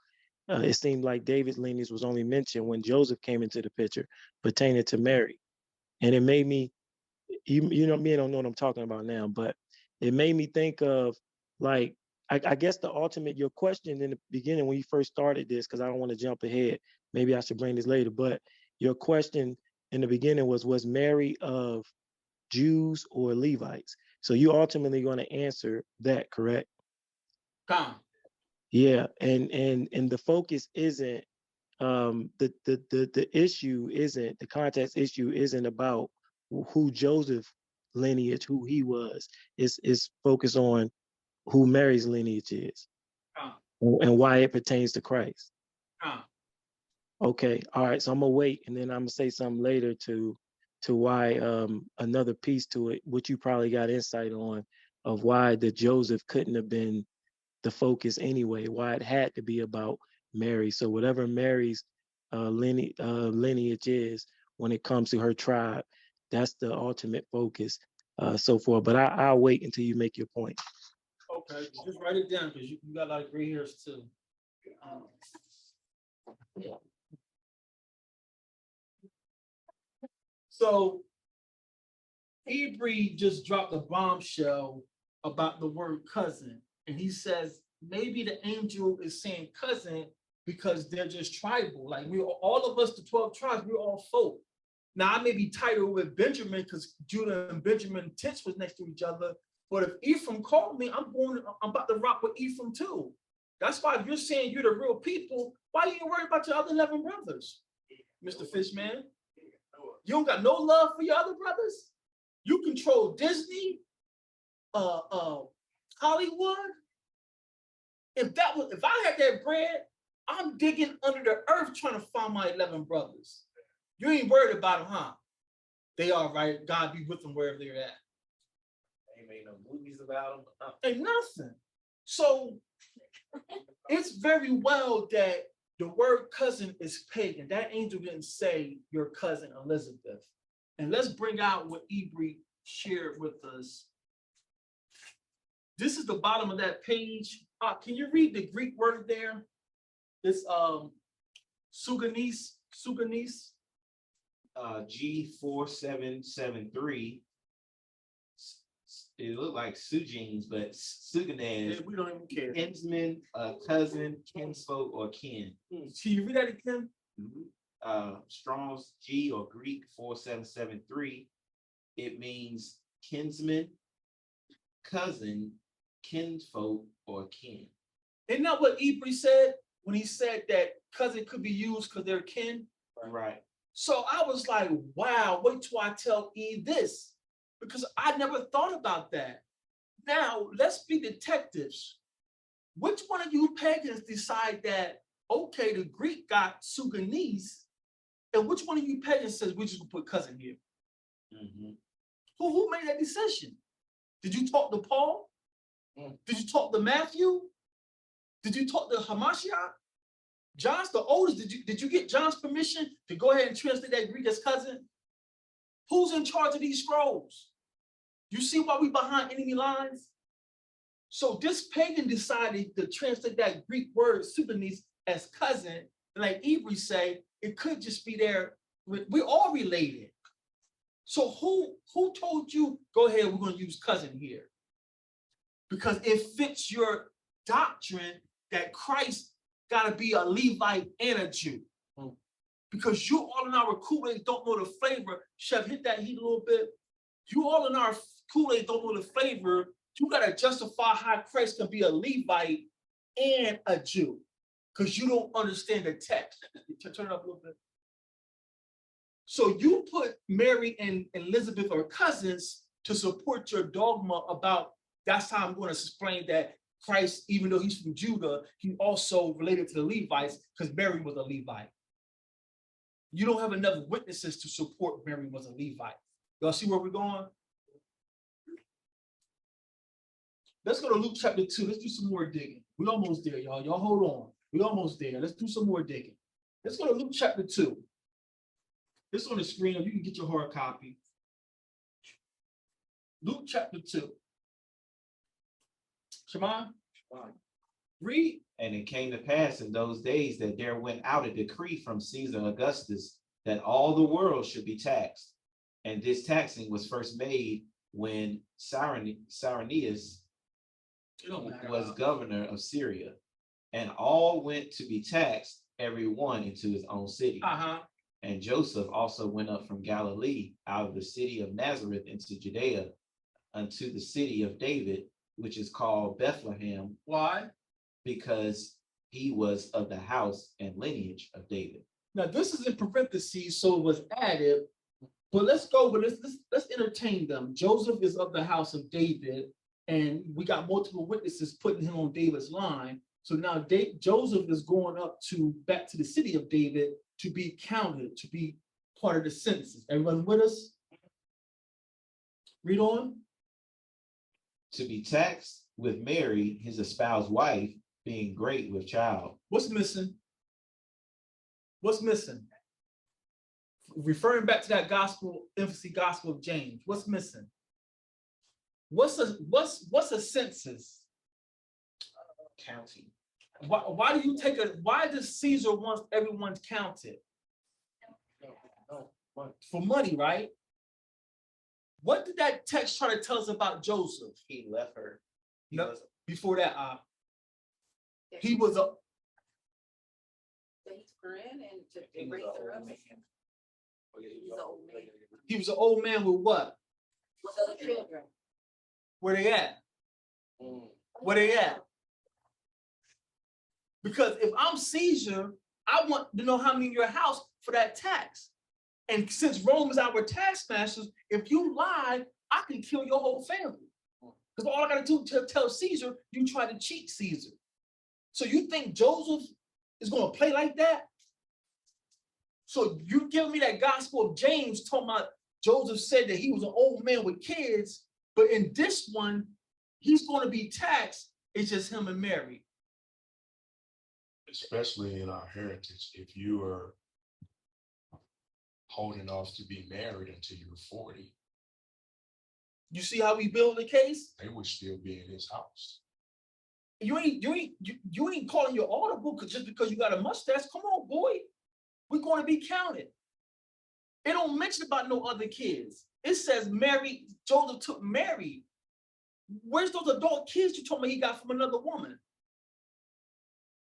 it seemed like David's lineage was only mentioned when Joseph came into the picture, pertaining to Mary, and it made me, you know, me, I don't know what I'm talking about now, but it made me think of, like, I guess your question in the beginning when you first started this, because I don't want to jump ahead, maybe I should bring this later, but your question in the beginning was Mary of Jews or Levites? So you ultimately going to answer that, correct? Come. Yeah, and the focus isn't the issue isn't the context issue isn't about who Joseph lineage, who he was. It's focused on who Mary's lineage is and why it pertains to Christ. Okay, all right. So I'm gonna wait, and then I'm gonna say something later to why another piece to it, which you probably got insight on, of why the Joseph couldn't have been the focus anyway, why it had to be about Mary. So whatever Mary's lineage is when it comes to her tribe, that's the ultimate focus, so forth. But I'll wait until you make your point. Okay, just write it down because you got a lot of gray hairs too. Yeah. So Hebrew just dropped a bombshell about the word cousin. And he says maybe the angel is saying cousin because they're just tribal. Like we all of us, the 12 tribes, we're all folk. Now I may be titled with Benjamin because Judah and Benjamin tents was next to each other. But if Ephraim called me, I'm about to rock with Ephraim too. That's why if you're saying you're the real people, why are you worried about your other 11 brothers, Mr. Fishman? You don't got no love for your other brothers? You control Disney, Hollywood. If I had that bread, I'm digging under the earth trying to find my 11 brothers. You ain't worried about them, huh? They are, right? God be with them wherever they're at. Ain't made no movies about them. Ain't nothing. So it's very well that the word cousin is pagan. That angel didn't say your cousin Elizabeth. And let's bring out what Ibri shared with us. This is the bottom of that page. Can you read the Greek word there? This Suganese. G4773. It looked like Sujeans, but Suganese. We don't even care. Kinsman, cousin, kinsfolk, or kin. Can you read that again? Strong's G or Greek 4773. It means kinsman, cousin, kinfolk, or kin. Isn't that what Ibri said when he said that cousin could be used because they're kin? Right. So I was like, wow, wait till I tell Eve this, because I never thought about that. Now, let's be detectives. Which one of you pagans decide that, okay, the Greek got Suganese, and which one of you pagans says we just gonna put cousin here? Who made that decision? Did you talk to Paul? Did you talk to Matthew? Did you talk to Hamashiach? John's the oldest. Did you get John's permission to go ahead and translate that Greek as cousin? Who's in charge of these scrolls? You see why we behind enemy lines? So this pagan decided to translate that Greek word Sudanese as cousin, and like Ibri say, it could just be there. We're all related. So who told you, go ahead, we're gonna use cousin here? Because it fits your doctrine that Christ gotta be a Levite and a Jew. Because you all in our Kool-Aid don't know the flavor. Chef, hit that heat a little bit. You all in our Kool-Aid don't know the flavor. You gotta justify how Christ can be a Levite and a Jew. Because you don't understand the text. Turn it up a little bit. So you put Mary and Elizabeth are cousins to support your dogma about, that's how I'm going to explain that Christ, even though he's from Judah, he also related to the Levites because Mary was a Levite. You don't have enough witnesses to support Mary was a Levite. Y'all see where we're going? Let's go to Luke chapter 2. Let's do some more digging. We're almost there, y'all. Y'all hold on. We're almost there. Let's do some more digging. Let's go to Luke chapter 2. This on the screen, you can get your hard copy. Luke chapter 2. Shema, read. And it came to pass in those days that there went out a decree from Caesar Augustus that all the world should be taxed. And this taxing was first made when Cyrenius was governor of Syria. And all went to be taxed, every one into his own city. And Joseph also went up from Galilee out of the city of Nazareth into Judea unto the city of David, which is called Bethlehem. Why? Because he was of the house and lineage of David. Now this is in parentheses, so it was added, but let's go, but let's entertain them. Joseph is of the house of David, and we got multiple witnesses putting him on David's line. So now Joseph is going up back to the city of David to be counted, to be part of the census. Everyone with us? Read on. To be taxed with Mary, his espoused wife, being great with child. What's missing? What's missing? Referring back to that emphasis gospel of James, what's missing? What's a census? Counting. Why do you why does Caesar want everyone counted? For money, right? What did that text try to tell us about Joseph? He left her. Before that, he was a. He's grand and to raise her up. He was an old man with what? With other children. Where they at? Where they at? Because if I'm Caesar, I want to know how many in your house for that tax. And since Rome is our tax masters, if you lie, I can kill your whole family. Because all I got to do to tell Caesar, you try to cheat Caesar. So you think Joseph is going to play like that? So you give me that gospel of James talking about Joseph said that he was an old man with kids, but in this one, he's going to be taxed. It's just him and Mary. Especially in our heritage, if you are holding off to be married until you're 40. You see how we build the case? They would still be in his house. You ain't calling your audible just because you got a mustache. Come on, boy. We're going to be counted. It don't mention about no other kids. It says Mary, Joseph took Mary. Where's those adult kids you told me he got from another woman?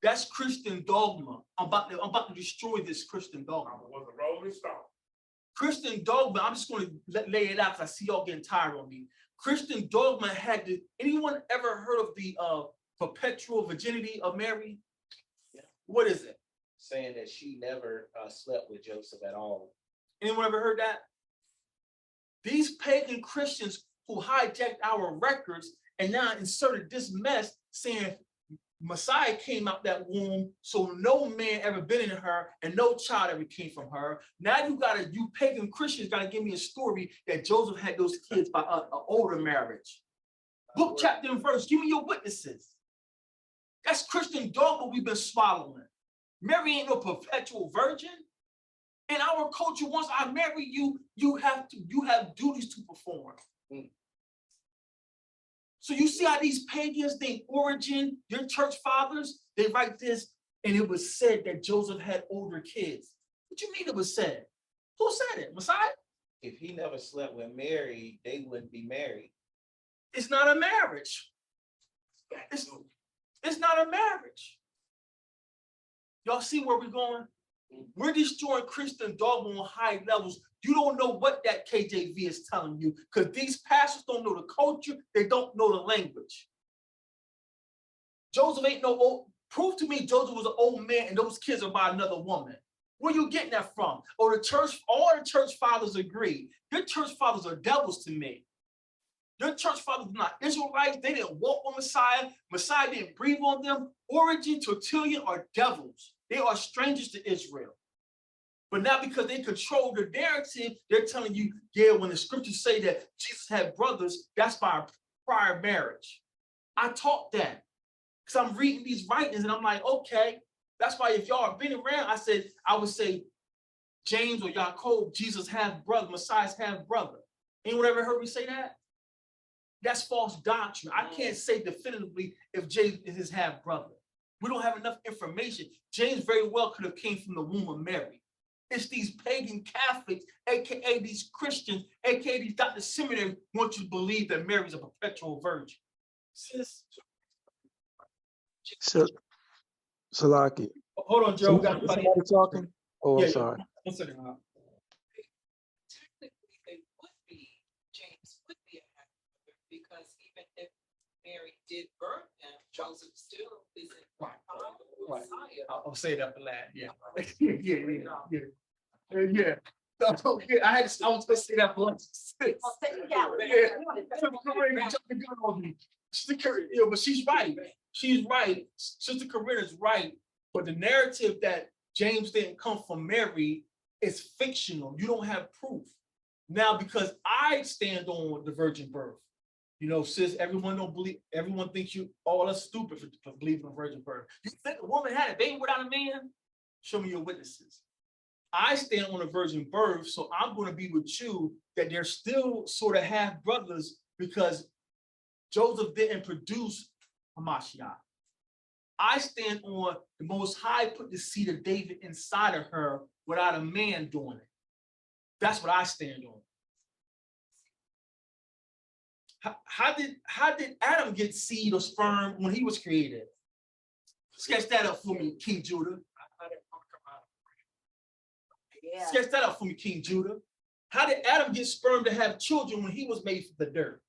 That's Christian dogma. I'm about to destroy this Christian dogma. I was a rolling stone. Christian dogma, I'm just going to lay it out because I see y'all getting tired on me. Christian dogma anyone ever heard of the perpetual virginity of Mary? Yeah. What is it? Saying that she never slept with Joseph at all. Anyone ever heard that? These pagan Christians who hijacked our records and now inserted this mess saying Messiah came out that womb, so no man ever been in her and no child ever came from her. Now you pagan Christians gotta give me a story that Joseph had those kids by an older marriage. Book, chapter, and verse. Give me your witnesses. That's Christian dogma we've been swallowing. Mary ain't no perpetual virgin. In our culture, once I marry you, you have duties to perform. So you see how these pagans, they origin, your church fathers, they write this, and it was said that Joseph had older kids. What you mean it was said? Who said it? Messiah? If he never slept with Mary, they wouldn't be married. It's not a marriage. It's not a marriage. Y'all see where we're going? We're destroying Christian dogma on high levels. You don't know what that KJV is telling you because these pastors don't know the culture. They don't know the language. Joseph ain't no old. Prove to me Joseph was an old man and those kids are by another woman. Where you getting that from? Or the church, all the church fathers agree. Your church fathers are devils to me. Your church fathers are not Israelites. They didn't walk with Messiah. Messiah didn't breathe on them. Origin, Tertullian are devils. They are strangers to Israel. But now because they control the narrative, they're telling you, yeah, when the scriptures say that Jesus had brothers, that's by a prior marriage. I taught that because I'm reading these writings and I'm like, okay, that's why if y'all have been around, I would say James or Yaakov, Jesus half brother, Messiah's half brother. Anyone ever heard me say that? That's false doctrine. I can't say definitively if James is his half brother. We don't have enough information. James very well could have came from the womb of Mary. It's these pagan Catholics, aka these Christians, aka these Dr. Seminary, want you to believe that Mary's a perpetual virgin. Sis. So, Salaki, Hold on, Joe. We got Somebody talking? Oh, Yeah, I'm sorry. 1 second. Technically, they would be, James would be a half-brother, because even if Mary did birth him, Joseph still isn't Right. Messiah. I'll say that for last. Yeah. Yeah. So, yeah, I was gonna say that for like 6. Oh, say it down. Sister Corinne jumped the gun on me. Yeah, but she's right. She's right. Sister Corinne is right. But the narrative that James didn't come from Mary is fictional. You don't have proof. Now, because I stand on the virgin birth, you know, sis, everyone thinks you all are stupid for believing in virgin birth. You think a woman had a baby without a man? Show me your witnesses. I stand on a virgin birth, so I'm going to be with you that they're still sort of half brothers because Joseph didn't produce Hamashiach. I stand on the Most High put the seed of David inside of her without a man doing it. That's what I stand on. How did Adam get seed or sperm when he was created? Sketch that up for me, King Judah. Yeah. Sketch that up for me, King Judah. How did Adam get sperm to have children when he was made from the dirt?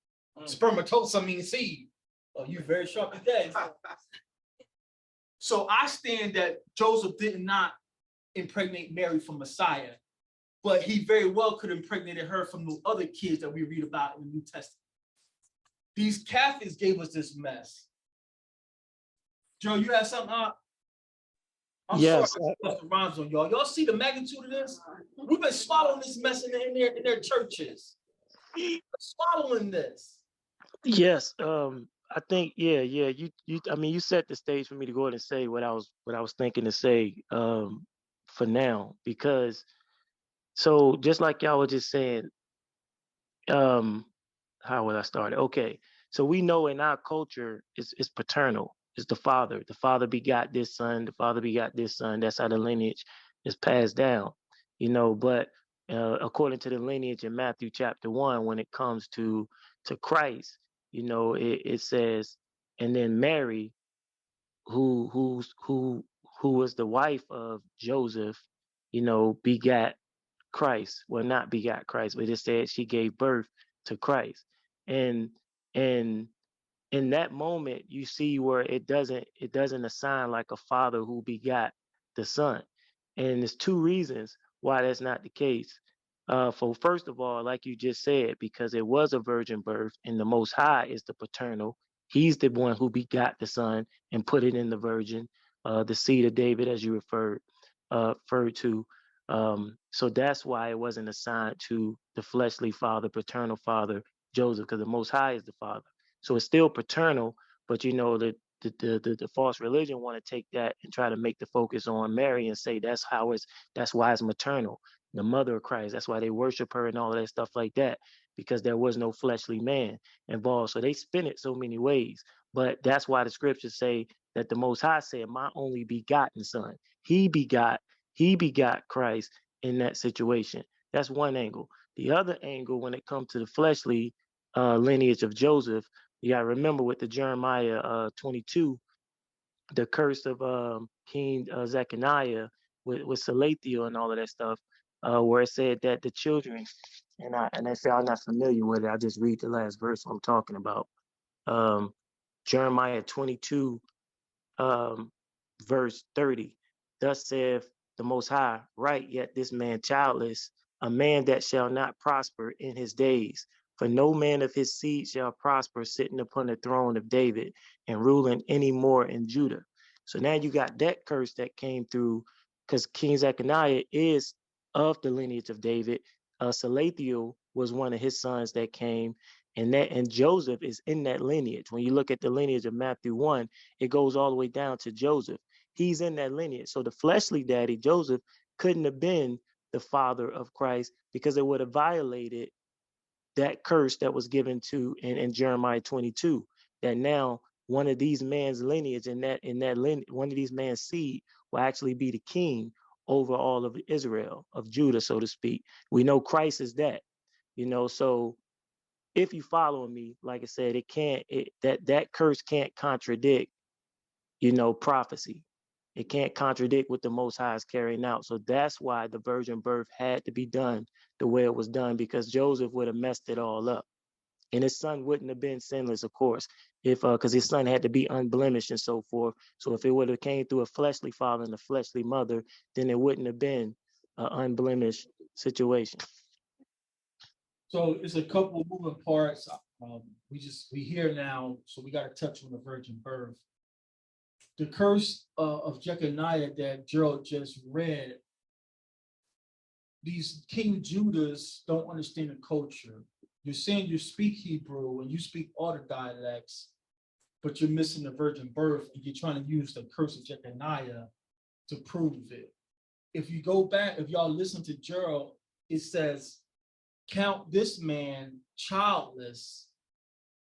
Spermatosa means seed. Oh, you very sharp today. So I stand that Joseph did not impregnate Mary from Messiah, but he very well could have impregnated her from the other kids that we read about in the New Testament. These Catholics gave us this mess. Joe, you have something? I'm Yes. sorry, the rhymes on y'all. Y'all see the magnitude of this? We've been swallowing this mess in their churches. Swallowing this. Yes. I think, yeah. I mean, you set the stage for me to go ahead and say what I was thinking to say for now, because so just like y'all were just saying, how would I start? Okay. So we know in our culture it's paternal. It's the father. The father begot this son. The father begot this son. That's how the lineage is passed down. You know, but according to the lineage in Matthew chapter 1, when it comes to Christ, you know, it says, and then Mary, who was the wife of Joseph, you know, begat Christ. Well, not begot Christ, but it said she gave birth to Christ. And in that moment, you see where it doesn't assign like a father who begot the son. And there's 2 reasons why that's not the case. For first of all, like you just said, because it was a virgin birth, and the Most High is the paternal. He's the one who begot the son and put it in the virgin, the seed of David, as you referred to. So that's why it wasn't assigned to the fleshly father, paternal father, Joseph, because the Most High is the father. So it's still paternal, but you know the false religion want to take that and try to make the focus on Mary and say that's why it's maternal, the mother of Christ. That's why they worship her and all of that stuff like that, because there was no fleshly man involved. So they spin it so many ways. But that's why the scriptures say that the Most High said, "My only begotten son." He begot Christ in that situation. That's one angle. The other angle, when it comes to the fleshly lineage of Joseph, you got to remember with the Jeremiah 22, the curse of King Zechariah with Salathiel and all of that stuff, where it said that the children, and I say I'm not familiar with it. I just read the last verse I'm talking about. Jeremiah 22, verse 30. Thus saith the Most High, right yet this man childless, a man that shall not prosper in his days. For no man of his seed shall prosper sitting upon the throne of David and ruling any more in Judah. So now you got that curse that came through, because King Zechariah is of the lineage of David. Salathiel was one of his sons that came, and Joseph is in that lineage. When you look at the lineage of Matthew 1, it goes all the way down to Joseph. He's in that lineage. So the fleshly daddy, Joseph, couldn't have been the father of Christ, because it would have violated that curse that was given to in Jeremiah 22, that now one of these man's lineage one of these man's seed will actually be the king over all of Israel, of Judah, so to speak. We know Christ is that, you know, so if you follow me, like I said, that curse can't contradict, you know, prophecy. It can't contradict what the Most High is carrying out. So that's why the virgin birth had to be done the way it was done, because Joseph would have messed it all up. And his son wouldn't have been sinless, of course, if because his son had to be unblemished and so forth. So if it would have came through a fleshly father and a fleshly mother, then it wouldn't have been an unblemished situation. So it's a couple of moving parts. We here now, so we got to touch on the virgin birth. The curse of Jeconiah that Gerald just read. These King Judahs don't understand the culture. You're saying you speak Hebrew and you speak all the dialects, but you're missing the virgin birth and you're trying to use the curse of Jeconiah to prove it. If you go back, if y'all listen to Gerald, it says, count this man childless,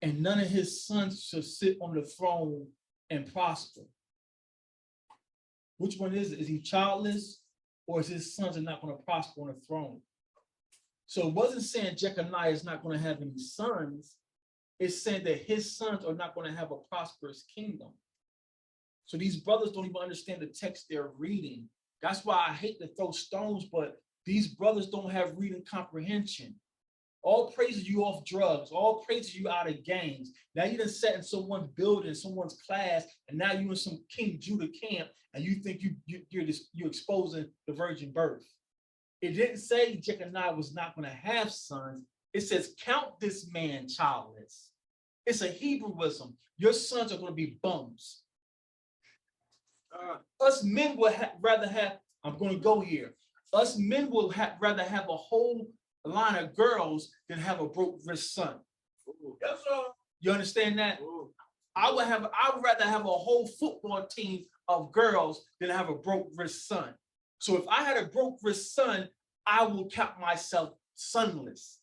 and none of his sons shall sit on the throne and prosper. Which one is it? Is he childless, or is his sons are not going to prosper on the throne? So it wasn't saying Jeconiah is not going to have any sons. It's saying that his sons are not going to have a prosperous kingdom. So these brothers don't even understand the text they're reading. That's why I hate to throw stones, but these brothers don't have reading comprehension. All praises you off drugs, all praises you out of gangs. Now you done sat in someone's building, someone's class, and now you in some King Judah camp, and you think you're exposing the virgin birth. It didn't say Jeconiah was not going to have sons. It says, count this man childless. It's a Hebrewism. Your sons are going to be bums. Us men would rather have, I'm going to go here. Us men will rather have a whole line of girls than have a broke wrist son. Yes, sir. You understand that? I would rather have a whole football team of girls than have a broke wrist son. So if I had a broke wrist son, I will count myself sonless.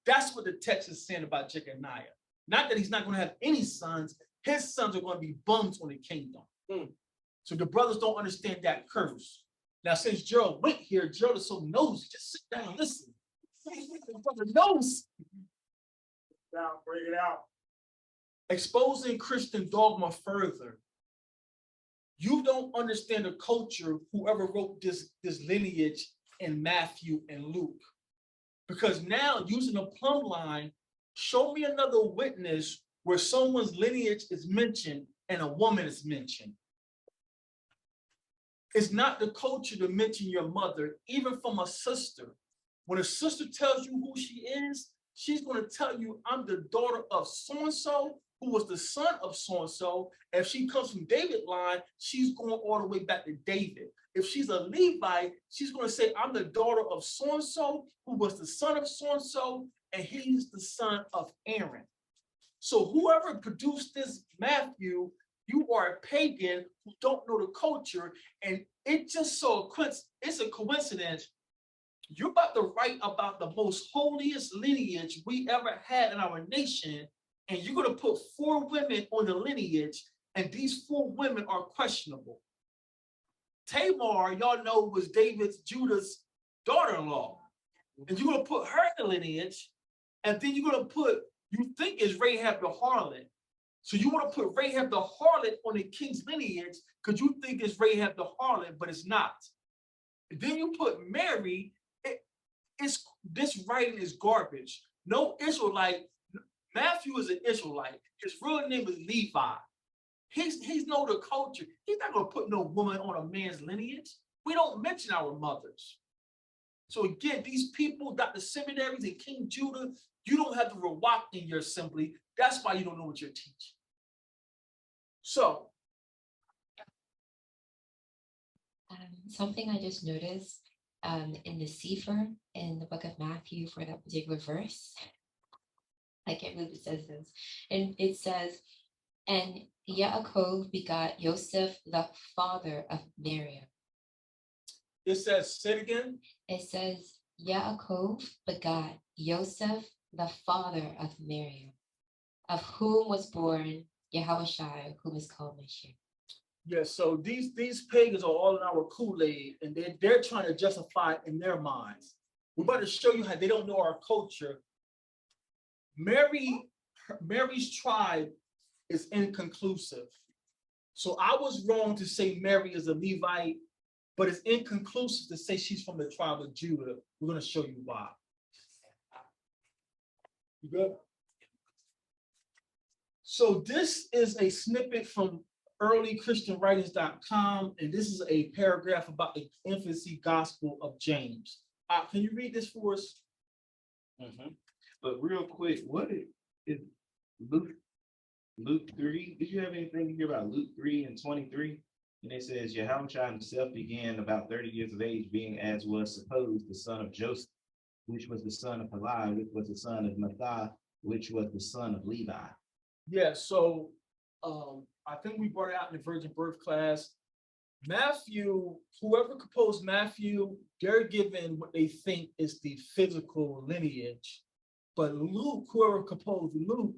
That's what the text is saying about Jeconiah. Not that he's not going to have any sons. His sons are going to be bums on the kingdom. So the brothers don't understand that curse. Now, since Gerald went here, Gerald is so nosy. Just sit down and listen. The brother knows. Now, bring it out. Exposing Christian dogma further. You don't understand the culture, whoever wrote this lineage in Matthew and Luke. Because now, using a plumb line, show me another witness where someone's lineage is mentioned and a woman is mentioned. It's not the culture to mention your mother, even from a sister. When a sister tells you who she is, she's going to tell you, I'm the daughter of so-and-so, who was the son of so-and-so. If she comes from David's line, she's going all the way back to David. If she's a Levi, she's going to say, I'm the daughter of so-and-so, who was the son of so-and-so, and he's the son of Aaron. So whoever produced this Matthew, you are a pagan who don't know the culture, and it just it's a coincidence. You're about to write about the most holiest lineage we ever had in our nation, and you're going to put 4 women on the lineage, and these 4 women are questionable. Tamar, y'all know, was Judah's daughter-in-law, and you're going to put her in the lineage, and then you're going to put, you think is Rahab the harlot. So you want to put Rahab the harlot on the king's lineage because you think it's Rahab the harlot, but it's not. And then you put Mary. This writing is garbage. No Israelite. Matthew is an Israelite. His real name is Levi. He's know the culture. He's not going to put no woman on a man's lineage. We don't mention our mothers. So again, these people, Dr. Seminaries and King Judah, you don't have the Rawak in your assembly. That's why you don't know what you're teaching. So. Something I just noticed in the Sefer in the book of Matthew for that particular verse. I can't believe it says this. And it says, and Yaakov begot Yosef, the father of Miriam. It says, say it again. It says, Yaakov begot Yosef, the father of Miriam, of whom was born Yahushua, whom is called Mashiach. Yes, so these pagans are all in our Kool-Aid, and they're trying to justify it in their minds. We're about to show you how they don't know our culture. Mary's tribe is inconclusive. So I was wrong to say Mary is a Levite, but it's inconclusive to say she's from the tribe of Judah. We're going to show you why. You good? So this is a snippet from earlychristianwritings.com, and this is a paragraph about the infancy gospel of James. Can you read this for us? But real quick, what is Luke 3? Did you have anything to hear about Luke 3:23? And it says, Yahushua himself began about 30 years of age, being as was supposed the son of Joseph, which was the son of Levi, which was the son of Matthias, which was the son of Levi. Yeah, so I think we brought it out in the virgin birth class. Matthew, whoever composed Matthew, they're given what they think is the physical lineage. But Luke, whoever composed Luke,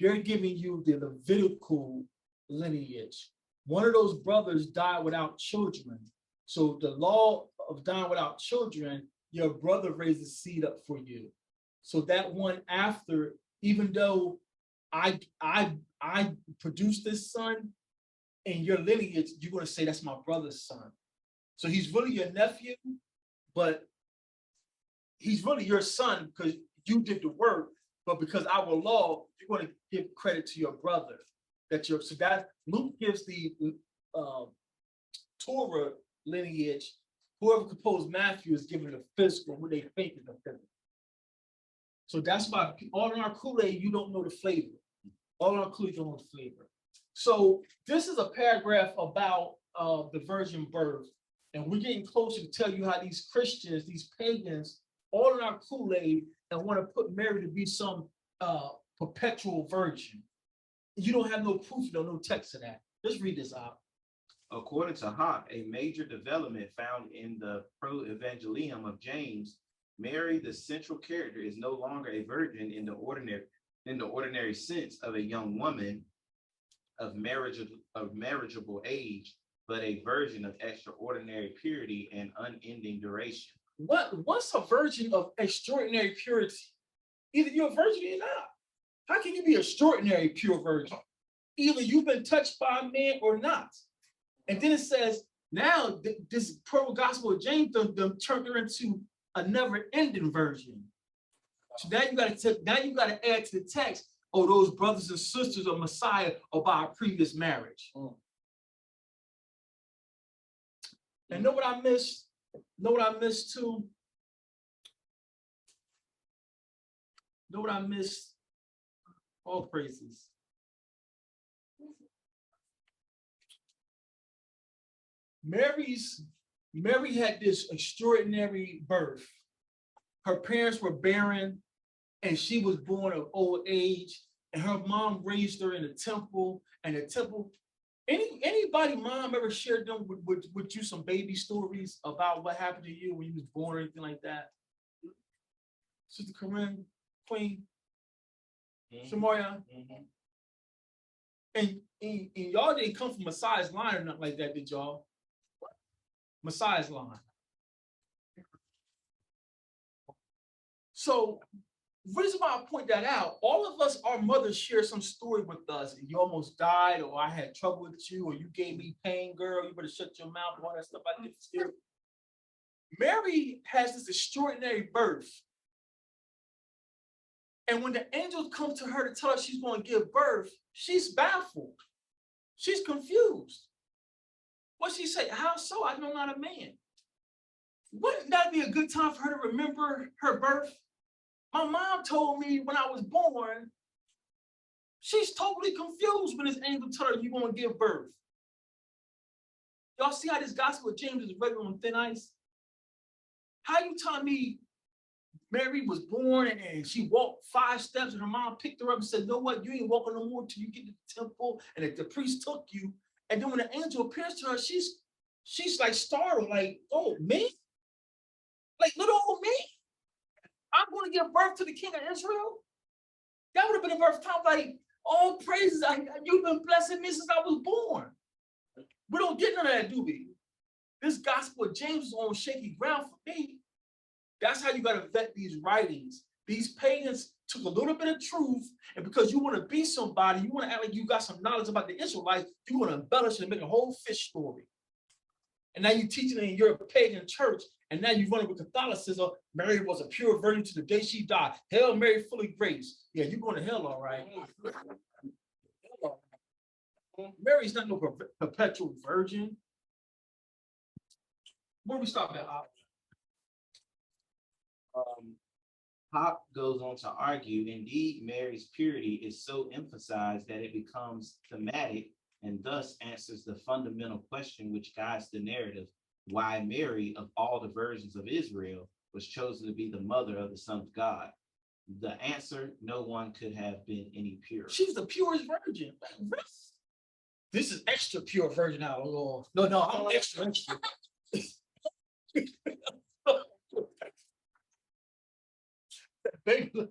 they're giving you the Levitical lineage. One of those brothers died without children. So the law of dying without children, your brother raises seed up for you. So that one after, even though I produced this son, in your lineage, you're going to say that's my brother's son. So he's really your nephew, but he's really your son because you did the work. But because our law, you're going to give credit to your brother. So that Luke gives the Torah lineage. Whoever composed Matthew is given the physical, what they think is the physical. So that's why all in our Kool-Aid, you don't know the flavor. All in our Kool-Aid, you don't know the flavor. So this is a paragraph about the virgin birth, and we're getting closer to tell you how these Christians, these pagans, all in our Kool-Aid and want to put Mary to be some perpetual virgin. You don't have no proof, no text of that. Let's read this out. According to Hawk, a major development found in the Pro-Evangelium of James, Mary, the central character, is no longer a virgin in the ordinary sense of a young woman of marriageable age, but a virgin of extraordinary purity and unending duration. What's a virgin of extraordinary purity? Either you're a virgin or you're not. How can you be extraordinary pure virgin? Either you've been touched by a man or not. And then it says, now this proto-gospel of James turned her into a never-ending virgin. So now you got to add to the text, oh, those brothers and sisters of Messiah are by a previous marriage. And know what I missed? Know what I missed too? Know what I missed? All praises. Mary had this extraordinary birth. Her parents were barren, and she was born of old age, and her mom raised her in the temple, and the temple. Anybody mom ever shared them with you some baby stories about what happened to you when you was born or anything like that? Sister Corinne, Queen, Shamaria. And y'all didn't come from Messiah's line or nothing like that, did y'all? Messiah's line. So the reason why I point that out, all of us, our mothers share some story with us. You almost died, or I had trouble with you, or you gave me pain, girl. You better shut your mouth, all that stuff I did. Mary has this extraordinary birth. And when the angels come to her to tell her she's going to give birth, she's baffled. She's confused. What she say? How so? I know not a man. Wouldn't that be a good time for her to remember her birth? My mom told me when I was born, she's totally confused when this angel told her you're going to give birth. Y'all see how this gospel of James is regular on thin ice? How you telling me Mary was born and she walked 5 steps and her mom picked her up and said, you know what, you ain't walking no more till you get to the temple, and the priest took you. And then when the angel appears to her, she's like startled, like, oh, me? Like little old me? I'm going to give birth to the king of Israel? That would have been a birth time like, all praises, you've been blessing me since I was born. We don't get none of that, do we? This gospel of James is on shaky ground for me. That's how you got to vet these writings. These pagans took a little bit of truth, and because you want to be somebody, you want to act like you got some knowledge about the Israelites, you want to embellish and make a whole fish story. And now you're teaching it in your pagan church, and now you run it with Catholicism. Mary was a pure virgin to the day she died. Hail Mary, full of grace. Yeah, you're going to hell, all right. Mary's not no perpetual virgin. Where we stop at? Pop goes on to argue, indeed, Mary's purity is so emphasized that it becomes thematic and thus answers the fundamental question which guides the narrative, why Mary, of all the virgins of Israel, was chosen to be the mother of the Son of God. The answer, no one could have been any purer. She's the purest virgin. This is extra pure virgin now, Lord. No, I'm extra. Baby,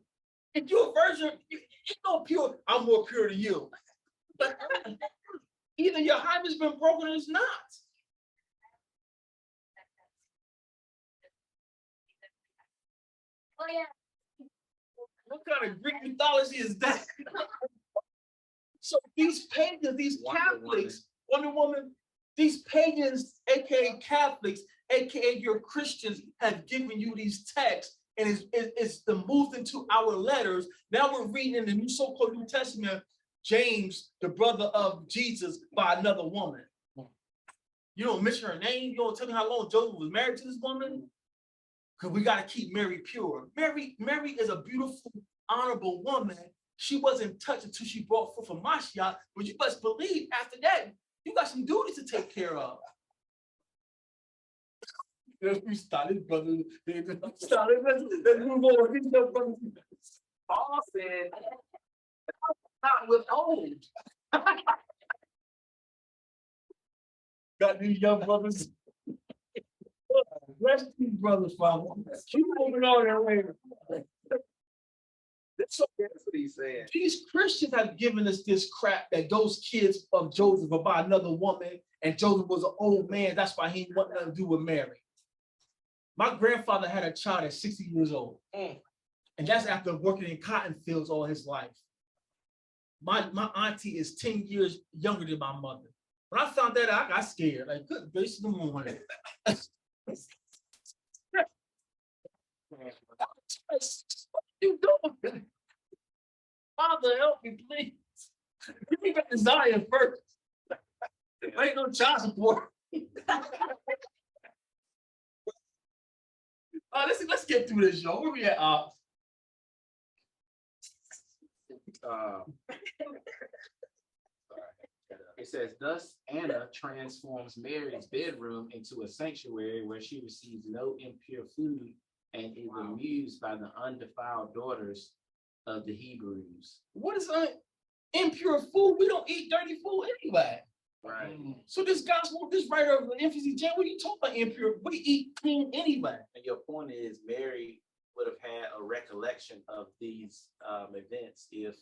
if you're a virgin, it's no pure. I'm more pure than you. But either your hymen's been broken or it's not. Oh yeah. What kind of Greek mythology is that? So these pagans, these Catholics, Wonder Woman, these pagans, aka Catholics, aka your Christians, have given you these texts, and it's moved into our letters. Now we're reading in the new so-called New Testament, James, the brother of Jesus, by another woman. You don't mention her name. You don't tell me how long Joseph was married to this woman. Because we got to keep Mary pure. Mary is a beautiful, honorable woman. She wasn't touched until she brought forth a Mashiach, but you must believe after that, you got some duties to take care of. We started, brother. Let's move on. Paul said, not withhold. Got these young brothers. Rest these brothers, Father. Keep moving on their way. That's what he's saying. These Christians have given us this crap that those kids of Joseph were by another woman, and Joseph was an old man. That's why he didn't want nothing to do with Mary. My grandfather had a child at 60 years old. And that's after working in cotton fields all his life. My auntie is 10 years younger than my mother. When I found that out, I got scared. Like, good gracious, good morning. What you doing? Father, help me, please. Give me back to Zion first. There ain't no child support. Let's get through this, y'all. Where we at? It says, thus Anna transforms Mary's bedroom into a sanctuary where she receives no impure food and is amused by the undefiled daughters of the Hebrews. What is impure food? We don't eat dirty food anyway. Right. So this gospel, this writer of Infancy Jan, what are you talking about impure? We eat clean anyway. And your point is Mary would have had a recollection of these events if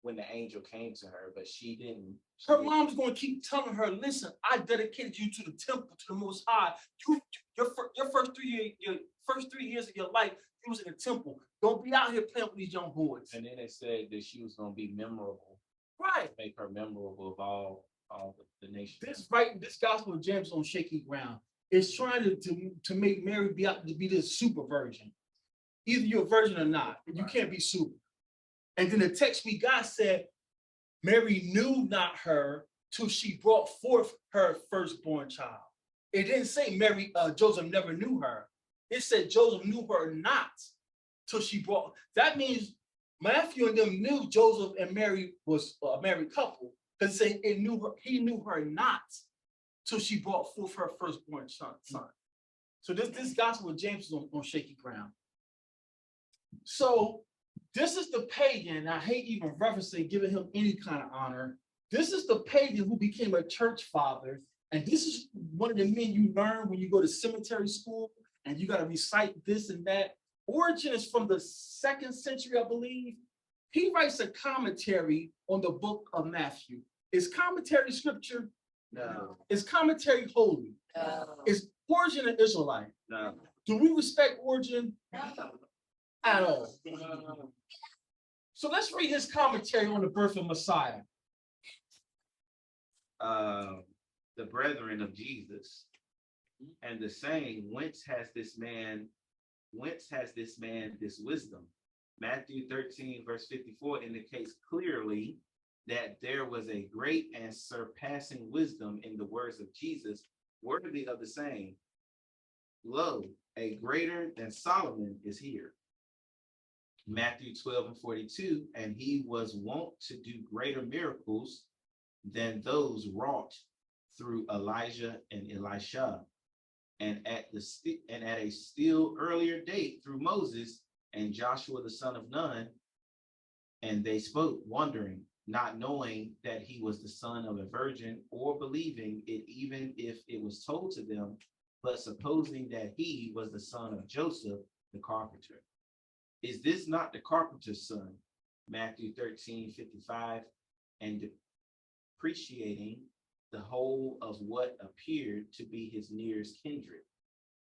when the angel came to her, but she didn't. Her mom's going to keep telling her, listen, I dedicated you to the temple, to the Most High. Your first 3 years of your life, you was in the temple. Don't be out here playing with these young boys. And then it said that she was going to be memorable. Right. Make her memorable of all the nation. This gospel of James on shaky ground. It's trying to make Mary be out to be this super virgin. Either you're a virgin or not. You can't be super. And then the text we got said, Mary knew not her till she brought forth her firstborn child. It didn't say Joseph never knew her. It said Joseph knew her not till she brought. That means Matthew and them knew Joseph and Mary was a married couple, because he knew her not till she brought forth her firstborn son. So this gospel of James is on shaky ground. So this is the pagan. I hate even referencing giving him any kind of honor. This is the pagan who became a church father. And this is one of the men you learn when you go to cemetery school and you got to recite this and that. Origin is from the 2nd century, I believe. He writes a commentary on the book of Matthew. Is commentary scripture? No. Is commentary holy? No. Is Origin an Israelite? No. Do we respect Origin? No. At all. So let's read his commentary on the birth of Messiah. The brethren of Jesus, and the saying, whence has this man this wisdom? Matthew 13, verse 54 indicates clearly that there was a great and surpassing wisdom in the words of Jesus, worthy of the saying, lo, a greater than Solomon is here. Matthew 12 and 42, and he was wont to do greater miracles than those wrought through Elijah and Elisha, and at a still earlier date through Moses and Joshua the son of Nun. And they spoke, wondering, not knowing that he was the son of a virgin, or believing it even if it was told to them, but supposing that he was the son of Joseph the carpenter. Is this not the carpenter's son? Matthew 13, 55, and depreciating the whole of what appeared to be his nearest kindred.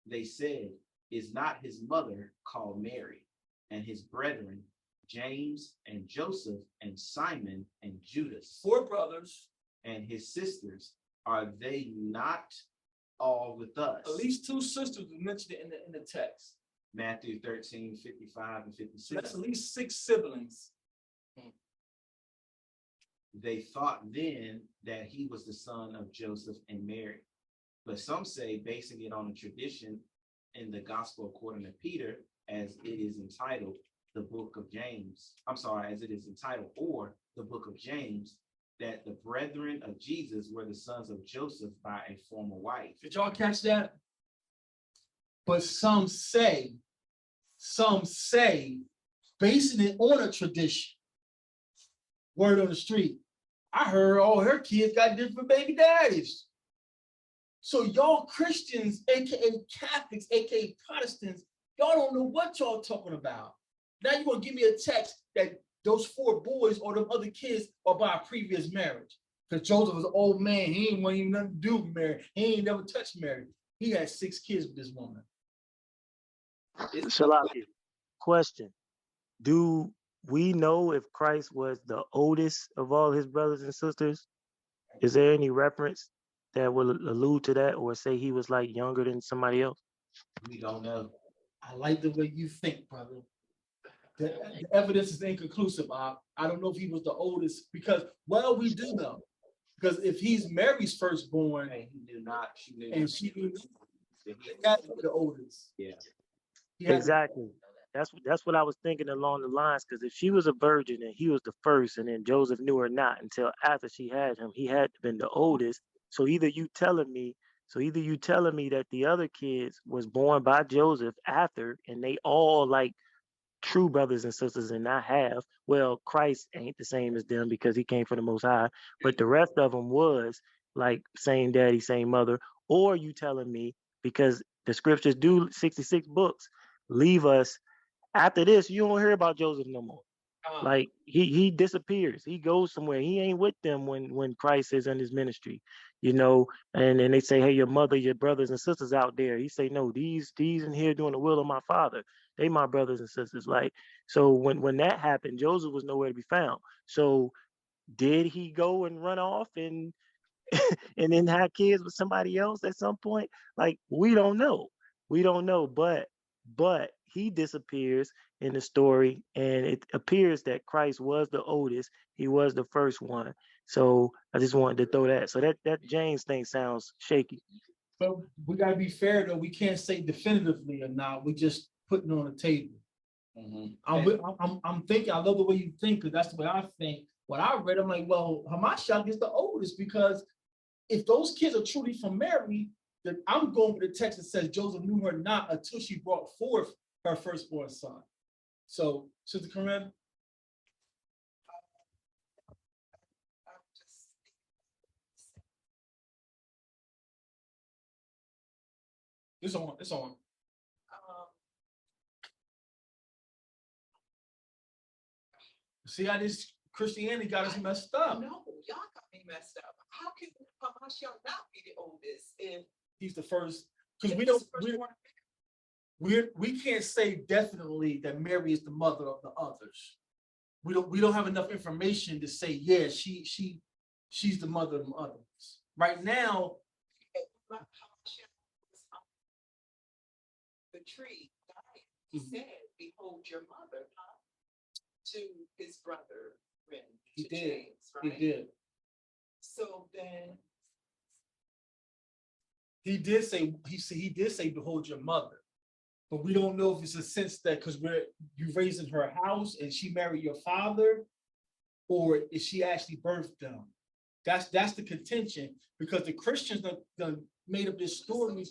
They said, is not his mother called Mary, and his brethren, James and Joseph and Simon and Judas? 4 brothers. And his sisters, are they not all with us? At least 2 sisters mentioned in the text. Matthew 13, 55 and 56. That's at least 6 siblings. They thought then that he was the son of Joseph and Mary. But some say, basing it on a tradition in the gospel according to Peter, as it is entitled, the book of James. As it is entitled, or the book of James, that the brethren of Jesus were the sons of Joseph by a former wife. Did y'all catch that? But some say, basing it on a tradition. Word on the street. I heard all her kids got different baby daddies. So y'all Christians, aka Catholics, aka Protestants, y'all don't know what y'all talking about. Now you want to give me a text that those 4 boys or them other kids are by a previous marriage. Because Joseph was an old man. He ain't want even nothing to do with Mary. He ain't never touched Mary. He had 6 kids with this woman. SELAH, question. Do we know if Christ was the oldest of all his brothers and sisters? Is there any reference that will allude to that, or say he was like younger than somebody else? We don't know. I like the way you think, brother. The evidence is inconclusive. I don't know if he was the oldest, because, well, we do know. Because if he's Mary's firstborn, and he knew not, she knew, and she knew that's the oldest. Yeah. Exactly. That's what I was thinking along the lines, because if she was a virgin and he was the first, and then Joseph knew her not until after she had him, he had been the oldest. So either you telling me that the other kids was born by Joseph after, and they all like true brothers and sisters and not half. Well, Christ ain't the same as them because he came from the Most High, but the rest of them was like same daddy, same mother. Or you telling me, because the scriptures do 66 books, leave us after this, you don't hear about Joseph no more. Like he disappears. He goes somewhere. He ain't with them when Christ is in his ministry, and then they say, hey, your mother, your brothers and sisters out there. He say, no, these in here doing the will of my Father. They my brothers and sisters. Like, so when that happened, Joseph was nowhere to be found. So did he go and run off and and then have kids with somebody else at some point? Like, we don't know. But he disappears in the story, and it appears that Christ was the oldest. He was the first one. So I just wanted to throw that. So that James thing sounds shaky. But we gotta be fair though. We can't say definitively or not. We just putting it on the table. I'm thinking. I love the way you think, because that's the way I think. When I read, I'm like, well, Hamashiach is the oldest, because if those kids are truly from Mary, then I'm going with the text that says Joseph knew her not until she brought forth her firstborn son. So, Sister Corinne? It's on. See how this Christianity got us messed up? No, y'all got me messed up. How can Hamashiach not be the oldest if he's the first? Because we can't say definitely that Mary is the mother of the others. We don't have enough information to say, yeah, she's the mother of the others. Right now, the tree died, he said, behold your mother, huh? To his brother, he did. James, right? He did. So then he did say, behold your mother. But we don't know if it's a sense that because you raised in her house and she married your father, or is she actually birthed them? That's the contention, because the Christians done made up this story.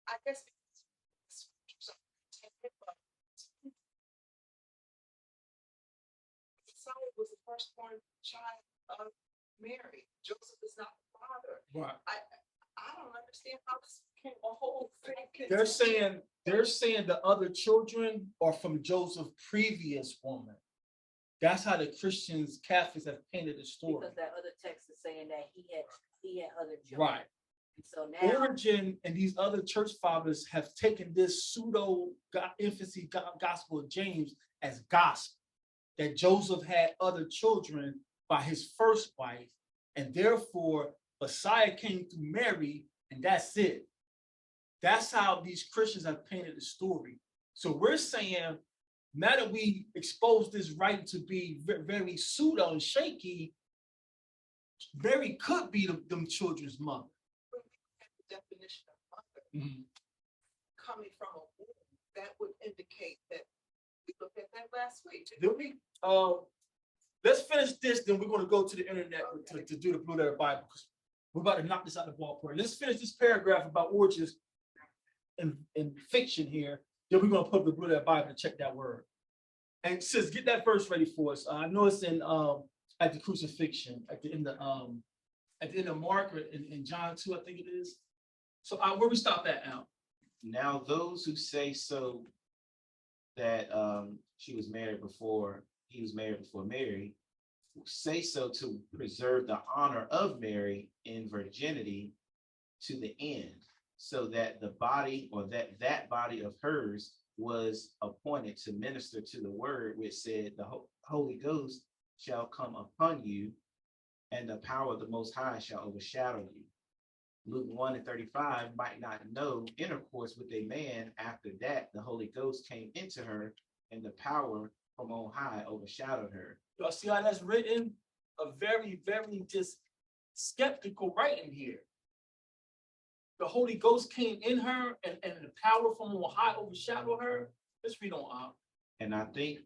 I guess Messiah was the firstborn child of Mary. Joseph is not the father. Right. I don't understand how this became a whole thing. They're saying the other children are from Joseph's previous woman. That's how the Christians, Catholics have painted the story. Because that other text is saying that he had other children. Right. And so now Origin and these other church fathers have taken this pseudo infancy gospel of James as gospel, that Joseph had other children by his first wife, and therefore Messiah came through Mary, and that's it. That's how these Christians have painted the story. So we're saying, now that we expose this right to be very pseudo and shaky, Mary could be them children's mother. The definition of mother coming from a womb, that would indicate that we looked at that last week. Did we? Let's finish this, then we're going to go to the internet to do the Blue Letter Bible, because we're about to knock this out of the ballpark. Let's finish this paragraph about origins in fiction here. Then we're going to put the Blue Letter Bible to check that word. And sis, get that verse ready for us. I know it's in at the crucifixion, at the end of Mark, or in John 2, I think it is. So where we stop at now? Now those who say so that he was married before Mary, say so to preserve the honor of Mary in virginity to the end, so that the body, or that body of hers, was appointed to minister to the word, which said, the Holy Ghost shall come upon you, and the power of the Most High shall overshadow you. Luke 1:35 might not know intercourse with a man. After that, the Holy Ghost came into her, and the power from on high overshadowed her. Y'all see how that's written? A very, very just skeptical writing here. The Holy Ghost came in her, and the power from on high overshadowed her. Let's read on. And I think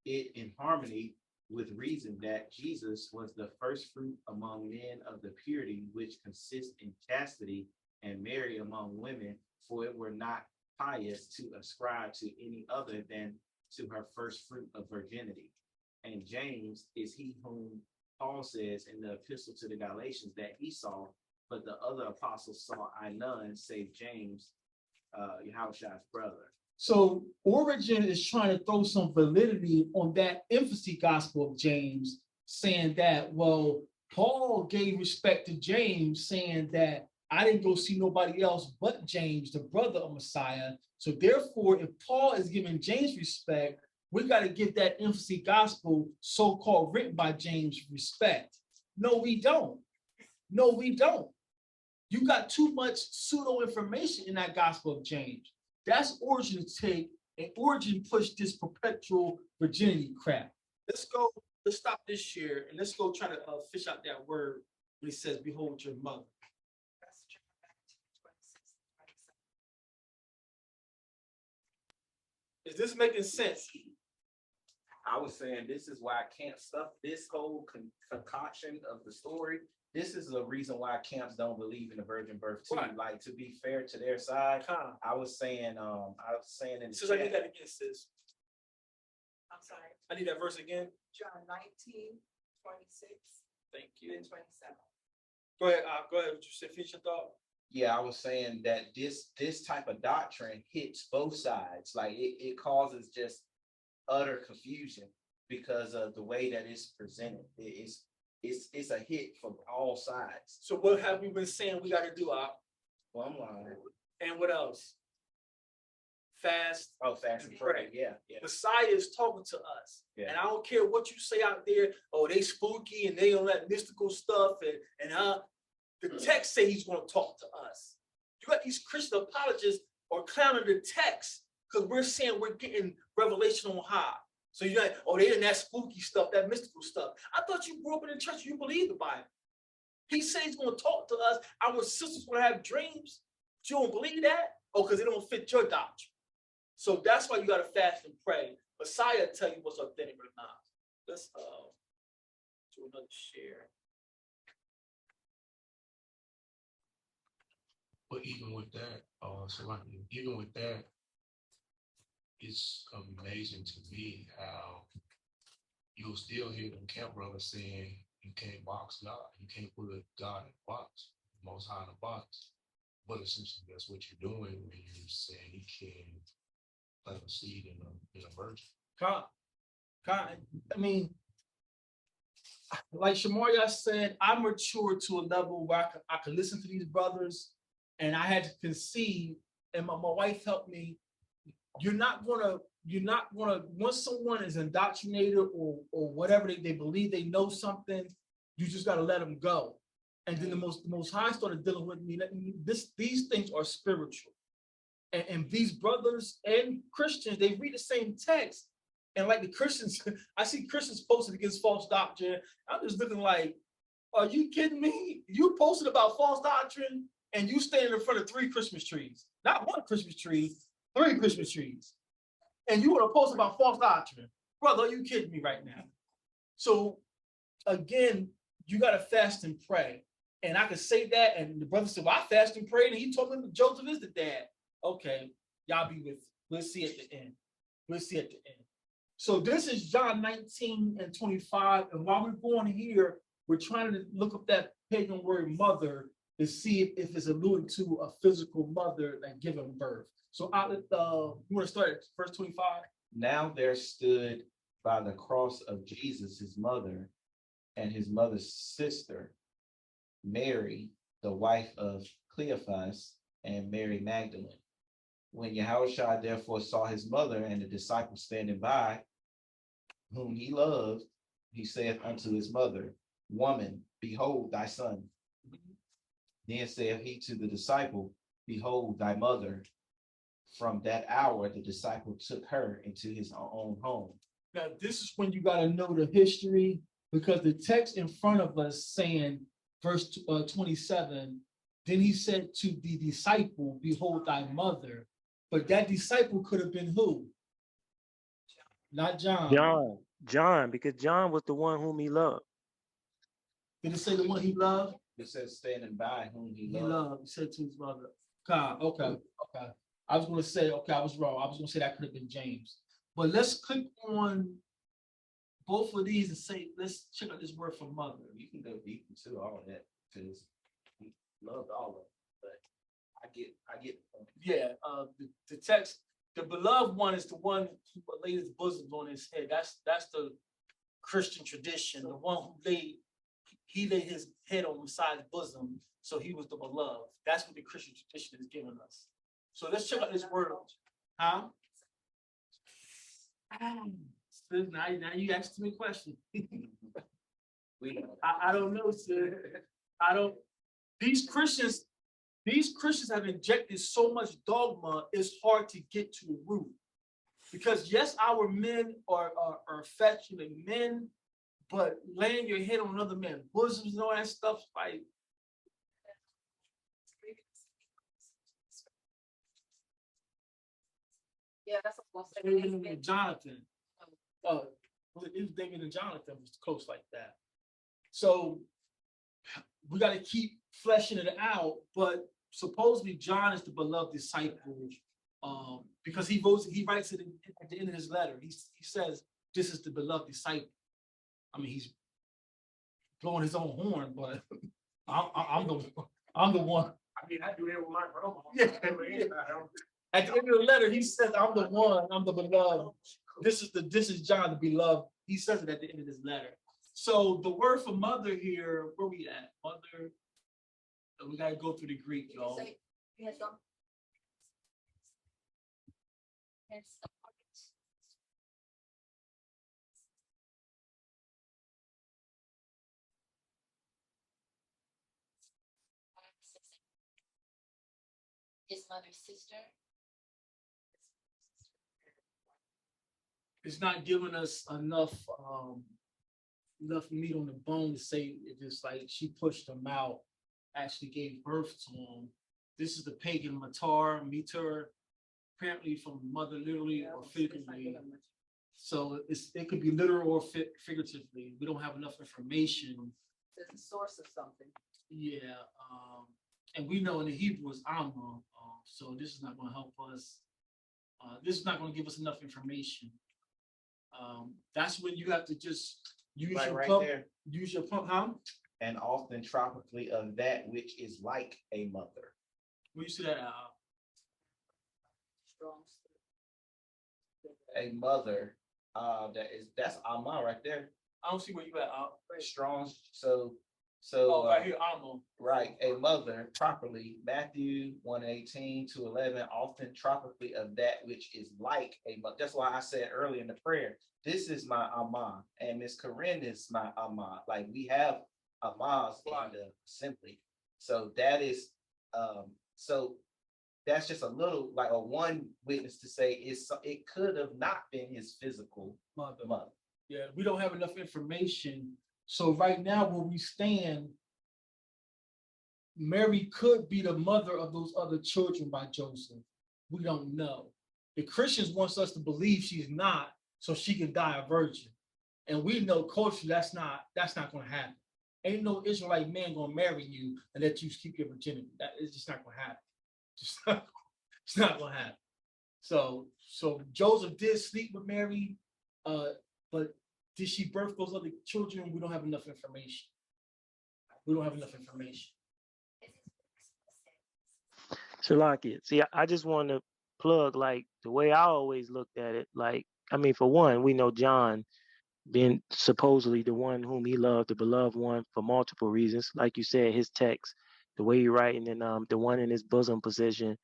it in harmony with reason that Jesus was the first fruit among men of the purity which consists in chastity, and Mary among women, for it were not pious to ascribe to any other than to her first fruit of virginity. And James is he whom Paul says in the epistle to the Galatians that he saw, but the other apostles saw I none, save James, Yahushua's brother. So Origin is trying to throw some validity on that infancy gospel of James, saying that, well, Paul gave respect to James, saying that I didn't go see nobody else but James, the brother of Messiah. So therefore, if Paul is giving James respect, we got to give that infancy gospel, so-called written by James, respect. No, we don't. No, we don't. You got too much pseudo information in that gospel of James. That's Origin's take, and Origin pushed this perpetual virginity crap. Let's stop this here, and let's go try to fish out that word when he says, behold your mother. Is this making sense? I was saying this is why I can't stuff this whole concoction of the story. This is the reason why camps don't believe in the virgin birth too. Right. Like, to be fair to their side, I was saying in the chat. I need that again, sis. I'm sorry. I need that verse again. John 19:26. Thank you. And 27. Go ahead. Go ahead. Would you say finish your thought? Yeah, I was saying that this type of doctrine hits both sides. Like it causes just utter confusion. because of the way that it's presented. It's a hit from all sides. So what have we been saying we got to do? Well, I'm lying. And what else? Fast. Oh, fast and pray. Yeah, yeah. Messiah is talking to us. Yeah. And I don't care what you say out there. Oh, they spooky and they on that mystical stuff. And the text say he's going to talk to us. You got these Christian apologists are clowning the text because we're saying we're getting revelation on high. So you're like, oh, they in that spooky stuff, that mystical stuff. I thought you grew up in the church, you believe the Bible. He said he's going to talk to us. Our sisters going to have dreams. But you don't believe that? Oh, because it don't fit your doctrine. So that's why you got to fast and pray. Messiah tell you what's authentic or not. Let's do another share. But even with that, even with that, it's amazing to me how you'll still hear them camp brothers saying you can't box God. You can't put God in a box, Most High in a box. But essentially, that's what you're doing when you're saying he can plant a seed in a virgin. I mean, like Shamaria said, I matured to a level where I could listen to these brothers, and I had to conceive, and my wife helped me. You're not gonna, once someone is indoctrinated or whatever they believe they know something, you just gotta let them go. And then the most high started dealing with me. These things are spiritual. And these brothers and Christians, they read the same text. And like the Christians, I see Christians posted against false doctrine. I'm just looking like, are you kidding me? You posted about false doctrine and you standing in front of 3 Christmas trees. Not 1 Christmas tree, 3 Christmas trees. And you want to post about false doctrine. Brother, are you kidding me right now? So again, you got to fast and pray. And I could say that, and the brother said, well, I fast and prayed, and he told me Joseph is the dad. Okay, y'all be with, we'll see at the end. We'll see at the end. So this is John 19:25. And while we're going here, we're trying to look up that pagan word mother to see if it's alluding to a physical mother that giving birth. So you want to start at verse 25? Now there stood by the cross of Jesus, his mother, and his mother's sister, Mary, the wife of Cleophas, and Mary Magdalene. When Yahushua therefore saw his mother and the disciples standing by, whom he loved, he saith unto his mother, Woman, behold thy son. Then saith he to the disciple, Behold thy mother. From that hour, the disciple took her into his own home. Now, this is when you got to know the history, because the text in front of us saying, verse 27, then he said to the disciple, Behold thy mother. But that disciple could have been who? Not John. John, because John was the one whom he loved. Did it say the one he loved? It says standing by whom he He loved. loved. He said to his mother. God, okay. I was going to say, okay, I was wrong. I was going to say that could have been James. But let's click on both of these and say, let's check out this word for mother. You can go deep into all of that because he loved all of it. But I get the point. Yeah, the text, the beloved one is the one who laid his bosom on his head. That's the Christian tradition. The one who laid his head on Messiah's bosom, so he was the beloved. That's what the Christian tradition is giving us. So let's check out this word. Huh? Now you asked me a question. I don't know, sir. These Christians have injected so much dogma, it's hard to get to the root. Because yes, our men are affectionate men, but laying your head on another man's bosoms and all that stuff, like, Yeah, that's what David and Jonathan. Was it David and Jonathan was close like that. So we got to keep fleshing it out, but supposedly John is the beloved disciple, because he writes it at the end of his letter. He says, this is the beloved disciple. I mean, he's blowing his own horn, but I'm the one. I mean, I do that with my grandma. Yeah. At the end of the letter, he says, I'm the one, I'm the beloved. This is John, the beloved He says it at the end of this letter. So the word for mother here, where we at? Mother. We gotta go through the Greek, y'all. His mother's sister. It's not giving us enough meat on the bone to say it just like she pushed him out, actually gave birth to him. This is the pagan meter, apparently from mother literally or figuratively. So it could be literal or figuratively. We don't have enough information. There's a source of something. Yeah, and we know in the Hebrew is Alma, so this is not going to help us. This is not going to give us enough information. That's when you have to just use Like your right pump. there. Use your pump, huh? And often tropically of that which is like a mother. Where you see that? A mother, that's Alma right there. I don't see where you at. Strong's. So right here, Alma. Right, a mother properly, Matthew 1:18-11, often tropically of that which is like a mother. That's why I said earlier in the prayer, this is my Amma, and Miss Corinne is my Amma. Like we have Ammas in the assembly. So that is so that's just a little like a one witness to say it could have not been his physical mother. Yeah, we don't have enough information. So right now where we stand, Mary could be the mother of those other children by Joseph. We don't know. The Christians wants us to believe she's not, so she can die a virgin. And we know culturally that's not going to happen. Ain't no Israelite man going to marry you and let you keep your virginity. That is just not going to happen. It's not going to happen. So Joseph did sleep with Mary, but did she birth those other children? We don't have enough information. Shalakia. See, I just want to plug like the way I always looked at it. Like, I mean, for one, we know John being supposedly the one whom he loved, the beloved one, for multiple reasons. Like you said, his text, the way he writing, and the one in his bosom position.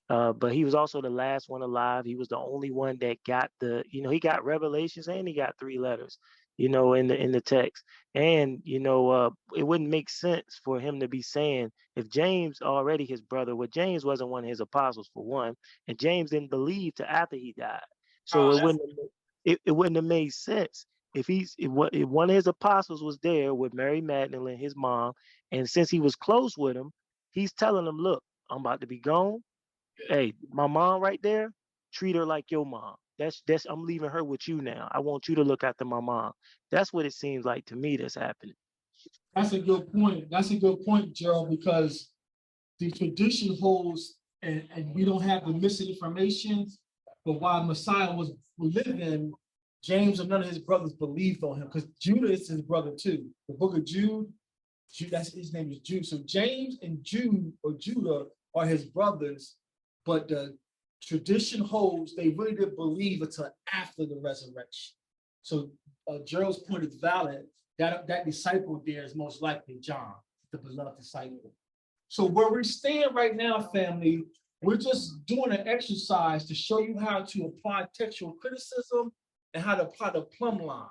But he was also the last one alive. He was the only one that got he got revelations and he got 3 letters, in the text. And, it wouldn't make sense for him to be saying if James already his brother, well, James wasn't one of his apostles for one, and James didn't believe till after he died. So it wouldn't have made sense if one of his apostles was there with Mary Magdalene, his mom, and since he was close with him, he's telling them, look, I'm about to be gone. Hey, my mom right there, treat her like your mom. That's I'm leaving her with you now. I want you to look after my mom. That's what it seems like to me that's happening. That's a good point, Gerald, because the tradition holds, and we don't have the missing information, but while Messiah was living, James and none of his brothers believed on him, because Judah is his brother too. The book of Jude, his name is Jude. So James and Judah are his brothers, but the tradition holds they really didn't believe until after the resurrection. So Gerald's point is valid. That disciple there is most likely John, the beloved disciple. So where we stand right now, family, we're just doing an exercise to show you how to apply textual criticism and how to apply the plumb line.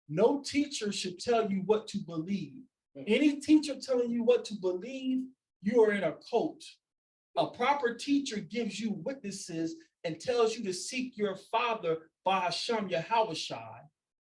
No teacher should tell you what to believe. Any teacher telling you what to believe, you are in a cult. A proper teacher gives you witnesses and tells you to seek your father by Hashem Yahushai,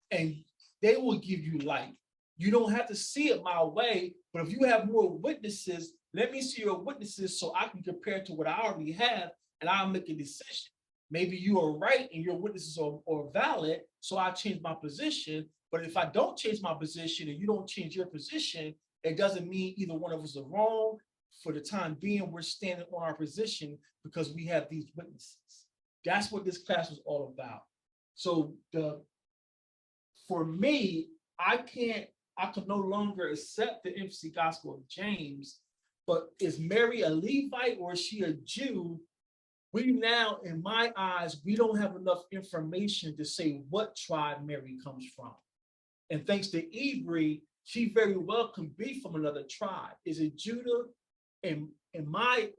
and they will give you light. You don't have to see it my way, but if you have more witnesses, let me see your witnesses so I can compare to what I already have, and I'll make a decision. Maybe you are right and your witnesses are valid, so I change my position. But if I don't change my position and you don't change your position, it doesn't mean either one of us are wrong. For the time being, we're standing on our position because we have these witnesses. That's what this class was all about. So for me, I can no longer accept the infancy gospel of James, but is Mary a Levite or is she a Jew? We now, in my eyes, we don't have enough information to say what tribe Mary comes from. And thanks to Ebree, she very well can be from another tribe. Is it Judah? In my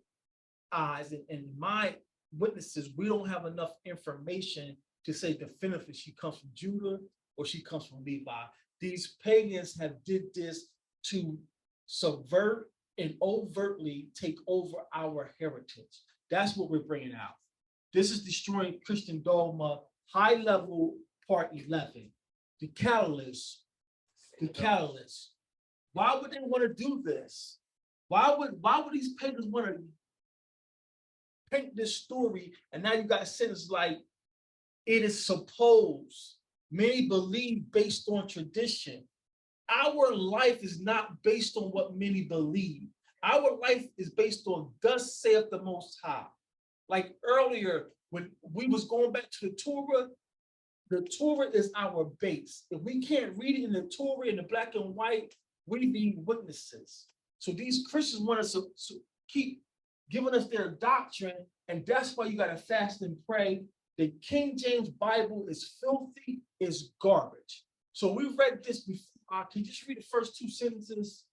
eyes and my witnesses, we don't have enough information to say definitively she comes from Judah or she comes from Levi. These pagans have did this to subvert and overtly take over our heritage. That's what we're bringing out. This is Destroying Christian Dogma, high level part 11. The catalyst. Why would they want to do this? Why would these pagans want to paint this story? And now you got a sentence like, it is supposed, many believe based on tradition. Our life is not based on what many believe. Our life is based on thus saith the Most High. Like earlier, when we was going back to the Torah is our base. If we can't read it in the Torah in the black and white, we be witnesses. So these Christians want us to keep giving us their doctrine, and that's why you got to fast and pray. The King James Bible is filthy, is garbage. So we read this before. Can you just read the first two sentences?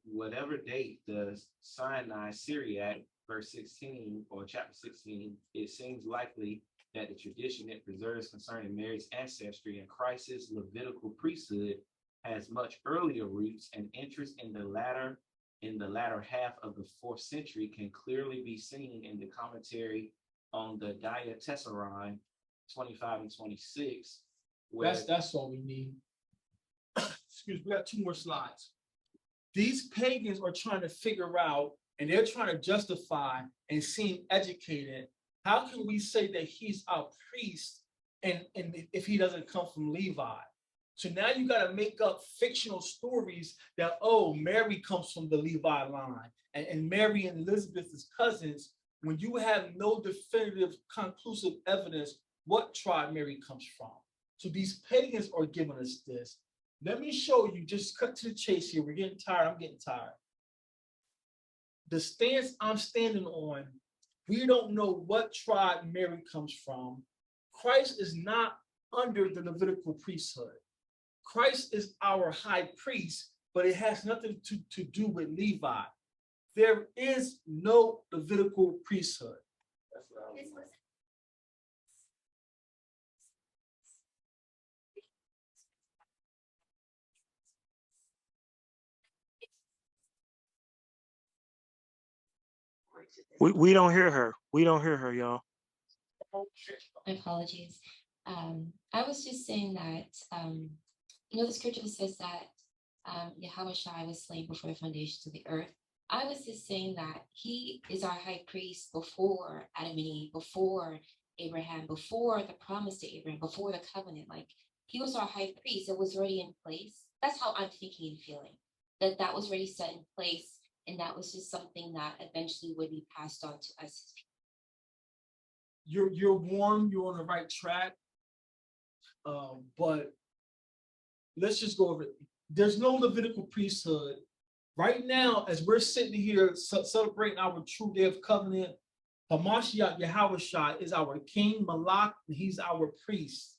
Whatever date the Sinai Syriac, verse 16 or chapter 16, it seems likely that the tradition it preserves concerning Mary's ancestry and Christ's Levitical priesthood has much earlier roots, and interest in the latter half of the 4th century can clearly be seen in the commentary on the Diatessaron 25 and 26. That's all we need. Excuse me, we got 2 more slides. These pagans are trying to figure out, and they're trying to justify and seem educated. How can we say that he's our priest and if he doesn't come from Levi? So now you got to make up fictional stories that, oh, Mary comes from the Levi line and Mary and Elizabeth is cousins, when you have no definitive, conclusive evidence what tribe Mary comes from. So these pagans are giving us this. Let me show you, just cut to the chase here. We're getting tired. I'm getting tired. The stance I'm standing on, we don't know what tribe Mary comes from. Christ is not under the Levitical priesthood. Christ is our high priest, but it has nothing to do with Levi. There is no Levitical priesthood. We don't hear her. We don't hear her, y'all. My apologies. I was just saying that, the scripture says that Yahweh Shai was slain before the foundations of the earth. I was just saying that he is our high priest before Adam and Eve, before Abraham, before the promise to Abraham, before the covenant. Like, he was our high priest. It was already in place. That's how I'm thinking and feeling, that was already set in place. And that was just something that eventually would be passed on to us. You're warm, you're on the right track. But let's just go over it. There's no Levitical priesthood. Right now, as we're sitting here celebrating our true day of covenant, Hamashiach Yahushua is our king, Malak, and he's our priest.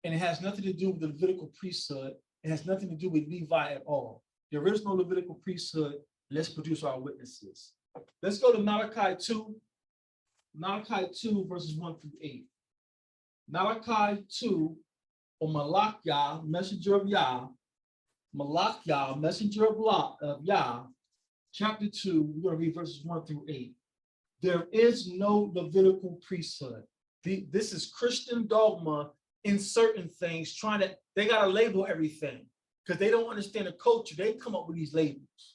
And it has nothing to do with the Levitical priesthood. It has nothing to do with Levi at all. There is no Levitical priesthood. Let's produce our witnesses. Let's go to Malachi 2. Malachi 2, verses 1 through 8. Malachi 2, or Malak Yah, messenger of Yah. Malak Yah, messenger of Yah. Chapter 2, we're going to read verses 1 through 8. There is no Levitical priesthood. This is Christian dogma in certain things, they got to label everything because they don't understand the culture. They come up with these labels.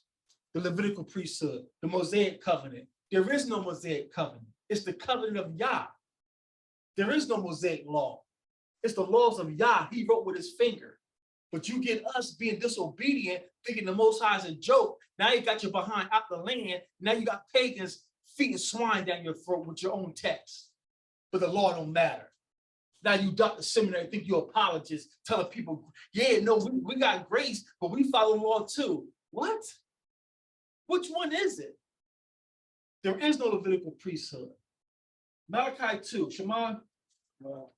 The Levitical priesthood, the Mosaic covenant. There is no Mosaic covenant. It's the covenant of Yah. There is no Mosaic law. It's the laws of Yah. He wrote with his finger. But you get us being disobedient, thinking the Most High is a joke. Now you got your behind out the land. Now you got pagans feeding swine down your throat with your own text. But the law don't matter. Now you Dr. Seminary, think you're apologists, telling people, yeah, no, we got grace, but we follow law too. What? Which one is it? There is no Levitical priesthood. Malachi 2, Shema,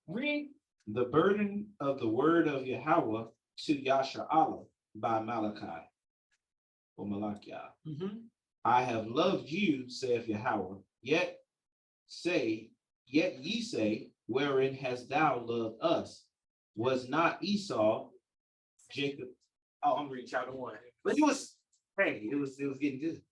read. The burden of the word of Yahweh to Yasharallah by Malachi, or Malachiah. I have loved you, saith Yahweh, yet ye say, wherein hast thou loved us? Was not Esau, Jacob? Oh, I'm reading chapter 1. But it was getting good.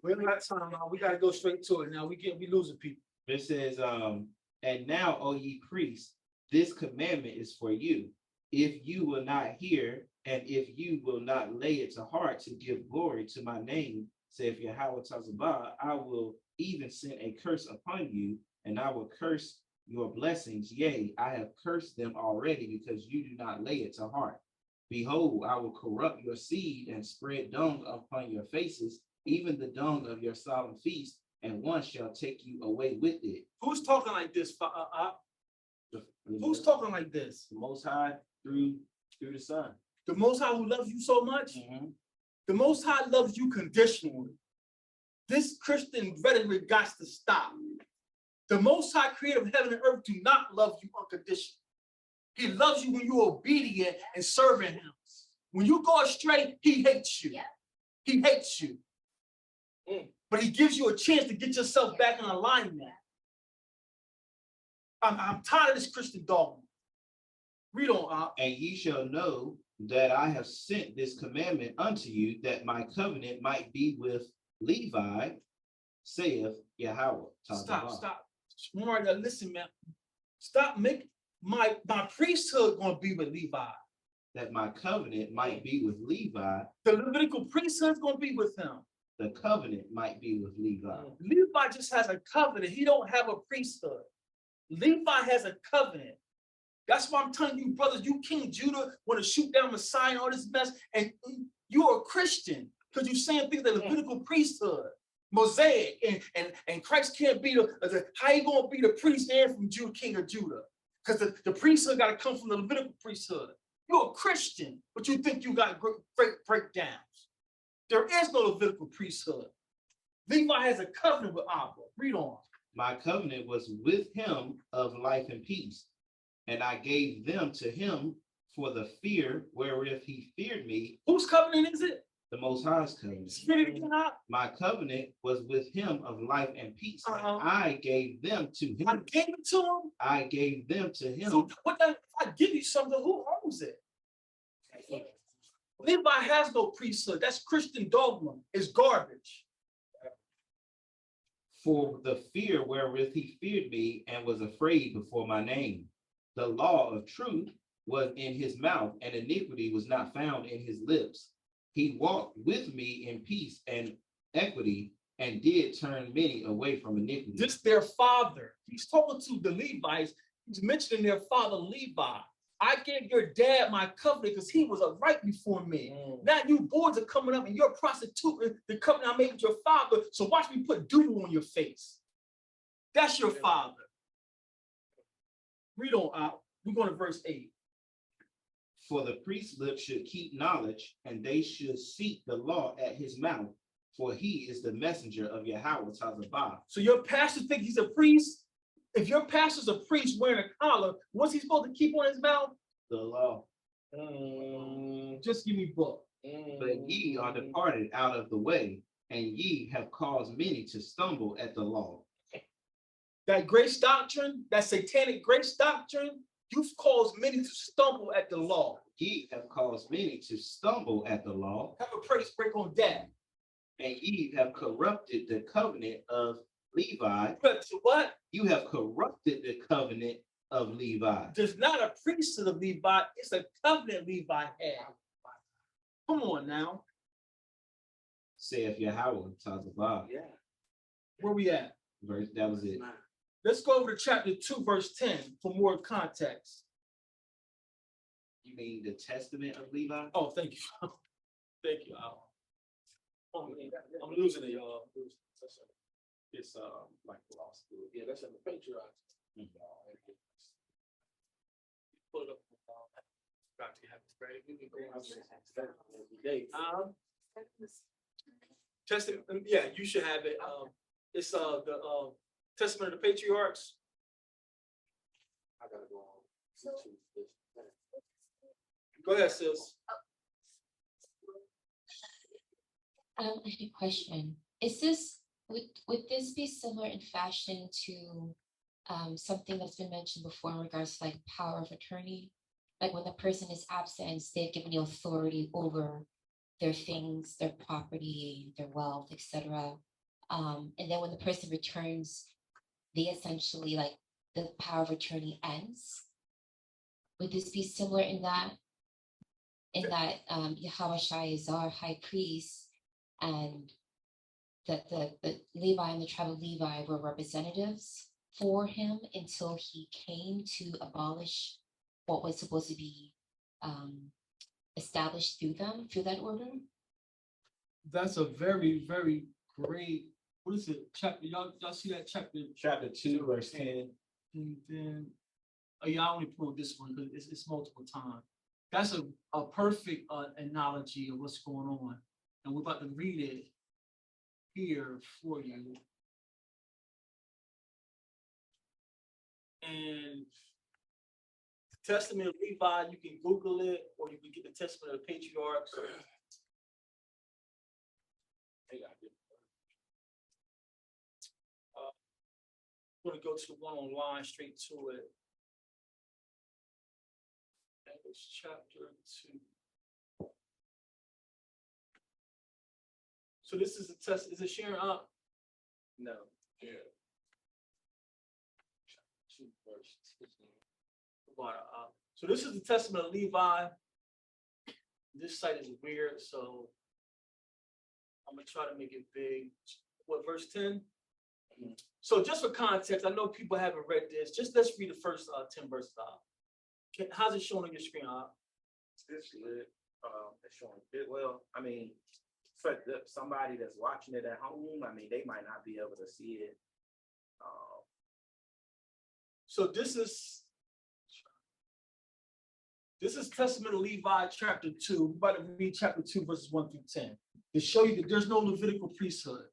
We don't got time now. We gotta go straight to it now. We losing people. It says, and now, O ye priests, this commandment is for you. If you will not hear, and if you will not lay it to heart to give glory to my name, saith Yahweh Tazabah, I will even send a curse upon you, and I will curse your blessings. Yea, I have cursed them already, because you do not lay it to heart. Behold, I will corrupt your seed and spread dung upon your faces, even the dung of your solemn feast, and one shall take you away with it. Who's talking like this? Who's talking like this? The Most High through the Son. The Most High who loves you so much? The Most High loves you conditionally. This Christian rhetoric got to stop. The Most High creator of heaven and earth do not love you unconditionally. He loves you when you're obedient and serving him. When you go astray, he hates you. He hates you. But he gives you a chance to get yourself back in alignment. I'm tired of this Christian dogma. Read on. And ye shall know that I have sent this commandment unto you, that my covenant might be with Levi, saith Yahweh. Stop. Listen, man. Stop. Make my priesthood going to be with Levi. That my covenant might be with Levi. The Levitical priesthood is going to be with him. The covenant might be with Levi. Levi just has a covenant. He don't have a priesthood. Levi has a covenant. That's why I'm telling you, brothers, you King Judah want to shoot down Messiah and all this mess, and you're a Christian because you're saying things like Levitical priesthood, Mosaic, and Christ can't be how you gonna be the priest and from Judah, King of Judah? Because the priesthood got to come from the Levitical priesthood. You're a Christian, but you think you got great breakdowns. There is no Levitical priesthood. Levi has a covenant with Abba. Read on. My covenant was with him of life and peace, and I gave them to him for the fear wherewith he feared me. Whose covenant is it? The Most High's covenant. My covenant was with him of life and peace. I gave them to him. I gave it to him? I gave them to him. So if I give you something, who owns it? Levi has no priesthood. That's Christian dogma. It's garbage. For the fear wherewith he feared me and was afraid before my name. The law of truth was in his mouth, and iniquity was not found in his lips. He walked with me in peace and equity, and did turn many away from iniquity. This their father. He's talking to the Levites. He's mentioning their father Levi. I gave your dad my covenant because he was right before me. Now you boys are coming up and you're prostituting the covenant I made with your father. So watch me put doodle on your face. That's your father. Read on out. We're going to verse 8. For the priest's lips should keep knowledge, and they should seek the law at his mouth, for he is the messenger of Yahweh Tazabah. So your pastor thinks he's a priest? If your pastor's a priest wearing a collar, what's he supposed to keep on his mouth? The law. Just give me book. But ye are departed out of the way, and ye have caused many to stumble at the law. That grace doctrine, that satanic grace doctrine, you've caused many to stumble at the law. Ye have caused many to stumble at the law. Have a praise break on that. And ye have corrupted the covenant of Levi. But what? You have corrupted the covenant of Levi. There's not a priesthood of Levi, it's a covenant Levi had. Come on now. Saith Yahweh Tazabah. Yeah. Where we at? That was it. Let's go over to chapter 2, verse 10 for more context. You mean the testament of Levi? Oh, thank you. Thank you. I'm losing it, y'all. It's like law school. Yeah, that's in the patriarch. Pull it up. Got to have it ready. We can go out every day. Testament, yeah, you should have it. It's the Testament of the Patriarchs. I gotta go on. So- Go ahead, sis. I have a question. Is this, would this be similar in fashion to something that's been mentioned before in regards to like power of attorney? Like when the person is absent, they've given you authority over their things, their property, their wealth, etc. And then when the person returns, they essentially like the power of attorney ends. Would this be similar in that? Yahweh Shai is our high priest, and that the Levi and the tribe of Levi were representatives for him until he came to abolish what was supposed to be established through them, through that order? That's a very, very great, what is it? Chapter, y'all see that chapter? Chapter 2, verse 10. And then, oh yeah, I only pulled this one because it's multiple times. That's a perfect analogy of what's going on. And we're about to read it here for you. And Testament of Levi, you can Google it, or you can get the Testament of the Patriarchs. I'm going to go to the one online, straight to it. That was chapter 2. So this is a test. Is it sharing up? No. Yeah. Chapter 2, verse 16. So this is the Testament of Levi. This site is weird, so I'm gonna try to make it big. What, verse 10? So just for context, I know people haven't read this. Just let's read the first 10 verses out. How's it showing on your screen? It's lit. It's showing it well. I mean, for somebody that's watching it at home, I mean, they might not be able to see it. So this is Testament of Levi, chapter 2. We're about to read chapter 2, verses 1 through 10. To show you that there's no Levitical priesthood.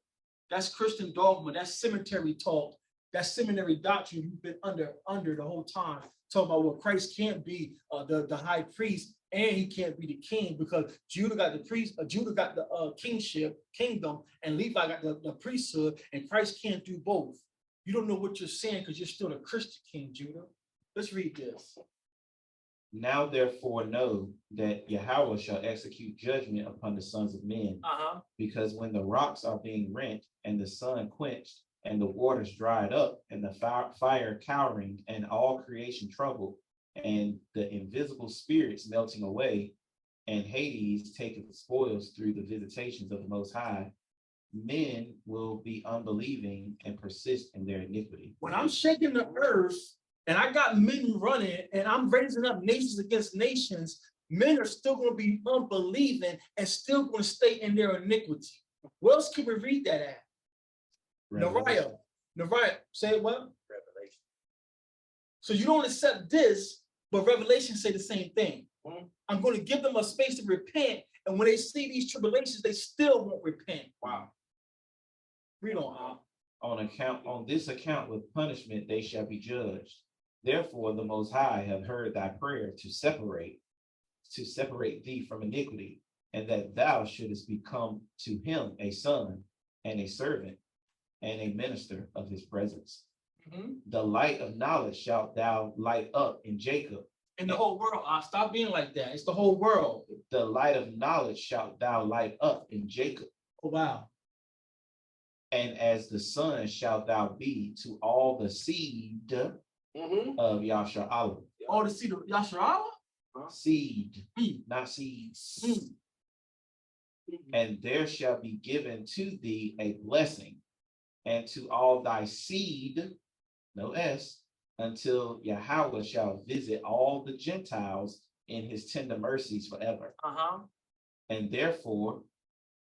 That's Christian dogma. That's cemetery talk. That's seminary doctrine you've been under the whole time. Talking about what Christ can't be the high priest and he can't be the king because Judah got the priest, Judah got the kingdom, and Levi got the priesthood, and Christ can't do both. You don't know what you're saying because you're still a Christian king, Judah. Let's read this. Now therefore know that Yahweh shall execute judgment upon the sons of men, because when the rocks are being rent, and the sun quenched, and the waters dried up, and the fire cowering, and all creation troubled, and the invisible spirits melting away, and Hades taking the spoils through the visitations of the Most High, men will be unbelieving and persist in their iniquity. When I'm shaking the earth, and I got men running, and I'm raising up nations against nations, men are still going to be unbelieving and still going to stay in their iniquity. Where else can we read that at? Nariah, say what? Revelation. So you don't accept this, but Revelation say the same thing. I'm going to give them a space to repent, and when they see these tribulations, they still won't repent. Wow. Read on. On this account with punishment they shall be judged. Therefore the Most High have heard thy prayer to separate thee from iniquity, and that thou shouldest become to him a son and a servant and a minister of his presence. The light of knowledge shalt thou light up in Jacob. In the whole world. Stop being like that. It's the whole world. The light of knowledge shalt thou light up in Jacob. Oh, wow. And as the sun shalt thou be to all the seed of Yasharallah. All the seed of Yasharallah? Seed, not seeds. And there shall be given to thee a blessing, and to all thy seed, no S, until Yahweh shall visit all the Gentiles in his tender mercies forever. And therefore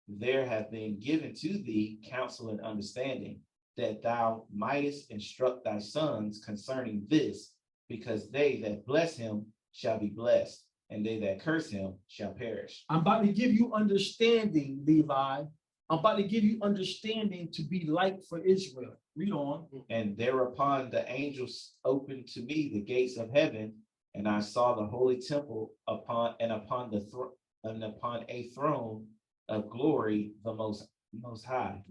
there hath been given to thee counsel and understanding, that thou mightest instruct thy sons concerning this, because they that bless him shall be blessed, and they that curse him shall perish. I'm about to give you understanding, Levi, I'm about to give you understanding to be like for Israel. Read on. And thereupon the angels opened to me the gates of heaven, and I saw the holy temple upon a throne of glory, the most high.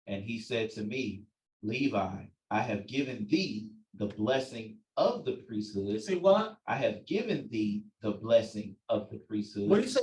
And he said to me, Levi, I have given thee the blessing of the priesthood. Say what? I have given thee the blessing of the priesthood. What did he say?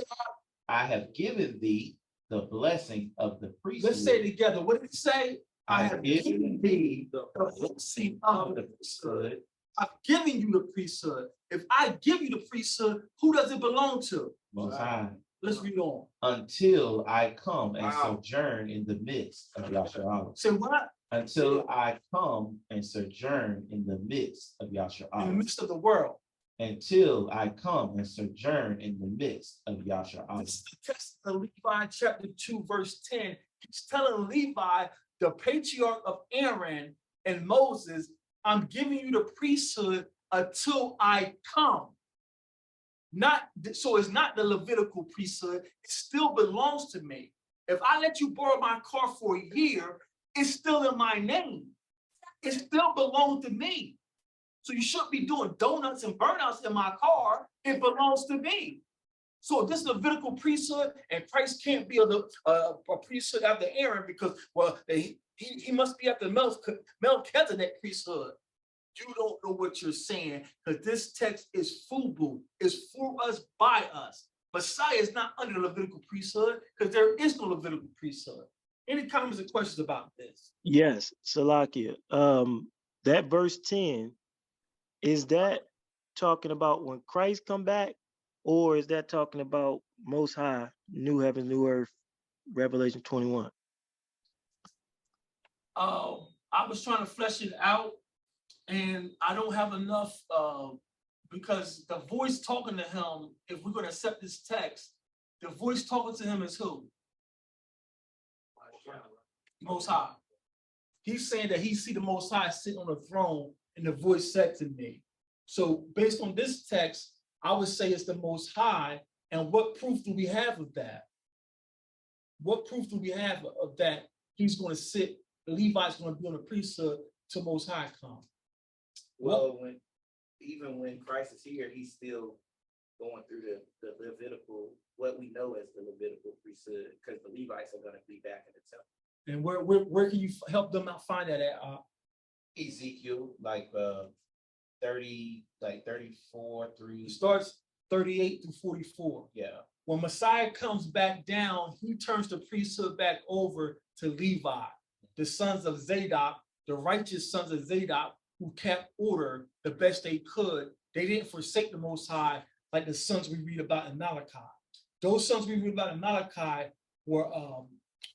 I have given thee the blessing of the priesthood. Let's say it together. What did he say? I have given thee the blessing of the priesthood. I've given you the priesthood. If I give you the priesthood, who does it belong to? Most High. Let's read on. Until I come and sojourn in the midst of Yasharallah. Say what? Until I come and sojourn in the midst of Yasharallah. In the midst of the world. Until I come and sojourn in the midst of Yasharallah. This is the text of Levi chapter 2, verse 10. He's telling Levi, the patriarch of Aaron and Moses, I'm giving you the priesthood until I come. So it's not the Levitical priesthood. It still belongs to me. If I let you borrow my car for a year, it's still in my name. It still belongs to me. So you shouldn't be doing donuts and burnouts in my car. It belongs to me. So this Levitical priesthood, and Christ can't be a priesthood after Aaron because, well, he must be after Melchizedek priesthood. You don't know what you're saying because this text is FUBU, is for us, by us. Messiah is not under the Levitical priesthood because there is no Levitical priesthood. Any comments or questions about this? Yes, Salakia. That verse 10, is that talking about when Christ come back, or is that talking about Most High, new heaven, new earth, Revelation 21? I was trying to flesh it out, and I don't have enough because the voice talking to him, if we're going to accept this text, the voice talking to him is who? Most High. He's saying that he see the Most High sitting on the throne, and the voice said to me. So based on this text, I would say it's the Most High. And what proof do we have of that? What proof do we have of that? He's going to sit, Levi's going to be on the priesthood till Most High come. Well, even when Christ is here, he's still going through the Levitical, what we know as the Levitical priesthood, because the Levites are going to be back in the temple. And where can you help them out find that at? Ezekiel, like 34 through. It starts 38 through 44. Yeah. When Messiah comes back down, he turns the priesthood back over to Levi, the sons of Zadok, the righteous sons of Zadok, who kept order the best they could. They didn't forsake the Most High like the sons we read about in Malachi. Those sons we read about in Malachi were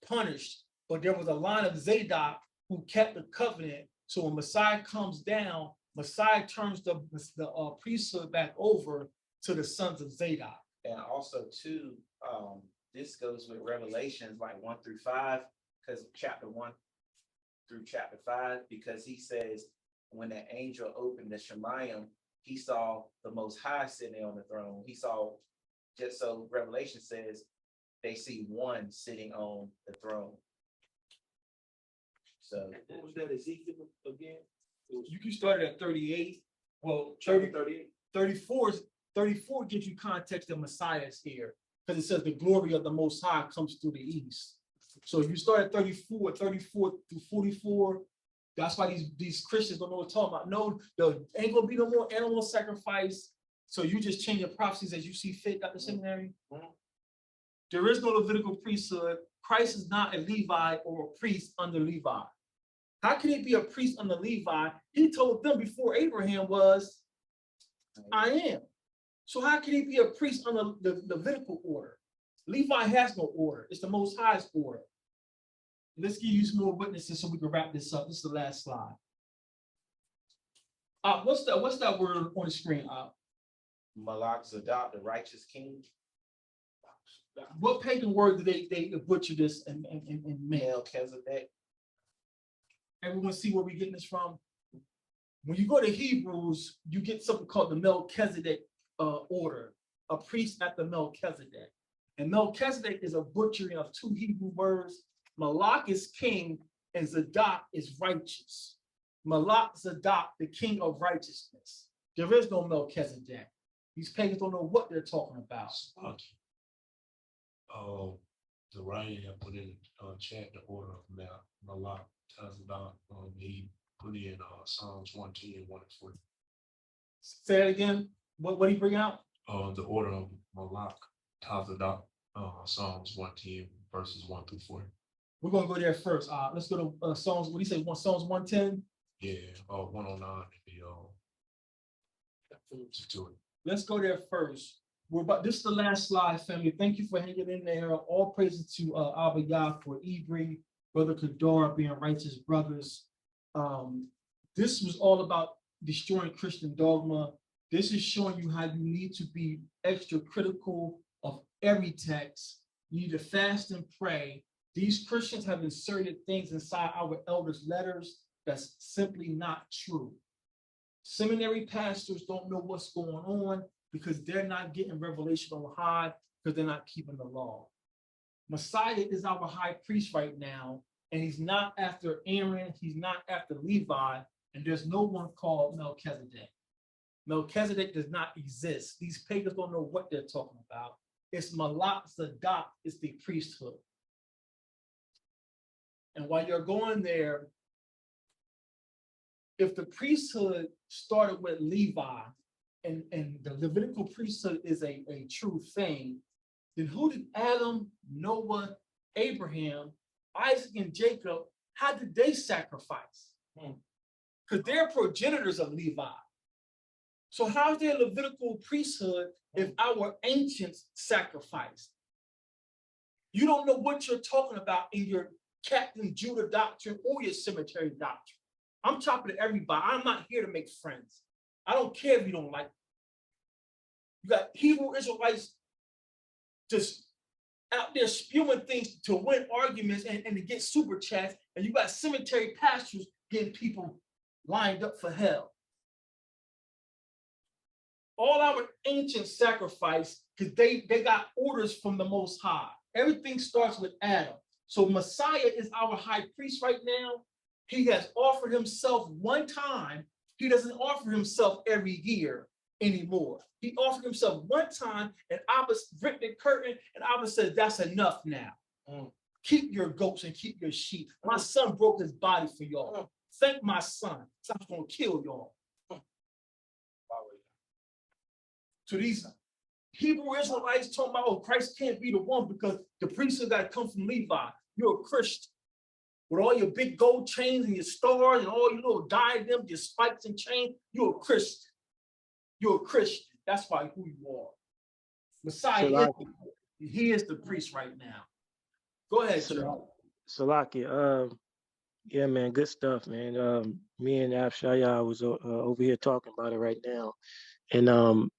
punished, but there was a line of Zadok who kept the covenant. So when Messiah comes down, Messiah turns the priesthood back over to the sons of Zadok. And also too, this goes with Revelations like 1 through 5, because chapter 1 through chapter 5, because he says when the angel opened the Shemayim, he saw the Most High sitting on the throne. He saw, just so Revelation says, they see one sitting on the throne. So what was that, Ezekiel again? You can start at 38. Well, 38. 34 gives you context that Messiah is here, because it says the glory of the Most High comes through the east. So if you start at 34 through 44, that's why these Christians don't know what to talk about. No, there ain't gonna be no more animal sacrifice. So you just change your prophecies as you see fit, Dr. Seminary. There is no Levitical priesthood. Christ is not a Levi or a priest under Levi. How can he be a priest under Levi? He told them before Abraham was, I am. So how can he be a priest under the Levitical order? Levi has no order. It's the Most High's order. Let's give you some more witnesses so we can wrap this up. This is the last slide. What's that word on the screen? Malak Zadok, the righteous king. What pagan word did they butcher this and make? Melchizedek. Everyone see where we're getting this from? When you go to Hebrews, you get something called the Melchizedek order, a priest after Melchizedek. And Melchizedek is a butchering of two Hebrew words. Malak is king and Zadok is righteous. Malak Zadok, the king of righteousness. There is no Melchizedek. These pagans don't know what they're talking about. The writer had put in chat the order of Malak Tazadok. He put in Psalms 110, 1 and 4. Say it again. What did he bring out? The order of Malak Tazadok, Psalms 110, verses 1 through 4. We're gonna go there first. Let's go to Psalms. What do you say? Psalms 110. Yeah, 109. Let's go there first. This is the last slide, family. Thank you for hanging in there. All praises to Abba Yah for Ibri, Brother Kadar being righteous brothers. This was all about destroying Christian dogma. This is showing you how you need to be extra critical of every text. You need to fast and pray. These Christians have inserted things inside our elders' letters that's simply not true. Seminary pastors don't know what's going on because they're not getting revelation on high because they're not keeping the law. Messiah is our high priest right now, and he's not after Aaron, he's not after Levi, and there's no one called Melchizedek. Melchizedek does not exist. These pagans don't know what they're talking about. It's Malak Zadok is the priesthood. And while you're going there, if the priesthood started with Levi and the Levitical priesthood is a true thing, then who did Adam, Noah, Abraham, Isaac, and Jacob, how did they sacrifice? Because they're progenitors of Levi. So how's there a Levitical priesthood if our ancients sacrificed? You don't know what you're talking about in your Captain Judah doctrine or your cemetery doctrine. I'm talking to everybody. I'm not here to make friends. I don't care if you don't like me. You got Hebrew Israelites just out there spewing things to win arguments and to get super chats, and you got cemetery pastors getting people lined up for hell. All our ancient sacrifice, because they got orders from the Most High. Everything starts with Adam. So Messiah is our high priest right now. He has offered himself one time. He doesn't offer himself every year anymore. He offered himself one time, and Abba ripped the curtain, and Abba said, that's enough now. Keep your goats and keep your sheep. My son broke his body for y'all. Thank my son. So I'm going to kill y'all. So these Hebrew Israelites talking about, oh, Christ can't be the one because the priesthood got to come from Levi. You're a Christian. With all your big gold chains and your stars and all your little diadems, your spikes and chains, you're a Christian. You're a Christian. That's why who you are. Messiah, he is the priest right now. Go ahead, Joe. Salakia, yeah, man, good stuff, man. Me and Abshaya was over here talking about it right now. And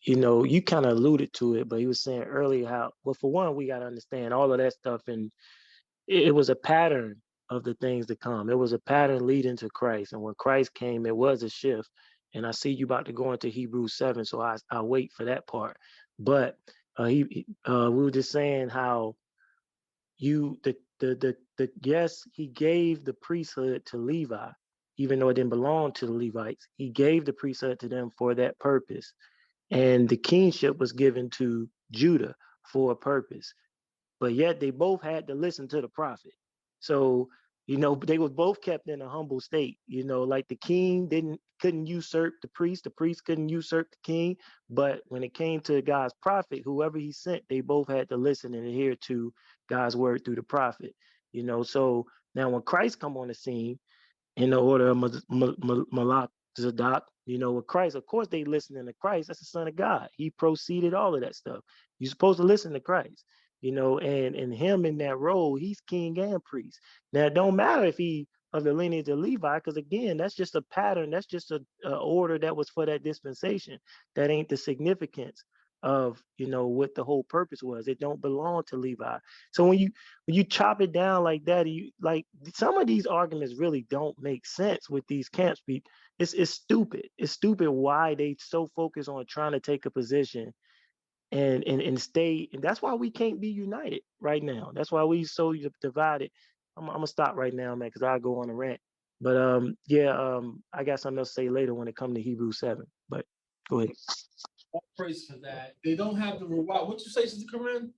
you know, you kind of alluded to it, but he was saying earlier how, well, for one, we got to understand all of that stuff. And it was a pattern of the things to come. It was a pattern leading to Christ. And when Christ came, it was a shift. And I see you about to go into Hebrews 7, so I'll wait for that part. But we were just saying how yes, he gave the priesthood to Levi, even though it didn't belong to the Levites. He gave the priesthood to them for that purpose. And the kingship was given to Judah for a purpose. But yet they both had to listen to the prophet. So, you know, they were both kept in a humble state. You know, like the king couldn't usurp the priest couldn't usurp the king. But when it came to God's prophet, whoever he sent, they both had to listen and adhere to God's word through the prophet. You know, so now when Christ come on the scene in the order of Malak Zadok, you know, with Christ, of course they listening to Christ. That's the Son of God. He proceeded all of that stuff. You're supposed to listen to Christ. You know, and him in that role, he's king and priest. Now, it don't matter if he of the lineage of Levi, because again, that's just a pattern. That's just a order that was for that dispensation. That ain't the significance of, you know, what the whole purpose was. It don't belong to Levi. So when you chop it down like that, you like some of these arguments really don't make sense with these camps. It's stupid. It's stupid why they so focus on trying to take a position and stay. And that's why we can't be united right now. That's why we so divided. I'm gonna stop right now, man, because I'll go on a rant. But I got something else to say later when it comes to Hebrews 7. But go ahead. All praise for that. They don't have the reward. What you say, Sister Corinne?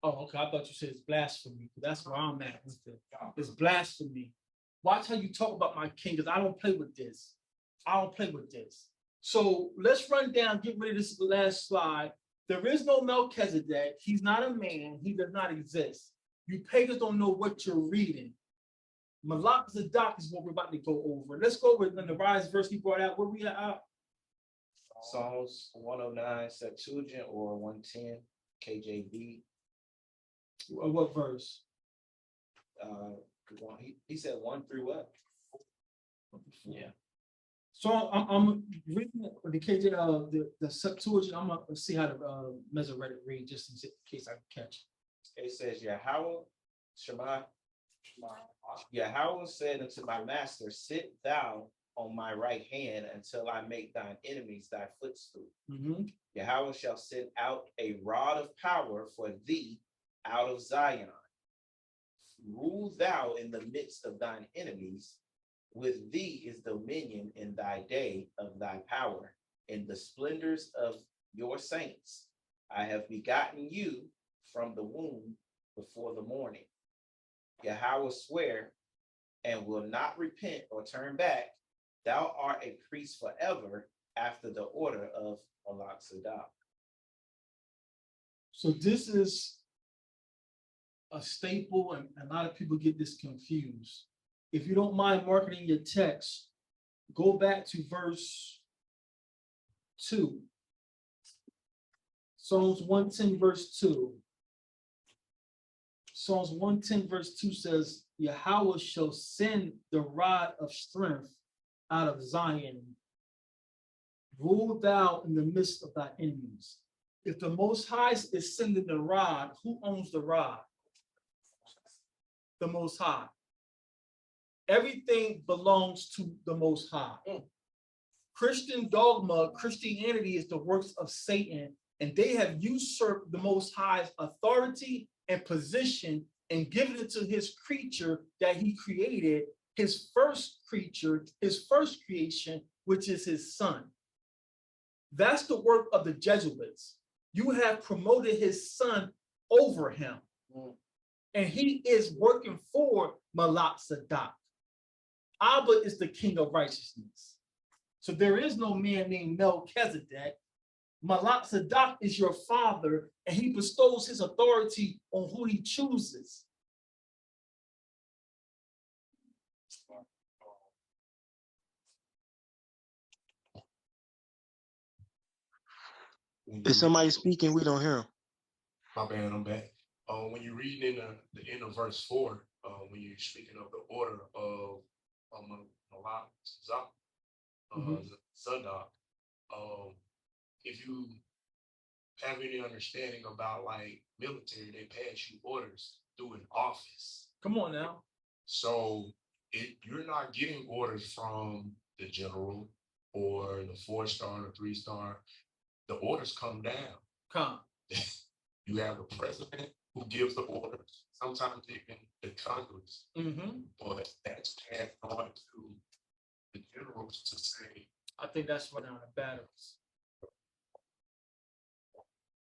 Oh, okay. I thought you said it's blasphemy. That's where I'm at with it. It's blasphemy. Watch how you talk about my king, because I don't play with this. I don't play with this. So let's run down, get rid of this last slide. There is no Melchizedek. He's not a man. He does not exist. You pagans don't know what you're reading. Malak Zadok is what we're about to go over. Let's go with the rise verse he brought out. Where we at? Psalms 109 Septuagint or 110 KJV. What verse? He said 1 through what? Yeah. So I'm reading the KJ, the Septuagint. I'm gonna see how the Masoretic read, just in case I can catch it. It says, Yahweh, Shema, Yahweh said unto my master, sit thou on my right hand until I make thine enemies thy footstool. Yahweh shall send out a rod of power for thee out of Zion. Rule thou in the midst of thine enemies. With thee is dominion in thy day of thy power, in the splendors of your saints. I have begotten you from the womb before the morning. Yahweh swear and will not repent or turn back. Thou art a priest forever after the order of Malak Zadok. So this is a staple, and a lot of people get this confused. If you don't mind marking your text, go back to verse 2. Psalms 110 verse 2. Psalms 110 verse 2 says, Yahweh shall send the rod of strength out of Zion. Rule thou in the midst of thy enemies. If the Most High is sending the rod, who owns the rod? The Most High. Everything belongs to the Most High. Christian dogma, Christianity is the works of Satan, and they have usurped the Most High's authority and position and given it to his creature that he created, his first creature, his first creation, which is his son. That's the work of the Jesuits. You have promoted his son over him. And he is working for Malak Zadok. Abba is the king of righteousness. So there is no man named Melchizedek. Malak Zadok is your father, and he bestows his authority on who he chooses. Is somebody speaking? We don't hear him. My bad, I'm back. When you're reading in the end of verse 4, when you're speaking of the order of Malak Zadok, if you have any understanding about like military, they pass you orders through an office. Come on now. So you're not getting orders from the general or the 4-star or 3-star. The orders come down. You have the president who gives the orders. Sometimes even the Congress. But that's passed on to the generals to say. I think that's what on the battles.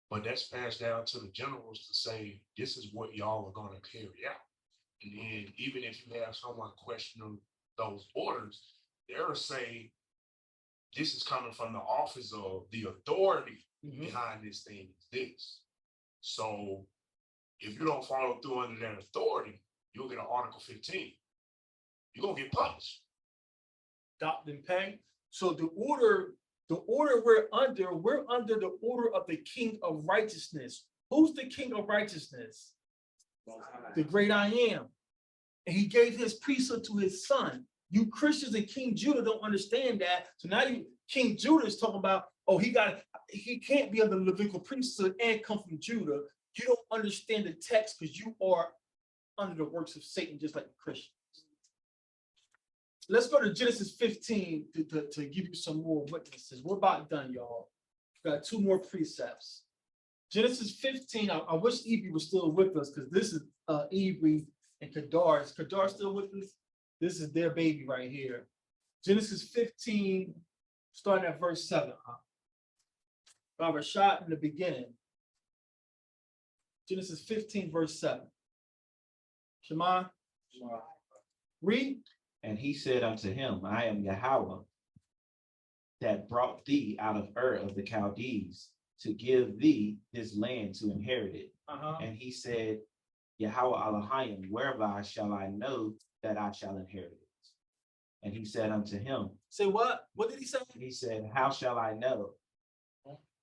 But that's passed down to the generals to say, this is what y'all are going to carry out. And then even if you have someone questioning those orders, they'll say, this is coming from the office of the authority behind this thing is this. So if you don't follow through under that authority, you'll get an Article 15. You're going to get punished. Docked and pegged. So the order we're under the order of the King of Righteousness. Who's the King of Righteousness? The great I am. And he gave his priesthood to his son. You Christians and King Judah don't understand that. So now King Judah is talking about, oh, he can't be under the Levitical priesthood and come from Judah. You don't understand the text because you are under the works of Satan, just like the Christians. let's go to Genesis 15 to give you some more witnesses. We're about done, y'all. We've got 2 more precepts. Genesis 15, I wish Evie was still with us because this is Evie and Kadar. Is Kadar still with us? This is their baby right here. Genesis 15, starting at verse 7. By Rashad in the beginning. Genesis 15, verse 7. Shema. Read. And he said unto him, I am Yahweh that brought thee out of Ur of the Chaldees to give thee this land to inherit it. And he said, Yahweh Elohim, whereby shall I know that I shall inherit it? And he said unto him, say what? What did he say? He said, how shall I know?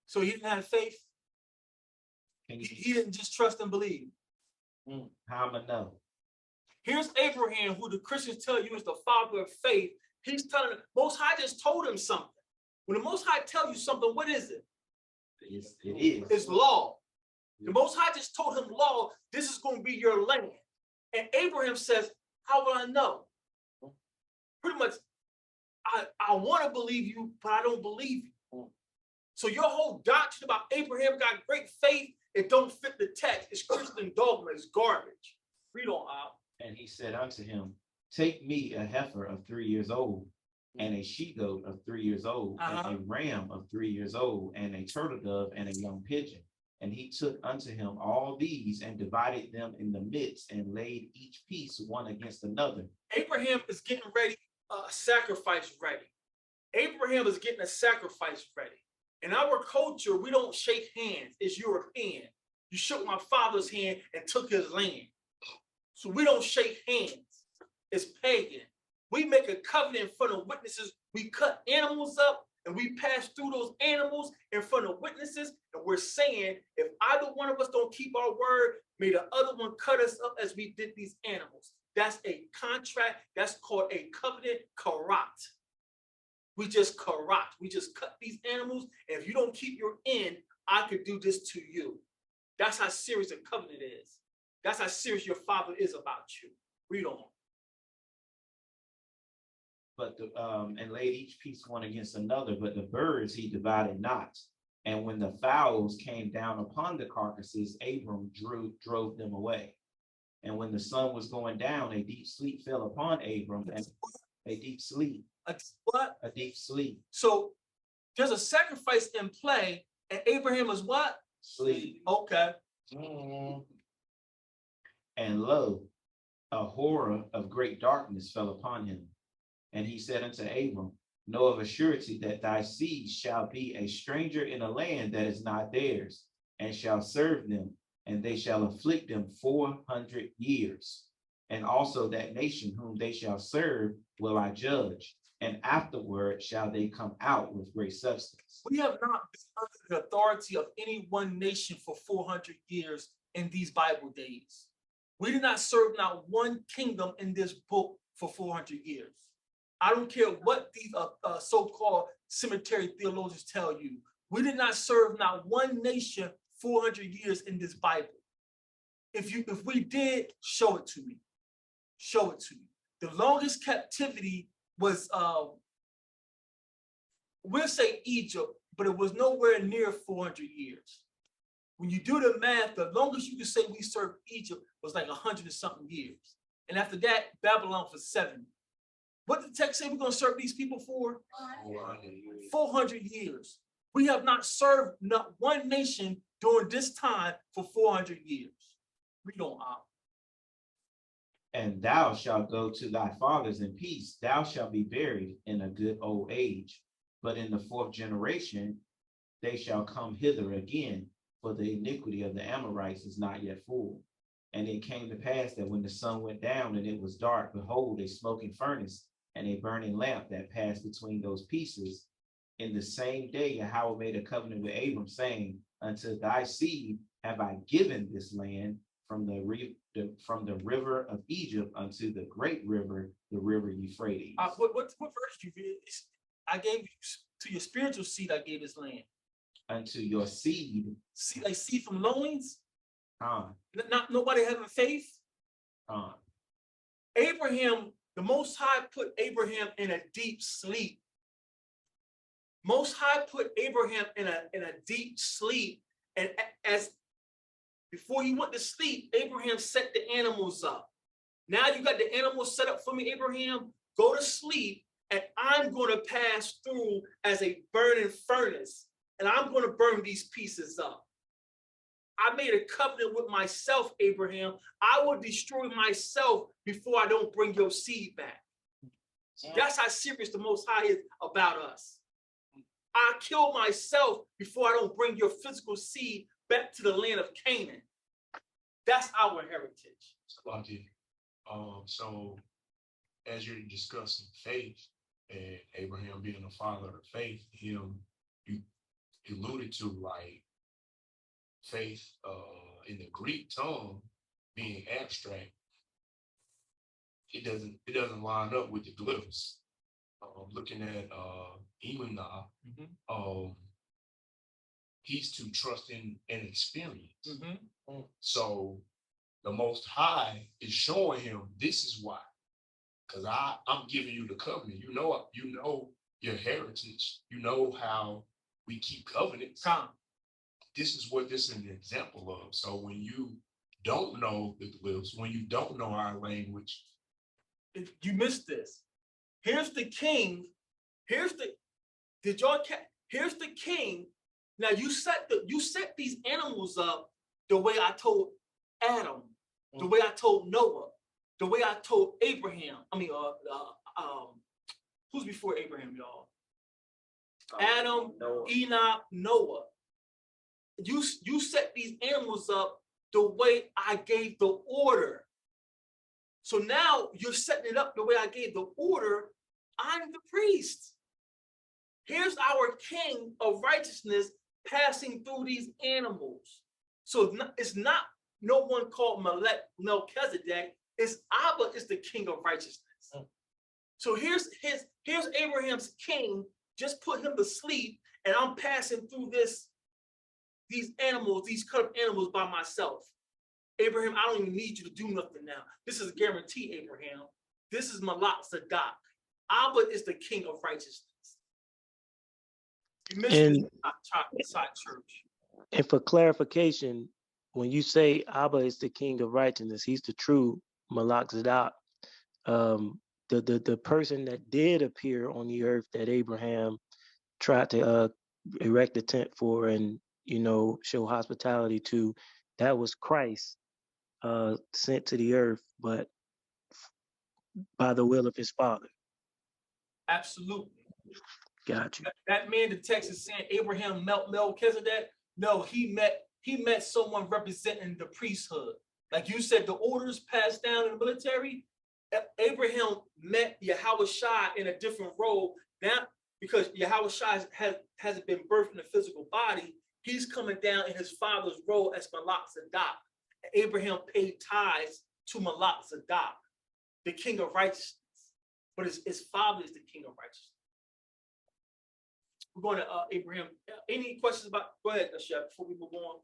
So he didn't have faith. He didn't just trust and believe. How am I know? Here's Abraham, who the Christians tell you is the father of faith. He's telling the Most High just told him something. When the Most High tell you something, what is it? It is. It's law. The Most High just told him, law, this is going to be your land. And Abraham says, how will I know? Pretty much, I want to believe you, but I don't believe you. So your whole doctrine about Abraham got great faith, it don't fit the text. It's Christian dogma, it's garbage. Read on out. And he said unto him, take me a heifer of 3 years old, and a she-goat of 3 years old, and a ram of 3 years old, and a turtle dove, and a young pigeon. And he took unto him all these and divided them in the midst and laid each piece one against another. Abraham is getting ready, sacrifice ready. Abraham is getting a sacrifice ready. In our culture, we don't shake hands. It's European. You shook my father's hand and took his land. So we don't shake hands. It's pagan. We make a covenant in front of witnesses. We cut animals up and we pass through those animals in front of witnesses. And we're saying, if either one of us don't keep our word, may the other one cut us up as we did these animals. That's a contract. That's called a covenant karat. We just karat. We just cut these animals. And if you don't keep your end, I could do this to you. That's how serious a covenant is. That's how serious your father is about you. Read on. But and laid each piece one against another, but the birds he divided not. And when the fowls came down upon the carcasses, Abram drove them away. And when the sun was going down, a deep sleep fell upon Abram, and a deep sleep. What? A deep sleep. So there's a sacrifice in play, and Abraham is what? Sleep. Okay. And lo, a horror of great darkness fell upon him. And he said unto Abram, know of a surety that thy seed shall be a stranger in a land that is not theirs, and shall serve them, and they shall afflict them 400 years. And also that nation whom they shall serve will I judge, and afterward shall they come out with great substance. We have not been under the authority of any one nation for 400 years in these Bible days. We did not serve not one kingdom in this book for 400 years. I don't care what these so-called cemetery theologians tell you. We did not serve not one nation 400 years in this Bible. If we did, show it to me. Show it to me. The longest captivity was, we'll say Egypt, but it was nowhere near 400 years. When you do the math, the longest you can say we served Egypt was like 100 and something years. And after that, Babylon for 70. What did the text say we're going to serve these people for? 400 years. We have not served not one nation during this time for 400 years. Read on out. And thou shalt go to thy fathers in peace. Thou shalt be buried in a good old age. But in the 4th generation, they shall come hither again, for the iniquity of the Amorites is not yet full. And it came to pass that when the sun went down and it was dark, behold, a smoking furnace and a burning lamp that passed between those pieces. In the same day, Yahweh made a covenant with Abram, saying, unto thy seed have I given this land from the river of Egypt unto the great river, the river Euphrates. What verse you read? I gave you to your spiritual seed, I gave this land. Unto your seed. See, like seed from loins? Not nobody having faith? Uh, Abraham The Most High put Abraham in a deep sleep. Most High put Abraham in a deep sleep. And as before he went to sleep, Abraham set the animals up. Now you got the animals set up for me, Abraham. Go to sleep, and I'm going to pass through as a burning furnace, and I'm going to burn these pieces up. I made a covenant with myself, Abraham. I will destroy myself before I don't bring your seed back. That's how serious the Most High is about us. I kill myself before I don't bring your physical seed back to the land of Canaan. That's our heritage. So as you're discussing faith and Abraham being the father of faith, you alluded to like faith in the Greek tongue being abstract. It doesn't line up with the glyphs. Looking at Emunah, he's to trust in an experience. So the Most High is showing him this is why, because I'm giving you the covenant. You know your heritage. You know how we keep covenants. This is what this is an example of. So when you don't know the glyphs, when you don't know our language, you missed this. Here's the king. Here's the king. Now you set these animals up the way I told Adam, the way I told Noah, the way I told Abraham. Who's before Abraham, y'all? Adam, Noah. Enoch, Noah. You set these animals up the way I gave the order. So now you're setting it up the way I gave the order. I'm the priest. Here's our king of righteousness passing through these animals. So it's not no one called Melchizedek. It's Abba is the king of righteousness. So here's Abraham's king. Just put him to sleep, and I'm passing through these animals, these cut up animals by myself. Abraham, I don't even need you to do nothing now. This is a guarantee, Abraham. This is Malak Zadok. Abba is the king of righteousness. You mentioned inside church. And for clarification, when you say Abba is the king of righteousness, he's the true Malak Zadok. The person that did appear on the earth that Abraham tried to erect a tent for and show hospitality to, that was Christ sent to the earth, but by the will of his Father. Absolutely. Got you. That man, the text is saying Abraham met Melchizedek. No, he met someone representing the priesthood. Like you said, the orders passed down in the military. Abraham met Yahushua in a different role. Now, because Yahushua hasn't been birthed in a physical body, he's coming down in his father's role as Malak Zadok. Abraham paid tithes to Malak Zadok, the king of righteousness. But his father is the king of righteousness. We're going to Abraham. Any questions about? Go ahead, Chef, before we move on.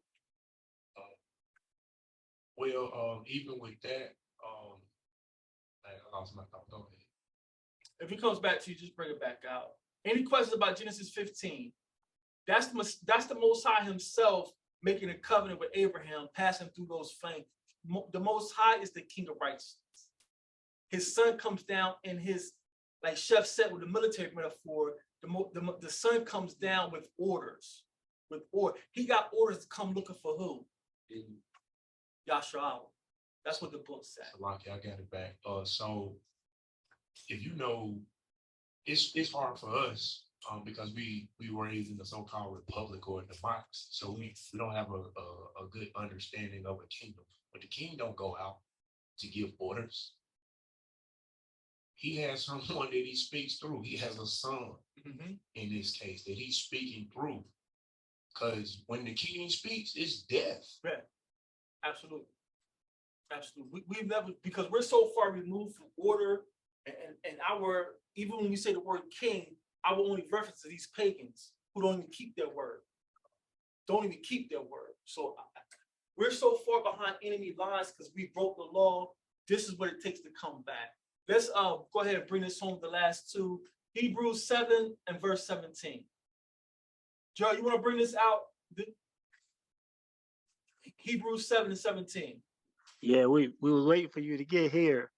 Even with that, I lost my thought. Go ahead. If he comes back to you, just bring it back out. Any questions about Genesis 15? That's the Most High himself making a covenant with Abraham, passing through those flames. The Most High is the king of righteousness. His son comes down in his, like Chef said with the military metaphor, the son comes down with orders. He got orders to come looking for who? Yahshua. That's what the book said. Lucky, I got it back. So if you know, it's hard for us because we were raised in the so-called republic or democracy, so we don't have a good understanding of a kingdom. But the king don't go out to give orders. He has someone that he speaks through. He has a son in this case that he's speaking through. Because when the king speaks, it's death. Yeah, absolutely. Absolutely. We've never, because we're so far removed from order and even when we say the word king, our only reference to these pagans who don't even keep their word. So we're so far behind enemy lines because we broke the law. This is what it takes to come back. Let's go ahead and bring this home, the last two. Hebrews 7 and verse 17. Joe, you want to bring this out? Hebrews 7 and 17. Yeah, we were waiting for you to get here.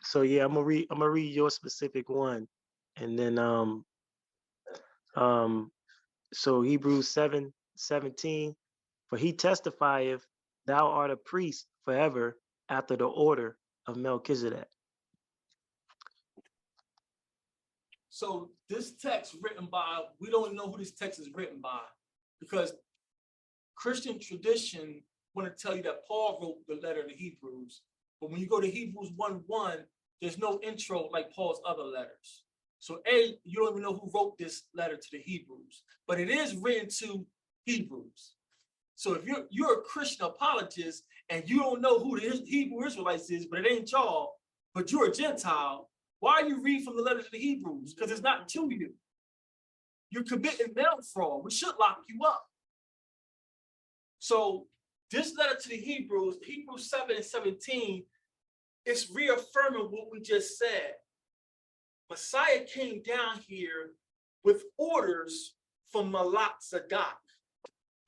So yeah, I'm gonna read your specific one, and then so Hebrews 7:17, for he testifieth, thou art a priest forever after the order of Melchizedek. So this text written by, we don't know who this text is written by, because Christian tradition want to tell you that Paul wrote the letter to Hebrews. But when you go to Hebrews 1:1, there's no intro like Paul's other letters. So A, you don't even know who wrote this letter to the Hebrews, but it is written to Hebrews. So if you're a Christian apologist and you don't know who the Hebrew Israelites is, but it ain't y'all, but you're a Gentile, why are you reading from the letter to the Hebrews? Because it's not to you. You're committing mail fraud. We should lock you up. So this letter to the Hebrews, Hebrews 7 and 17, is reaffirming what we just said. Messiah came down here with orders from Malach Zadok.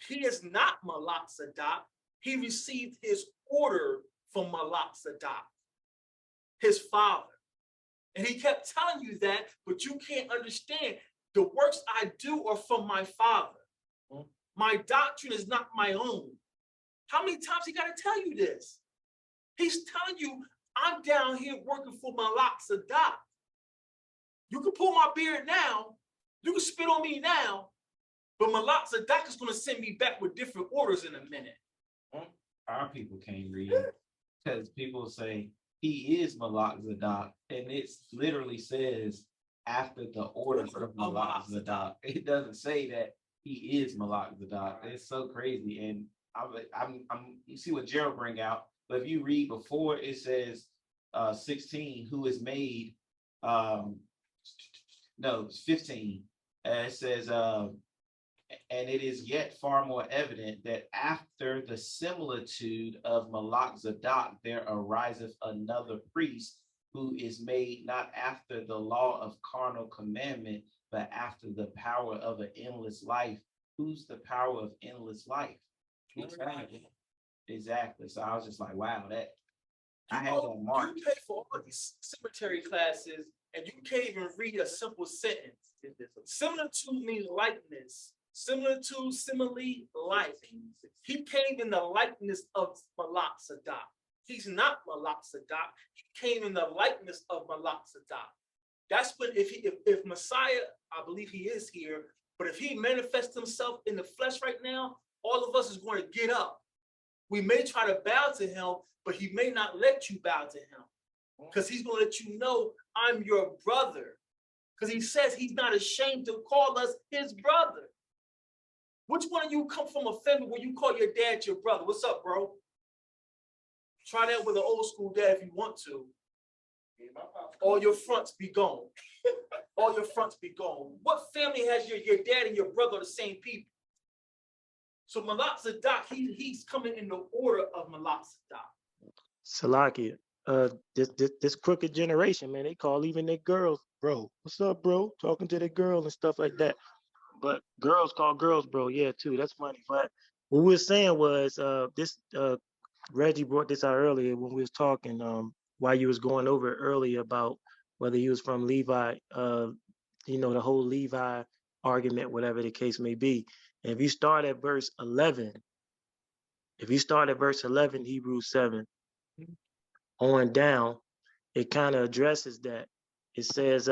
He is not Malach Zadok. He received his order from Malach Zadok, his father. And he kept telling you that, but you can't understand. The works I do are from my father. My doctrine is not my own. How many times he got to tell you this? He's telling you, I'm down here working for Malach Zadok. You can pull my beard now. You can spit on me now. But Malach Zadok is going to send me back with different orders in a minute. Our people can't read because people say he is Malach Zadok, and it literally says after the orders of Malach Zadok. It doesn't say that he is Malach Zadok. It's so crazy. And I'm you see what Gerald bring out, but if you read before, it says 16, who is made no, it's 15. It says and it is yet far more evident that after the similitude of Malach Zadok there ariseth another priest, who is made not after the law of carnal commandment, but after the power of an endless life. Who's the power of endless life? Exactly. So I was just like, wow, that I had that mark. You pay for all these cemetery classes and you can't even read a simple sentence. Similar to means likeness. Similar to, simile, like. He came in the likeness of Malach Zadok. He's not Malach Zadok. He came in the likeness of Malach Zadok. That's when if Messiah, I believe he is here, but if he manifests himself in the flesh right now, all of us is going to get up. We may try to bow to him, but he may not let you bow to him because he's going to let you know I'm your brother. Because he says he's not ashamed to call us his brother. Which one of you come from a family where you call your dad your brother? What's up, bro? Try that with an old school dad if you want to. All your fronts be gone. All your fronts be gone. What family has your dad and your brother the same people? So Malach Zadok, he's coming in the order of Malach Zadok. Salakia, this crooked generation, man, they call even their girls bro. What's up, bro? Talking to their girl and stuff like that. But girls call girls bro, yeah, too. That's funny. But what we were saying was Reggie brought this out earlier when we was talking, while you was going over it earlier about whether he was from Levi, the whole Levi argument, whatever the case may be. And if you start at verse 11, Hebrews 7 on down, it kind of addresses that. It says,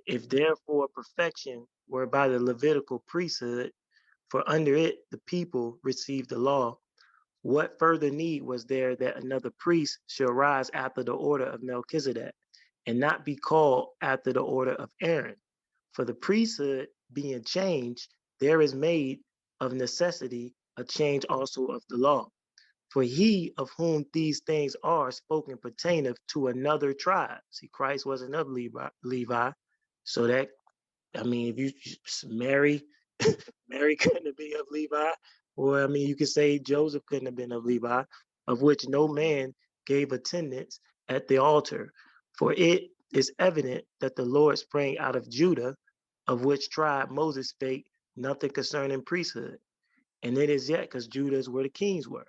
if therefore perfection were by the Levitical priesthood, for under it the people received the law, what further need was there that another priest should rise after the order of Melchizedek, and not be called after the order of Aaron? For the priesthood being changed, there is made of necessity a change also of the law. For he of whom these things are spoken pertaineth to another tribe. See, Christ wasn't of Levi. So that, if you Mary couldn't have been of Levi, or you could say Joseph couldn't have been of Levi, of which no man gave attendance, at the altar. For it is evident that the Lord sprang out of Judah, of which tribe Moses spake nothing concerning priesthood. And it is yet, because Judah is where the kings were.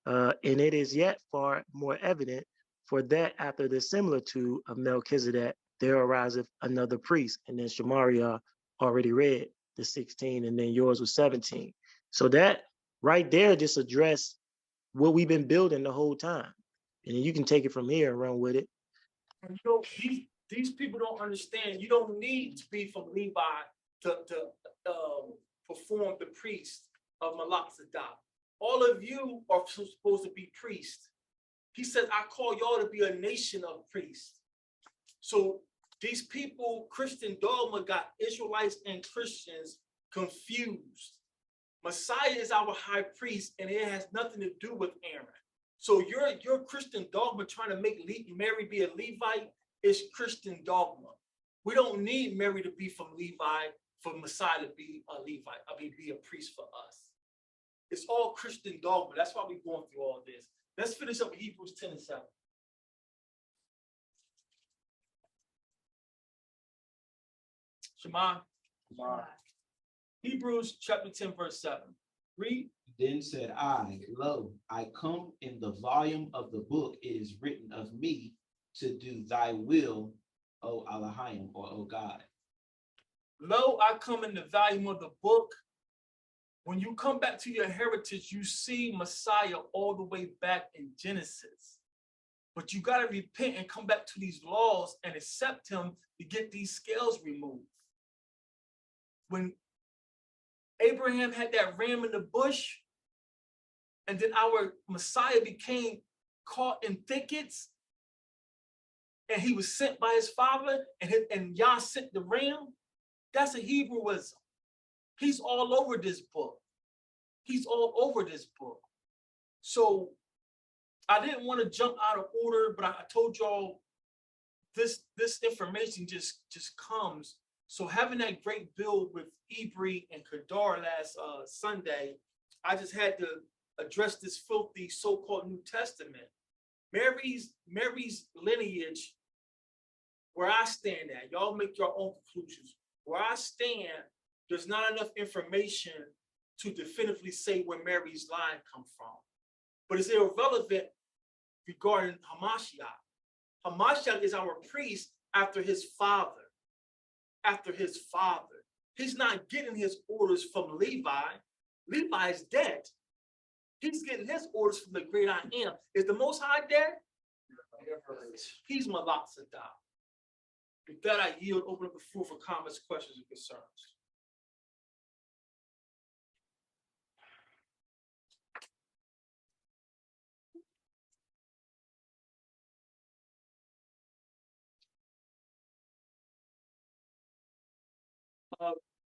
And it is yet far more evident, for that after the similitude of Melchizedek, there ariseth another priest. And then Shemaria already read the 16, and then yours was 17. So that right there just addressed what we've been building the whole time. And then you can take it from here and run with it. And you know, these people don't understand. You don't need to be from Levi to perform the priest of Malak Zadok. All of you are supposed to be priests. He says, I call y'all to be a nation of priests. So these people, Christian dogma, got Israelites and Christians confused. Messiah is our high priest, and it has nothing to do with Aaron. So your Christian dogma trying to make Mary be a Levite is Christian dogma. We don't need Mary to be from Levi for Messiah to be a Levite. I mean, be a priest for us. It's all Christian dogma. That's why we're going through all this. Let's finish up with Hebrews 10 and 7. Shema. Hebrews chapter 10, verse 7. Read. Then said I, lo, I come in the volume of the book. It is written of me to do thy will, O Elohim, or O God. Lo, I come in the volume of the book. When you come back to your heritage, you see Messiah all the way back in Genesis. But you got to repent and come back to these laws and accept him to get these scales removed. When Abraham had that ram in the bush, and then our Messiah became caught in thickets, and he was sent by his father, and Yah sent the ram, that's a Hebrewism. He's all over this book. He's all over this book. So I didn't want to jump out of order, but I told y'all this information just comes. So having that great build with Ibri and Kadar last Sunday, I just had to address this filthy so-called New Testament. Mary's lineage, where I stand at, y'all make your own conclusions. Where I stand, there's not enough information to definitively say where Mary's line come from. But it's irrelevant regarding Hamashiach. Hamashiach is our priest after his father. After his father. He's not getting his orders from Levi. Levi is dead. He's getting his orders from the great I am. Is the Most High dead? He's Malak Zadok. With that, I yield, open up the floor for comments, questions, and concerns.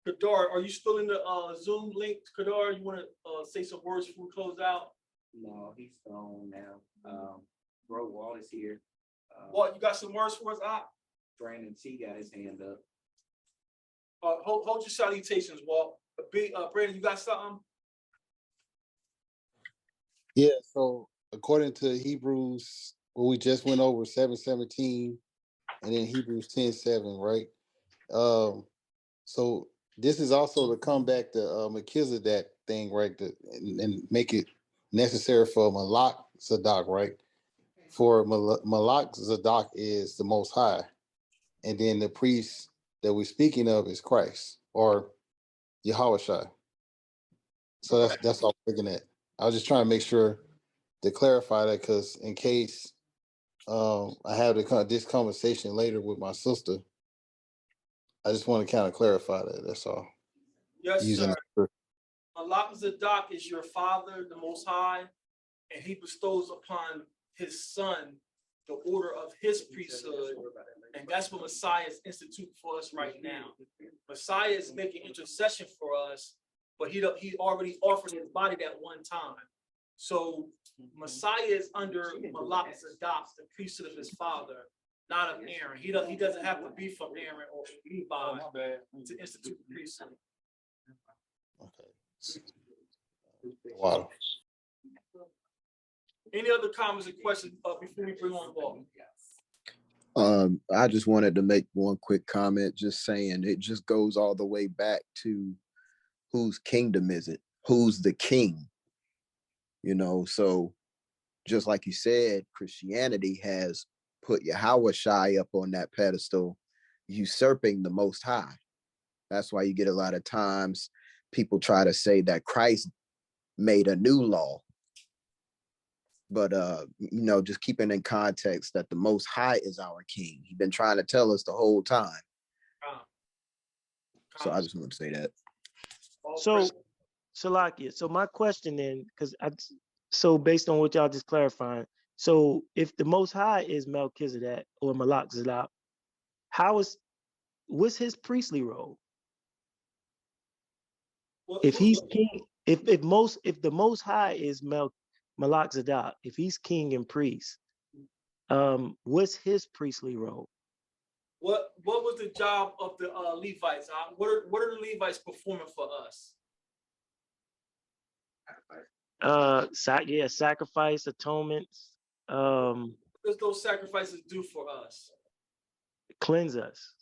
Kadar, are you still in the Zoom link? Kadar, you want to say some words before we close out? No, he's gone now. Bro Wall is here. Walt, you got some words for us? Brandon T got his hand up. Hold your salutations, Walt. Brandon, you got something? Yeah, so according to Hebrews, what we just went over, 7:17, and then Hebrews 10:7, right? So this is also to come back to Melchizedek thing, right? And make it necessary for Malak Zadok, right? For Malak Zadok is the Most High, and then the priest that we're speaking of is Christ or Yahushua. So that's all I'm looking at. I was just trying to make sure to clarify that, because in case I have this conversation later with my sister, I just want to kind of clarify that. That's all. Yes, sir. Malak Zadok is your father, the Most High, and he bestows upon his son the order of his priesthood, and that's what Messiah is instituting for us right now. Messiah is making intercession for us, but he already offered his body that one time. So Messiah is under Malak Zadok, the priesthood of his father, not of Aaron. He doesn't have to be from Aaron or Levi to institute the priesthood. Okay. Wow. Any other comments or questions before we bring on Paul? I just wanted to make one quick comment, just saying it just goes all the way back to whose kingdom is it? Who's the king? You know, so just like you said, Christianity has put Yahweh Shai up on that pedestal, usurping the Most High. That's why you get a lot of times people try to say that Christ made a new law. But, you know, just keeping in context that the Most High is our king. He's been trying to tell us the whole time. So I just want to say that. So, Salakia, so my question then, so based on what y'all just clarifying, so if the Most High is Melchizedek or Malak Zadok, what's his priestly role? If he's king, if the Most High is Malak Zadok, if he's king and priest, what's his priestly role? What was the job of the Levites? What are the Levites performing for us? Sacrifice, atonements. What does those sacrifices do for us? Cleanse us.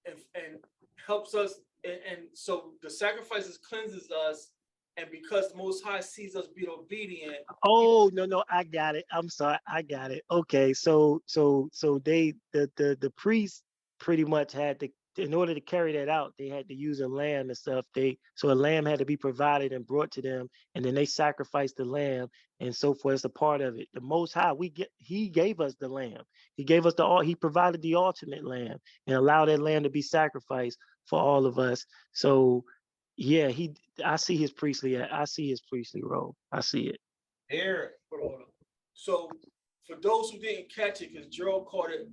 And helps us, and so the sacrifices cleanses us, and because the Most High sees us being obedient. Oh no, I got it. I'm sorry, I got it. Okay, so the priests pretty much had to, in order to carry that out, they had to use a lamb and stuff. So a lamb had to be provided and brought to them, and then they sacrificed the lamb and so forth. It's a part of it. The Most High, he gave us the lamb. He gave us he provided the ultimate lamb and allowed that lamb to be sacrificed for all of us. So yeah, I see his priestly role. I see it. Here, hold on. So for those who didn't catch it, because Gerald caught it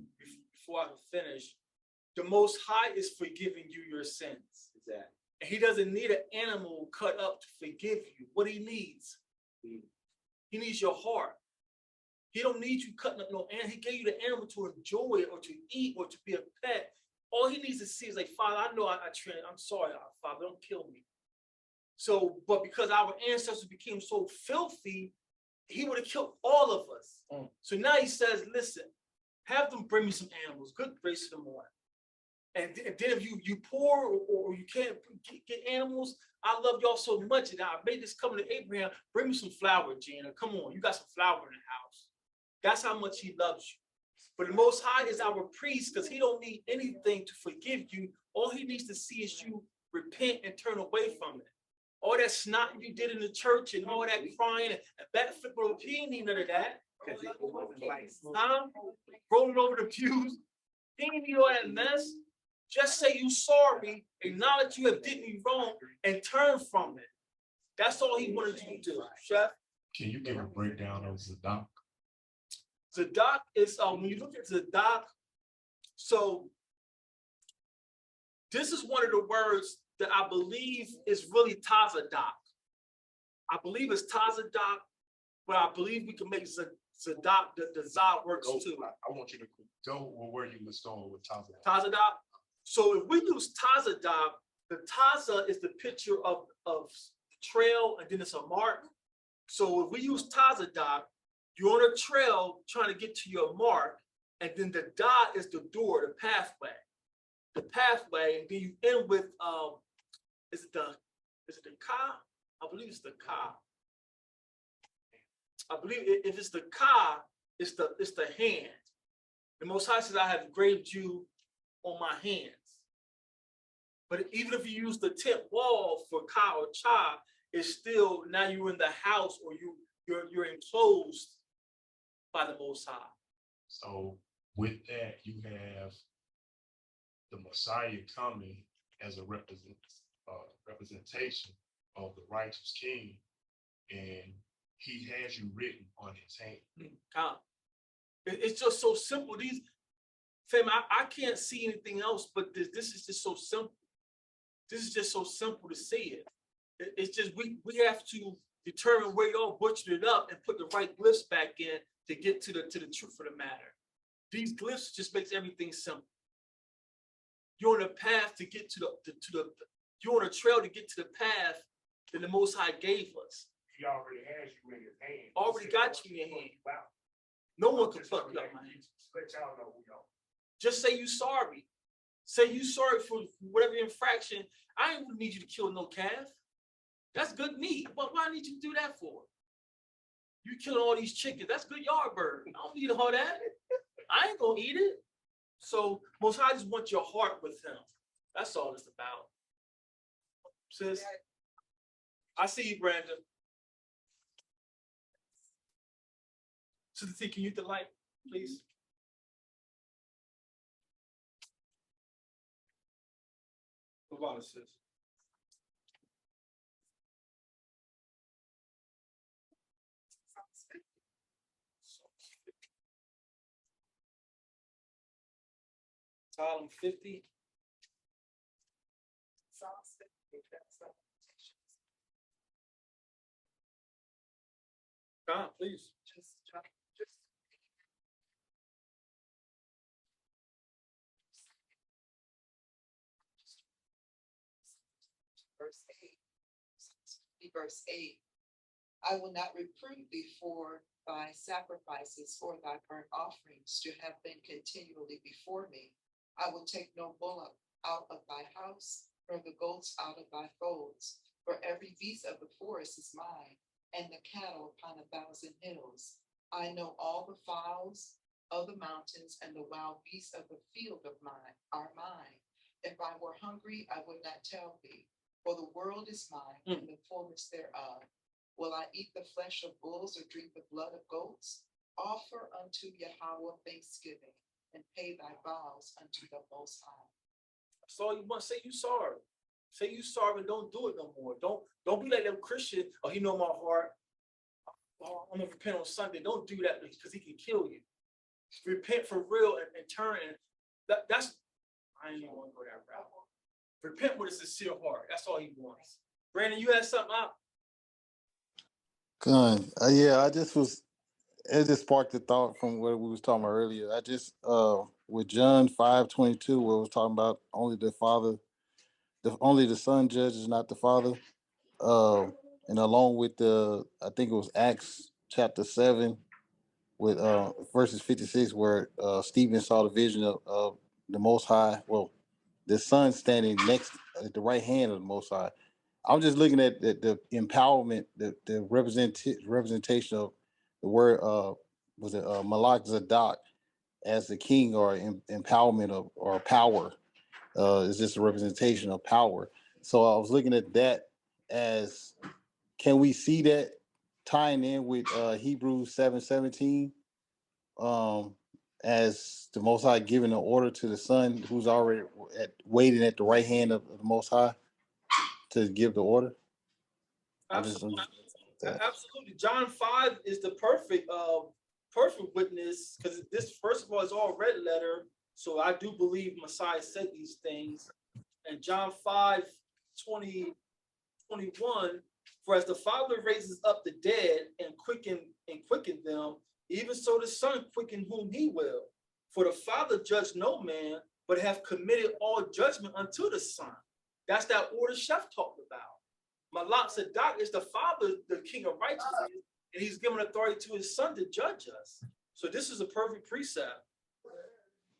before I finished, the Most High is forgiving you your sins. Exactly. And he doesn't need an animal cut up to forgive you. What he needs, he needs your heart. He don't need you cutting up no animal. He gave you the animal to enjoy it or to eat or to be a pet. All he needs to see is like, Father, I know I trained. I'm sorry, Father, don't kill me. So, but because our ancestors became so filthy, he would have killed all of us. So now he says, listen, have them bring me some animals, good grace to the morning. And then if you poor or you can't get animals, I love y'all so much. And I made this covenant to Abraham, bring me some flour, Gina. Come on, you got some flour in the house. That's how much he loves you. But the Most High is our priest because he don't need anything to forgive you. All he needs to see is you repent and turn away from it. All that snot you did in the church and all that crying and backflipping, he ain't need none of that. Rolling over the pews. He ain't need all that mess. Just say you sorry, acknowledge you have did me wrong, and turn from it. That's all he wanted you to do, Chef. Can you give a breakdown of Zadok? Zadok is, when you look at Zadok, so this is one of the words that I believe is really Tazadok. I believe it's Tazadok, but I believe we can make Zadok, the Zod works too. I want you to go where you was going with Tazadok. Tazadok. So if we use Tazadok, the Taza is the picture of trail, and then it's a mark. So if we use Tazadok, you're on a trail trying to get to your mark, and then the dot is the door, the pathway. The pathway, and then you end with is it the ka? I believe it's the ka. I believe if it's the ka, it's the hand. The Most High says, I have engraved you on my hands. But even if you use the tent wall for ka or cha, it's still, now you're in the house or you're enclosed by the Most High. So with that, you have the Messiah coming as a representation of the righteous king, and he has you written on his hand. It's just so simple. Fam, I can't see anything else, but this is just so simple. This is just so simple to see it. It's just we have to determine where y'all butchered it up and put the right glyphs back in to get to the truth of the matter. These glyphs just makes everything simple. You're on a path to get to the you're on a trail to get to the path that the Most High gave us. He already has you in his hand. Already got you in your hand. No one can pluck you out my hand. Let y'all know who y'all. Just say you sorry. Say you sorry for whatever infraction. I ain't gonna need you to kill no calf. That's good meat. But why I need you to do that for? You killing all these chickens. That's good yard bird. I don't need all that. I ain't gonna eat it. So Most High just wants your heart with him. That's all it's about. Sis, I see you, Brandon. Sister T, can you hit the light, please? What about it, sis? Psalm 50. God, please. Verse 8. I will not reprove thee for thy sacrifices or thy burnt offerings to have been continually before me. I will take no bullock out of thy house, nor the goats out of thy folds. For every beast of the forest is mine, and the cattle upon 1,000 hills. I know all the fowls of the mountains, and the wild beasts of the field are mine. If I were hungry, I would not tell thee, for the world is mine, and the fullness thereof. Will I eat the flesh of bulls or drink the blood of goats? Offer unto Yahweh thanksgiving, and pay thy vows unto the Most High. That's all you want. Say you sorry. Say you sorry and don't do it no more. Don't be like them Christian. Oh, he know my heart. Oh, I'm gonna repent on Sunday. Don't do that because he can kill you. Repent for real and turn. And that's I ain't even want to go that route. Repent with a sincere heart. That's all he wants. Brandon, you had something out? Gun. Yeah, it just sparked the thought from what we was talking about earlier. I just with John 5:22, where it was talking about only the Son judges, not the Father. And along with I think it was Acts chapter 7 with verses 56, where Stephen saw the vision of the Most High. Well, the Son standing next at the right hand of the Most High. I'm just looking at the empowerment, the representation of the word Malak Zadok as the king, or empowerment of or power. Is just a representation of power. So I was looking at that as, can we see that tying in with Hebrews 7:17, as the Most High giving an order to the Son who's already waiting at the right hand of the Most High to give the order? Absolutely. John 5 is the perfect witness, because this, first of all, is all red letter. So I do believe Messiah said these things. And John 5:20, 21, for as the Father raises up the dead and quicken them, even so the Son quicken whom he will. For the Father judged no man, but have committed all judgment unto the Son. That's that order Chef talked about. Malak Zadok is the Father, the King of righteousness, and he's given authority to his Son to judge us. So this is a perfect precept.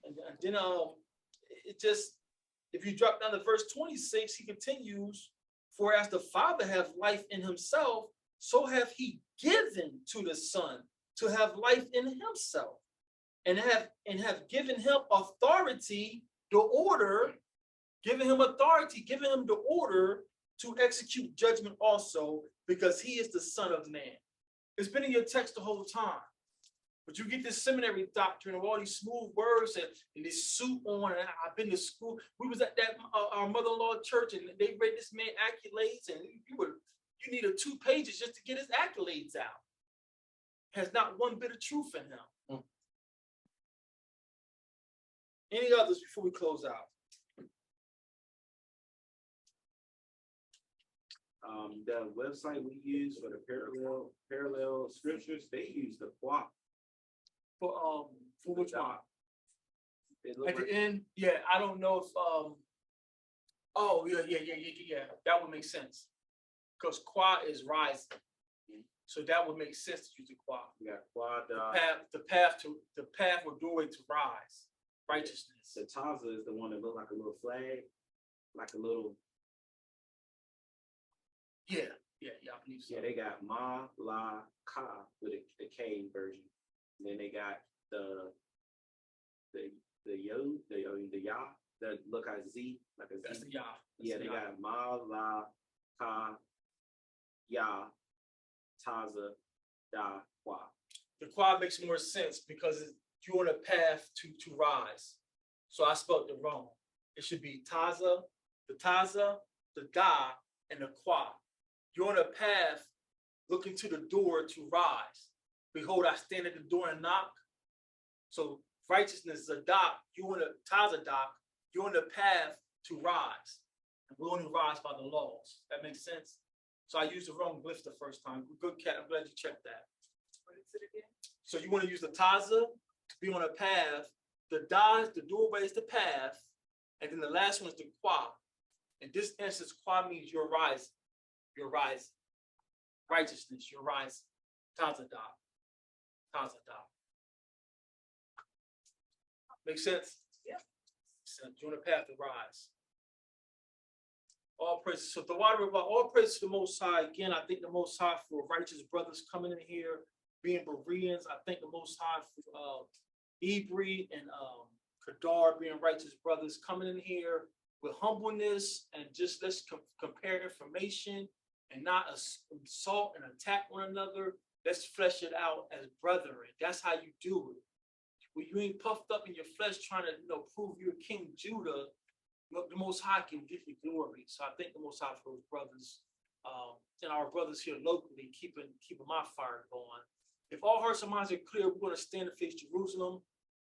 And then it just, if you drop down to verse 26, he continues, for as the Father have life in himself, so have he given to the Son to have life in himself, and have given him authority, the order, giving him authority, giving him the order to execute judgment also, because he is the Son of Man. It's been in your text the whole time. But you get this seminary doctrine of all these smooth words and this suit on, and I've been to school. We was at that our mother-in-law church, and they read this man accolades, and you needed 2 pages just to get his accolades out. Has not one bit of truth in him. Any others before we close out? The website we use for the parallel scriptures, they use the QUAP. For which one? At the end, yeah, I don't know if oh yeah, that would make sense. Because Qua is rising. So that would make sense to use the qua. You got quad, The path or doorway to rise, righteousness. the taza is the one that look like a little flag, like a little. Yeah, I believe so. Yeah, they got ma, la, ka with the K version. And then they got the yah that look like Z, like a Z. That's the yah. Yeah, they got ma, la, ka, yah, taza, da, qua. The quad makes more sense because you're on a path to rise. So I spelled it wrong. It should be taza, the da, and the quad. You're on a path looking to the door to rise. Behold, I stand at the door and knock. So righteousness is a dock. You're on a taza dock. You're on the path to rise. And we only rise by the laws. That makes sense? So I used the wrong glyph the first time. Good cat. I'm glad you checked that. What is it again? So you want to use the taza to be on a path. The da is the doorway is the path. And then the last one is the qua. In this instance, qua means you're rising. You're rising. Righteousness, you're rising. Taza da. Taza da. Make sense? Yeah. You're on a path to rise. All praises. So the water of all praises to the Most High. Again, I thank the Most High for righteous brothers coming in here, being Bereans. I thank the Most High for Ibri and Kadar being righteous brothers coming in here with humbleness and just let's compare information and not assault and attack one another. Let's flesh it out as brethren. That's how you do it. When you ain't puffed up in your flesh trying to prove you're King Judah, the Most High can give you glory. So I thank the Most High for those brothers and our brothers here locally keeping my fire going. If all hearts and minds are clear, we're going to stand and face Jerusalem.